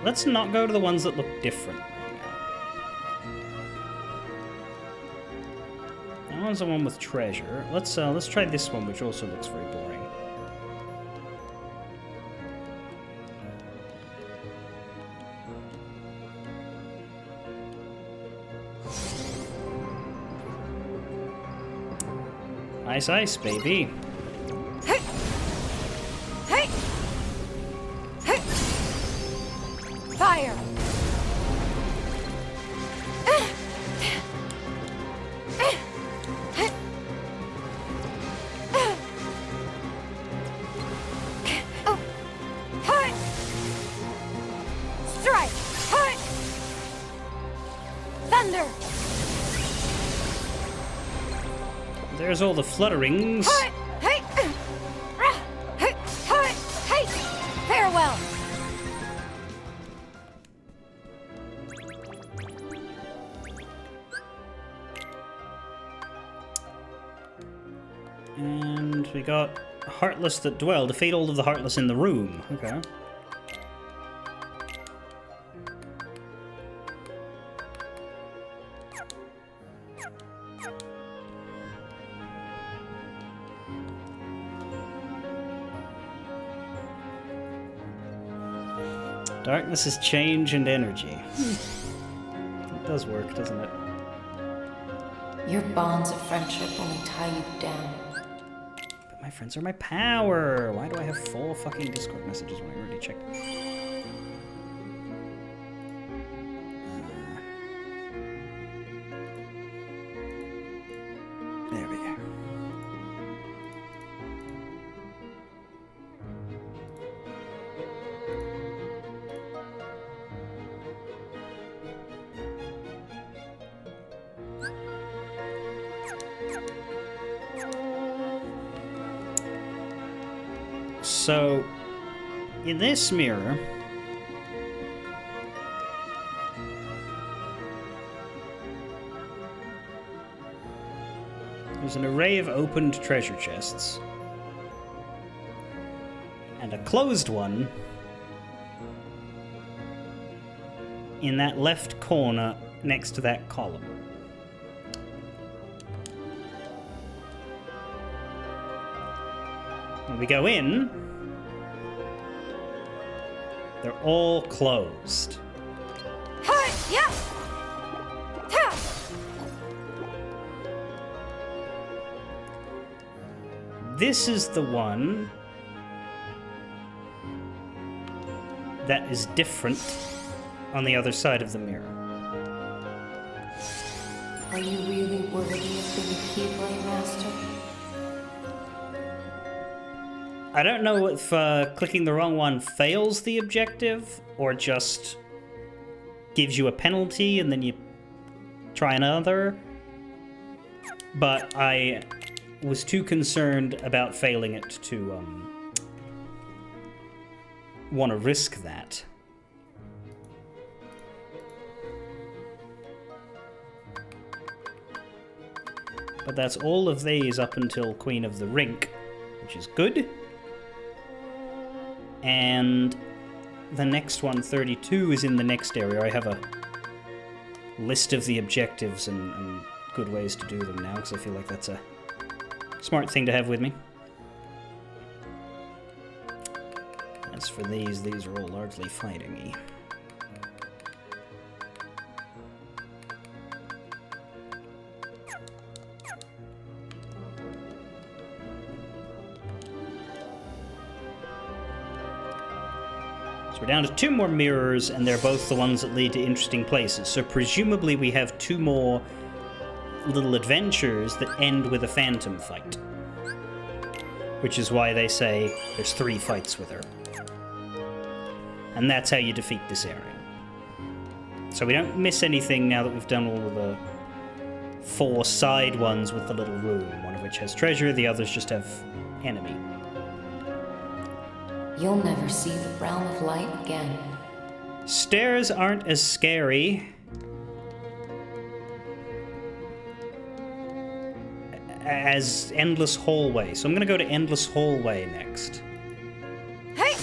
Let's not go to the ones that look different right now. That one's the one with treasure. Let's try this one, which also looks very boring. Ice, ice, baby. Hey! Hey! Hey! Fire! Oh. Hey! Strike! Hey! Thunder! There's all the flutterings. Hey! Hey! Hey! Hey! Hey! Farewell! And we got Heartless that dwell. Defeat all of the Heartless in the room. Okay. Darkness is change and energy. It does work, doesn't it? Your bonds of friendship only tie you down. But my friends are my power. Why do I have 4 fucking Discord messages when I already checked? There we go. So, in this mirror, there's an array of opened treasure chests, and a closed one in that left corner next to that column. When we go in, they're all closed. Hey! Yeah! Ta! This is the one that is different on the other side of the mirror. Are you really worthy of being Keyblade Master? I don't know if clicking the wrong one fails the objective or just gives you a penalty and then you try another, but I was too concerned about failing it to want to risk that. But that's all of these up until Queen of the Rink, which is good. And the next one, 32, is in the next area. I have a list of the objectives and good ways to do them now, because I feel like that's a smart thing to have with me. As for these are all largely fighting-y. We're down to 2 more mirrors, and they're both the ones that lead to interesting places. So presumably we have 2 more little adventures that end with a phantom fight. Which is why they say there's 3 fights with her. And that's how you defeat this area. So we don't miss anything now that we've done all of the 4 side ones with the little room, one of which has treasure, the others just have enemy. You'll never see the realm of light again. Stairs aren't as scary as Endless Hallway, so I'm gonna go to Endless Hallway next. Hey!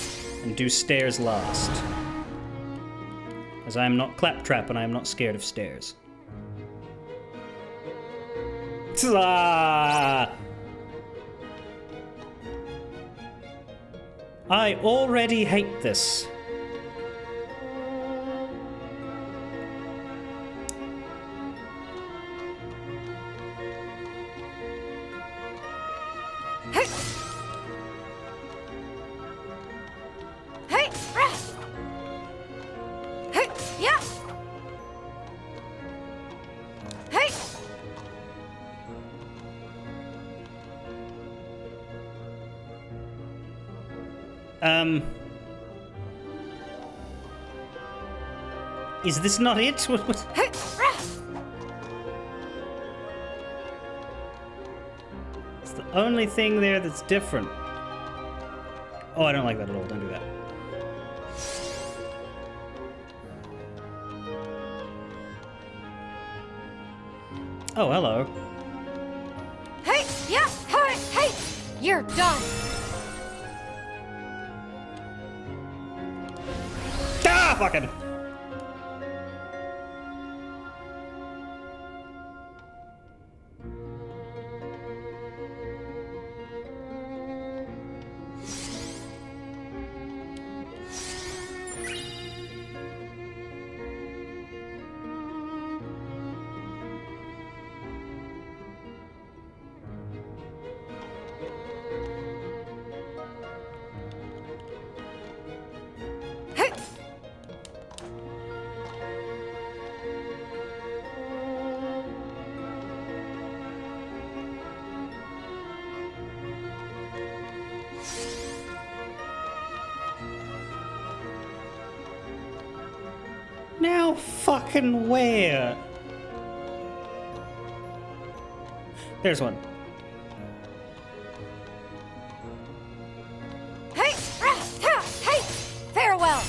And do stairs last. As I am not Claptrap and I am not scared of stairs. Ah! I already hate this. Is this not it? What? It's the only thing there that's different. Oh, I don't like that at all. Don't do that. Oh, hello. Hey, yeah, hey, you're done. Ah, fucking. Now fucking where? There's one. Hey, hey, farewell.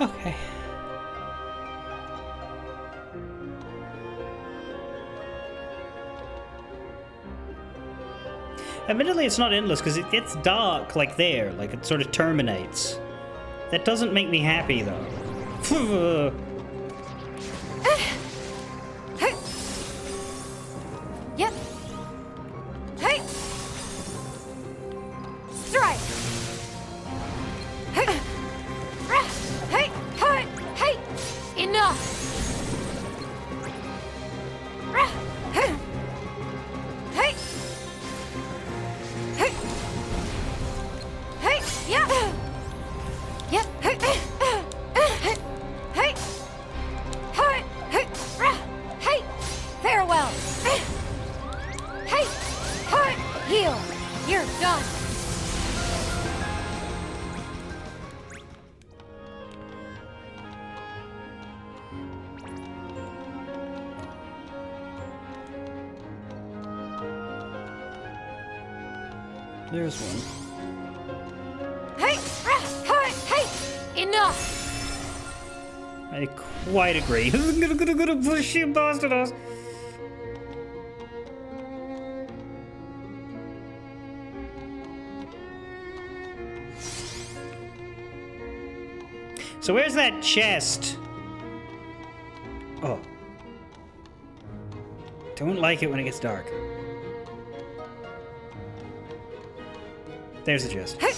Okay. Admittedly, it's not endless because it gets dark, like there, like it sort of terminates. That doesn't make me happy, though. Yep. Hey. Strike. Hey. Hey, hey. Enough. Hey. Hey. Hey, yeah. Yep. Hey. Hey. Hey. Hey. Farewell. Hey. Heal. You're done. There's one. Hey. Hey. Enough. I quite agree. Gonna push you, bastardos. So where's that chest? Oh. Don't like it when it gets dark. There's the chest. Hey.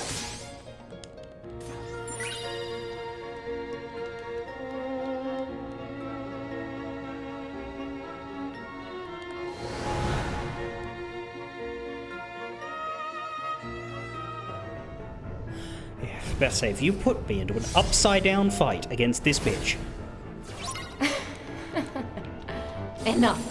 Yeah, best say, if you put me into an upside-down fight against this bitch. Enough.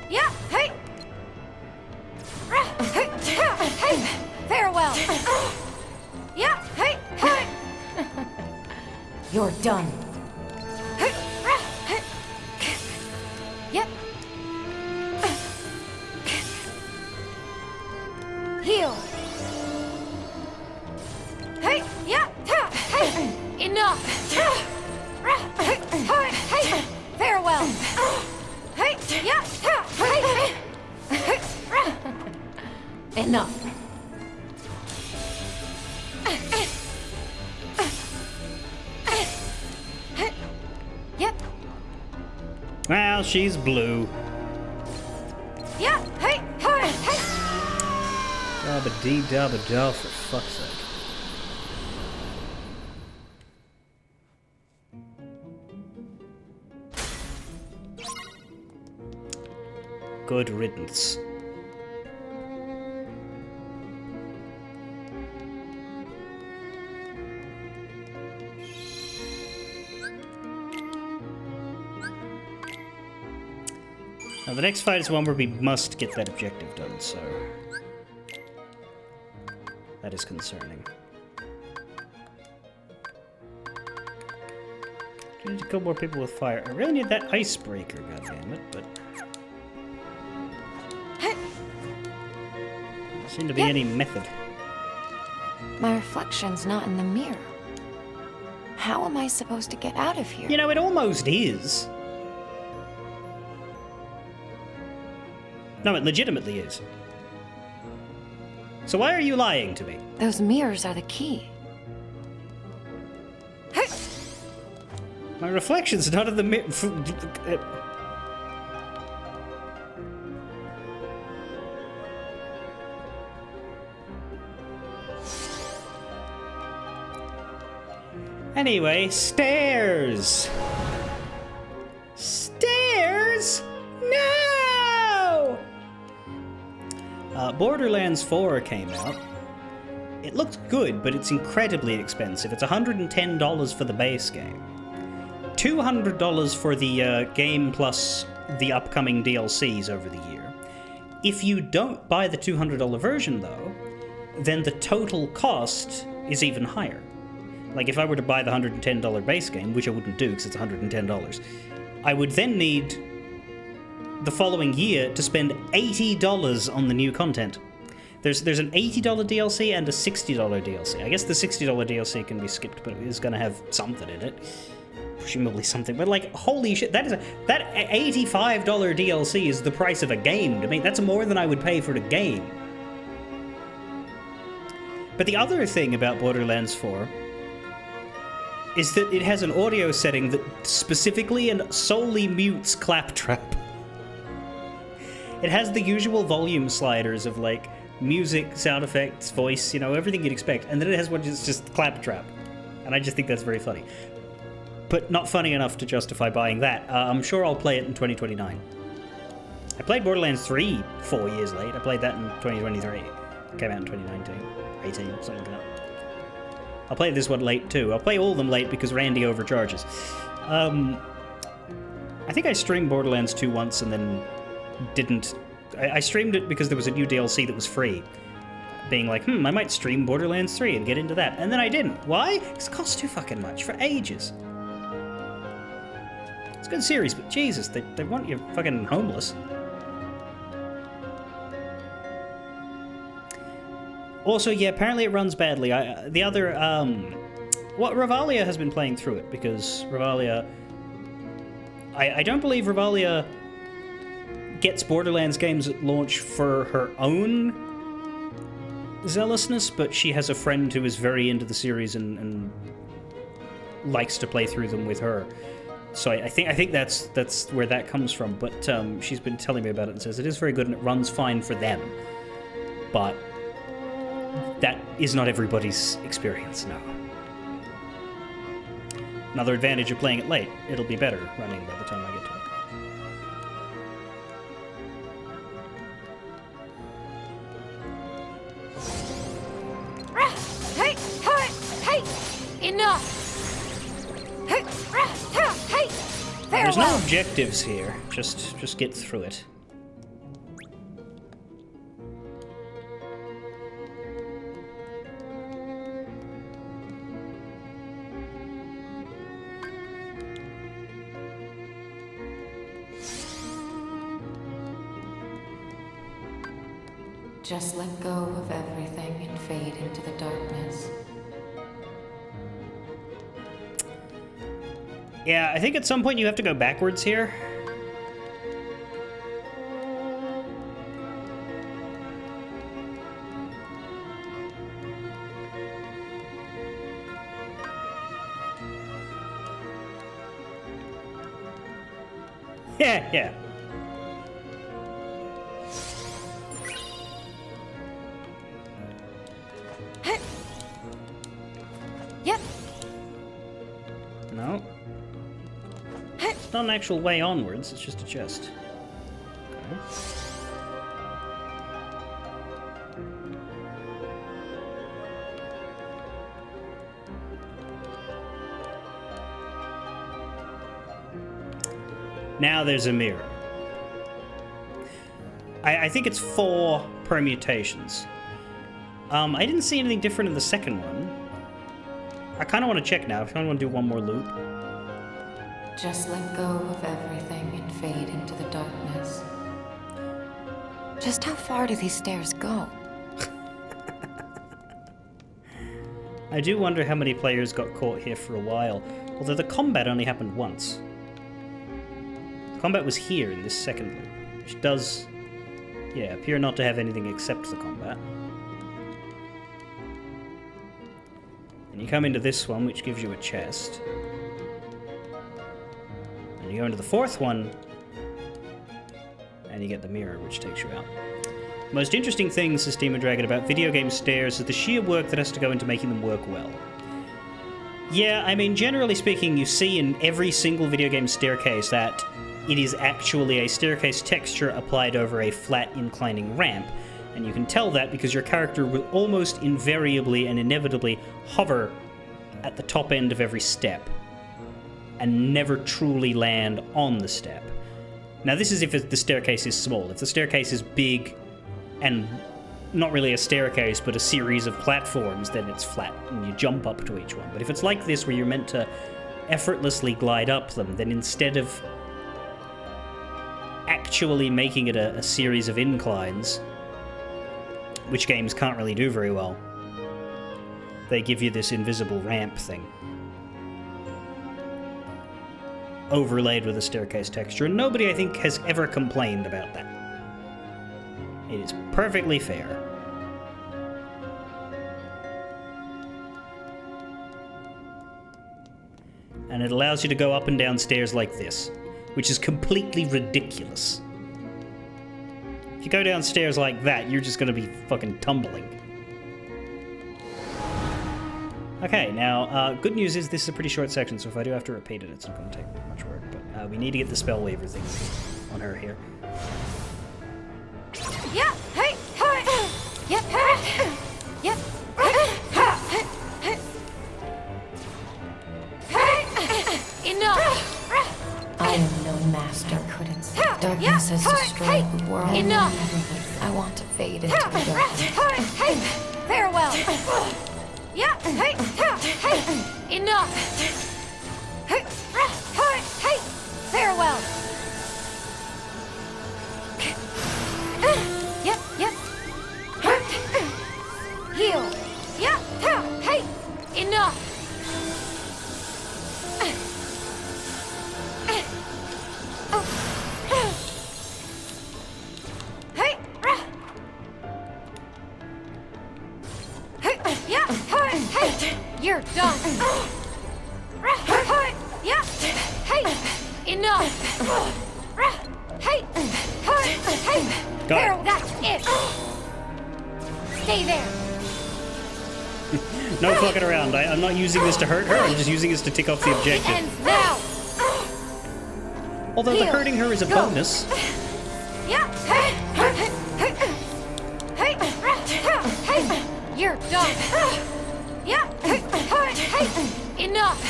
Yeah. Hey. Hey. Farewell. Yeah. Hey. You're done. Yep. Heal. Hey, yeah. Hey, enough. Hey, farewell. Hey, yeah. Hey. Enough. Yep. Well, she's blue. Yeah. Hey. Hey. Dabba dee dabba da, for fuck's sake. Good riddance. Now, the next fight is one where we must get that objective done, so... that is concerning. I need to kill more people with fire. I really need that icebreaker, goddammit, but... there doesn't seem to be any method. My reflection's not in the mirror. How am I supposed to get out of here? You know, it almost is. No, it legitimately is. So why are you lying to me? Those mirrors are the key. My reflection's not in the mirror. Anyway, stairs! Stairs? No! Borderlands 4 came out. It looks good, but it's incredibly expensive. It's $110 for the base game. $200 for the game plus the upcoming DLCs over the year. If you don't buy the $200 version, though, then the total cost is even higher. Like, if I were to buy the $110 base game, which I wouldn't do because it's $110, I would then need the following year to spend $80 on the new content. There's an $80 DLC and a $60 DLC. I guess the $60 DLC can be skipped, but it is going to have something in it. Presumably something. But, like, holy shit, that $85 DLC is the price of a game to me. That's more than I would pay for the game. But the other thing about Borderlands 4 is that it has an audio setting that specifically and solely mutes Claptrap. It has the usual volume sliders of, like, music, sound effects, voice, you know, everything you'd expect, and then it has one that's just Claptrap. And I just think that's very funny. But not funny enough to justify buying that. I'm sure I'll play it in 2029. I played Borderlands 3 4 years late. I played that in 2023. It came out in 2019, 18, something like that. I'll play this one late too. I'll play all of them late because Randy overcharges. I think I streamed Borderlands 2 once and then didn't. I streamed it because there was a new DLC that was free. Being like, I might stream Borderlands 3 and get into that. And then I didn't. Why? Because it costs too fucking much for ages. It's a good series, but Jesus, they want you fucking homeless. Also, yeah, apparently it runs badly. Revalia has been playing through it, because Revalia... I don't believe Revalia gets Borderlands games at launch for her own zealousness, but she has a friend who is very into the series and likes to play through them with her. So I think that's where that comes from, but she's been telling me about it and says it is very good and it runs fine for them. But that is not everybody's experience, no. Another advantage of playing it late, it'll be better running by the time I get to it. Hey! Enough! Hey! There's no objectives here. Just get through it. Just let go of everything and fade into the darkness. Yeah, I think at some point you have to go backwards here. Yeah. Yep. No. It's not an actual way onwards, it's just a chest. Okay. Now there's a mirror. I think it's 4 permutations. I didn't see anything different in the second one. I kind of want to check now. If I want to do one more loop. Just let go of everything and fade into the darkness. Just how far do these stairs go? I do wonder how many players got caught here for a while, although the combat only happened once. The combat was here in this second loop, which does, yeah, appear not to have anything except the combat. And you come into this one, which gives you a chest. And you go into the 4th one, and you get the mirror, which takes you out. The most interesting thing, says Demon Dragon, about video game stairs is the sheer work that has to go into making them work well. Yeah, I mean, generally speaking, you see in every single video game staircase that it is actually a staircase texture applied over a flat, inclining ramp. And you can tell that because your character will almost invariably and inevitably hover at the top end of every step and never truly land on the step. Now, this is if the staircase is small. If the staircase is big and not really a staircase, but a series of platforms, then it's flat, and you jump up to each one. But if it's like this, where you're meant to effortlessly glide up them, then instead of actually making it a series of inclines, which games can't really do very well, they give you this invisible ramp thing, overlaid with a staircase texture, and nobody, I think, has ever complained about that. It is perfectly fair. And it allows you to go up and down stairs like this, which is completely ridiculous. If you go downstairs like that, you're just going to be fucking tumbling. Okay, now, good news is this is a pretty short section, so if I do have to repeat it, it's not going to take much work, but we need to get the spell waiver thing on her here. Yeah, hey, hey, yep, hey, yep, hey, enough. I am no master, couldn't. Darkness has destroyed the world. Enough. I want to fade into the darkness. Hey, farewell. Yeah, hey, hey, enough. Hey, hey, farewell. Yep, yep. Heal. Yeah, hey, enough. Hey, yeah, hey, you're done. Yeah, hey, enough. Hey, hey, there, that's it. Stay there. No fucking around. I'm not using this to hurt her, I'm just using this to tick off the It objective. ends now. Although the Heal. hurting her is a Go. bonus. Yeah, hey, hey, hey, you're done. Yeah, hey, enough.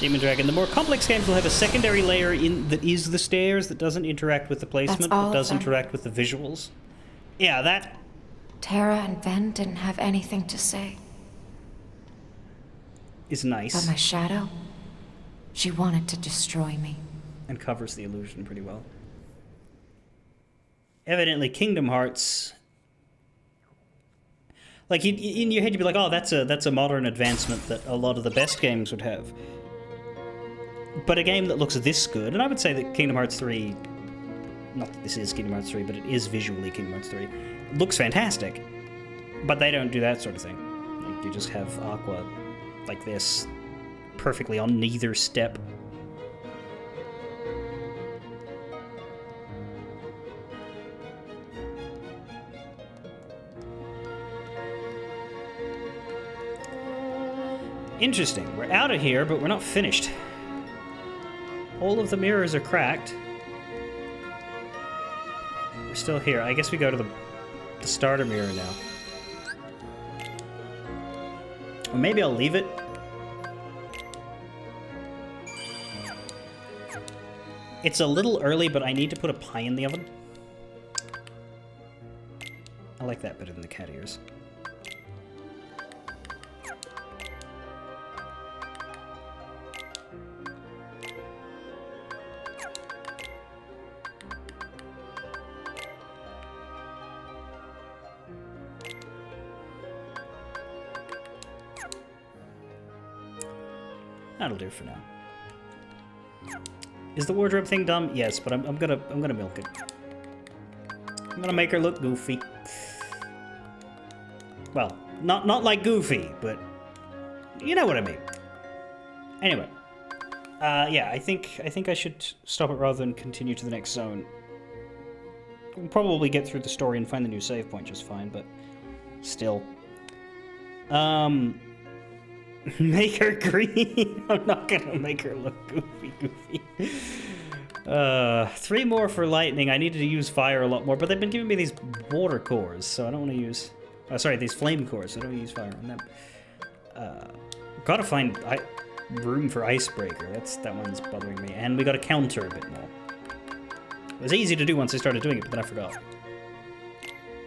Demon Dragon, the more complex games will have a secondary layer in that is the stairs that doesn't interact with the placement, all but of does them? interact with the visuals. Yeah, that Tara and Ben didn't have anything to say. is But nice my shadow, she wanted to destroy me. and covers the illusion pretty well. Evidently, Kingdom Hearts, like in your head, you'd be like, "Oh, that's a modern advancement that a lot of the best games would have." But a game that looks this good, and I would say that Kingdom Hearts 3, not that this is Kingdom Hearts 3, but it is visually Kingdom Hearts 3, looks fantastic. But they don't do that sort of thing. Like, you just have Aqua like this, perfectly on neither step. Interesting. We're out of here, but we're not finished. All of the mirrors are cracked. We're still here. I guess we go to the starter mirror now. Or maybe I'll leave it. It's a little early, but I need to put a pie in the oven. I like that better than the cat ears. That'll do for now. Is the wardrobe thing dumb? Yes, but I'm gonna milk it. I'm gonna make her look goofy. Well, not like Goofy, but you know what I mean. Anyway, yeah, I think I should stop it rather than continue to the next zone. We'll probably get through the story and find the new save point just fine, but still. Make her green. I'm not gonna make her look goofy. 3 more for lightning. I needed to use fire a lot more, but they've been giving me these water cores, so I don't want to use... Oh, sorry, these flame cores, so I don't use fire on them. Gotta find room for icebreaker. That one's bothering me. And we gotta counter a bit more. It was easy to do once I started doing it, but then I forgot.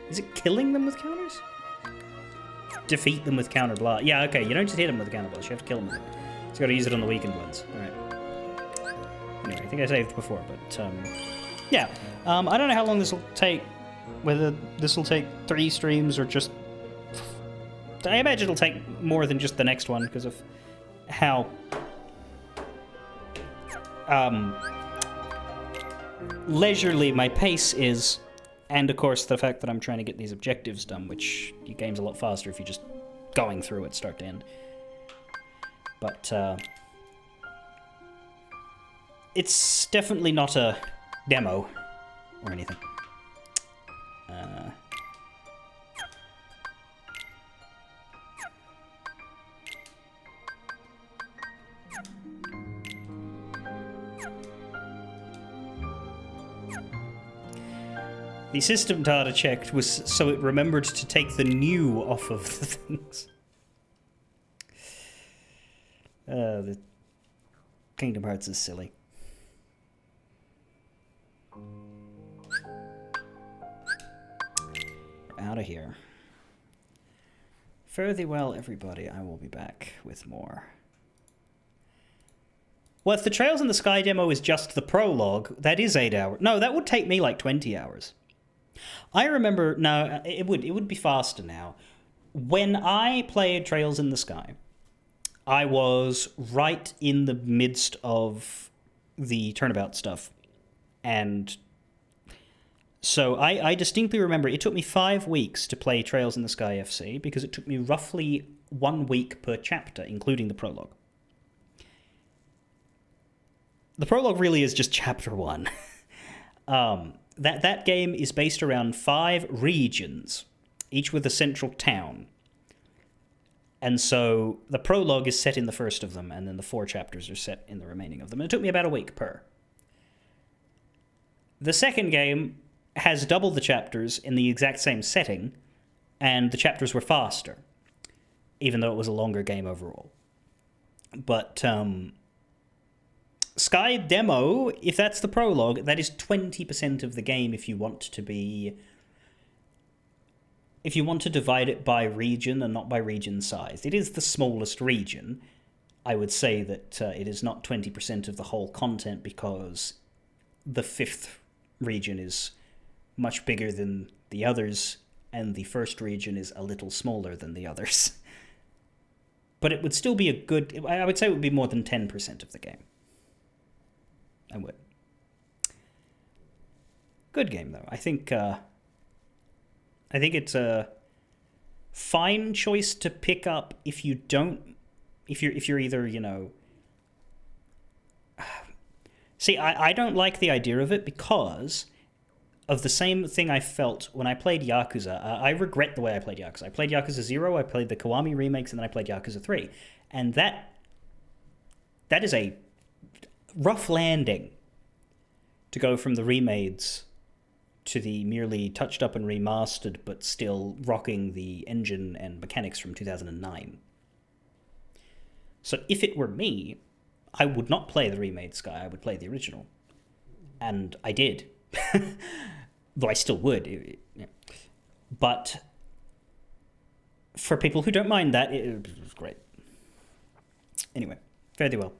Is it killing them with counters? Defeat them with counter blast. Yeah, okay, you don't just hit them with a counter blast, you have to kill them with it. So you gotta use it on the weakened ones. Alright. Anyway, I think I saved before, but, yeah. I don't know how long this will take, whether this will take 3 streams or just... I imagine it'll take more than just the next one, because of how... leisurely my pace is, and of course the fact that I'm trying to get these objectives done, which your game's a lot faster if you're just going through it start to end. But, it's definitely not a demo or anything. The system data checked was so it remembered to take the new off of the things. The Kingdom Hearts is silly. Out of here. Fare thee well, everybody. I will be back with more. Well, if the Trails in the Sky demo is just the prologue, that is 8 hours. No, that would take me like 20 hours. I remember... No, it would be faster now. When I played Trails in the Sky, I was right in the midst of the turnabout stuff. And so I distinctly remember it took me 5 weeks to play Trails in the Sky FC because it took me roughly 1 week per chapter, including the prologue. The prologue really is just chapter 1. That game is based around 5 regions, each with a central town. And so the prologue is set in the first of them, and then the 4 chapters are set in the remaining of them. And it took me about a week per. The second game has double the chapters in the exact same setting, and the chapters were faster, even though it was a longer game overall. But Sky Demo, if that's the prologue, that is 20% of the game if you want to be... If you want to divide it by region and not by region size. It is the smallest region. I would say that it is not 20% of the whole content because the 5th region is much bigger than the others, and the first region is a little smaller than the others. But it would still be a good... I would say it would be more than 10% of the game. I would. Good game, though. I think it's a fine choice to pick up if you don't... If you're either, you know... See, I don't like the idea of it because of the same thing I felt when I played Yakuza. I regret the way I played Yakuza. I played Yakuza 0, I played the Kiwami remakes, and then I played Yakuza 3. And that is a rough landing to go from the remakes to the merely touched up and remastered but still rocking the engine and mechanics from 2009. So if it were me, I would not play the remade Sky, I would play the original. And I did. Though I still would. Yeah. But for people who don't mind that, it was great. Anyway, fare thee well.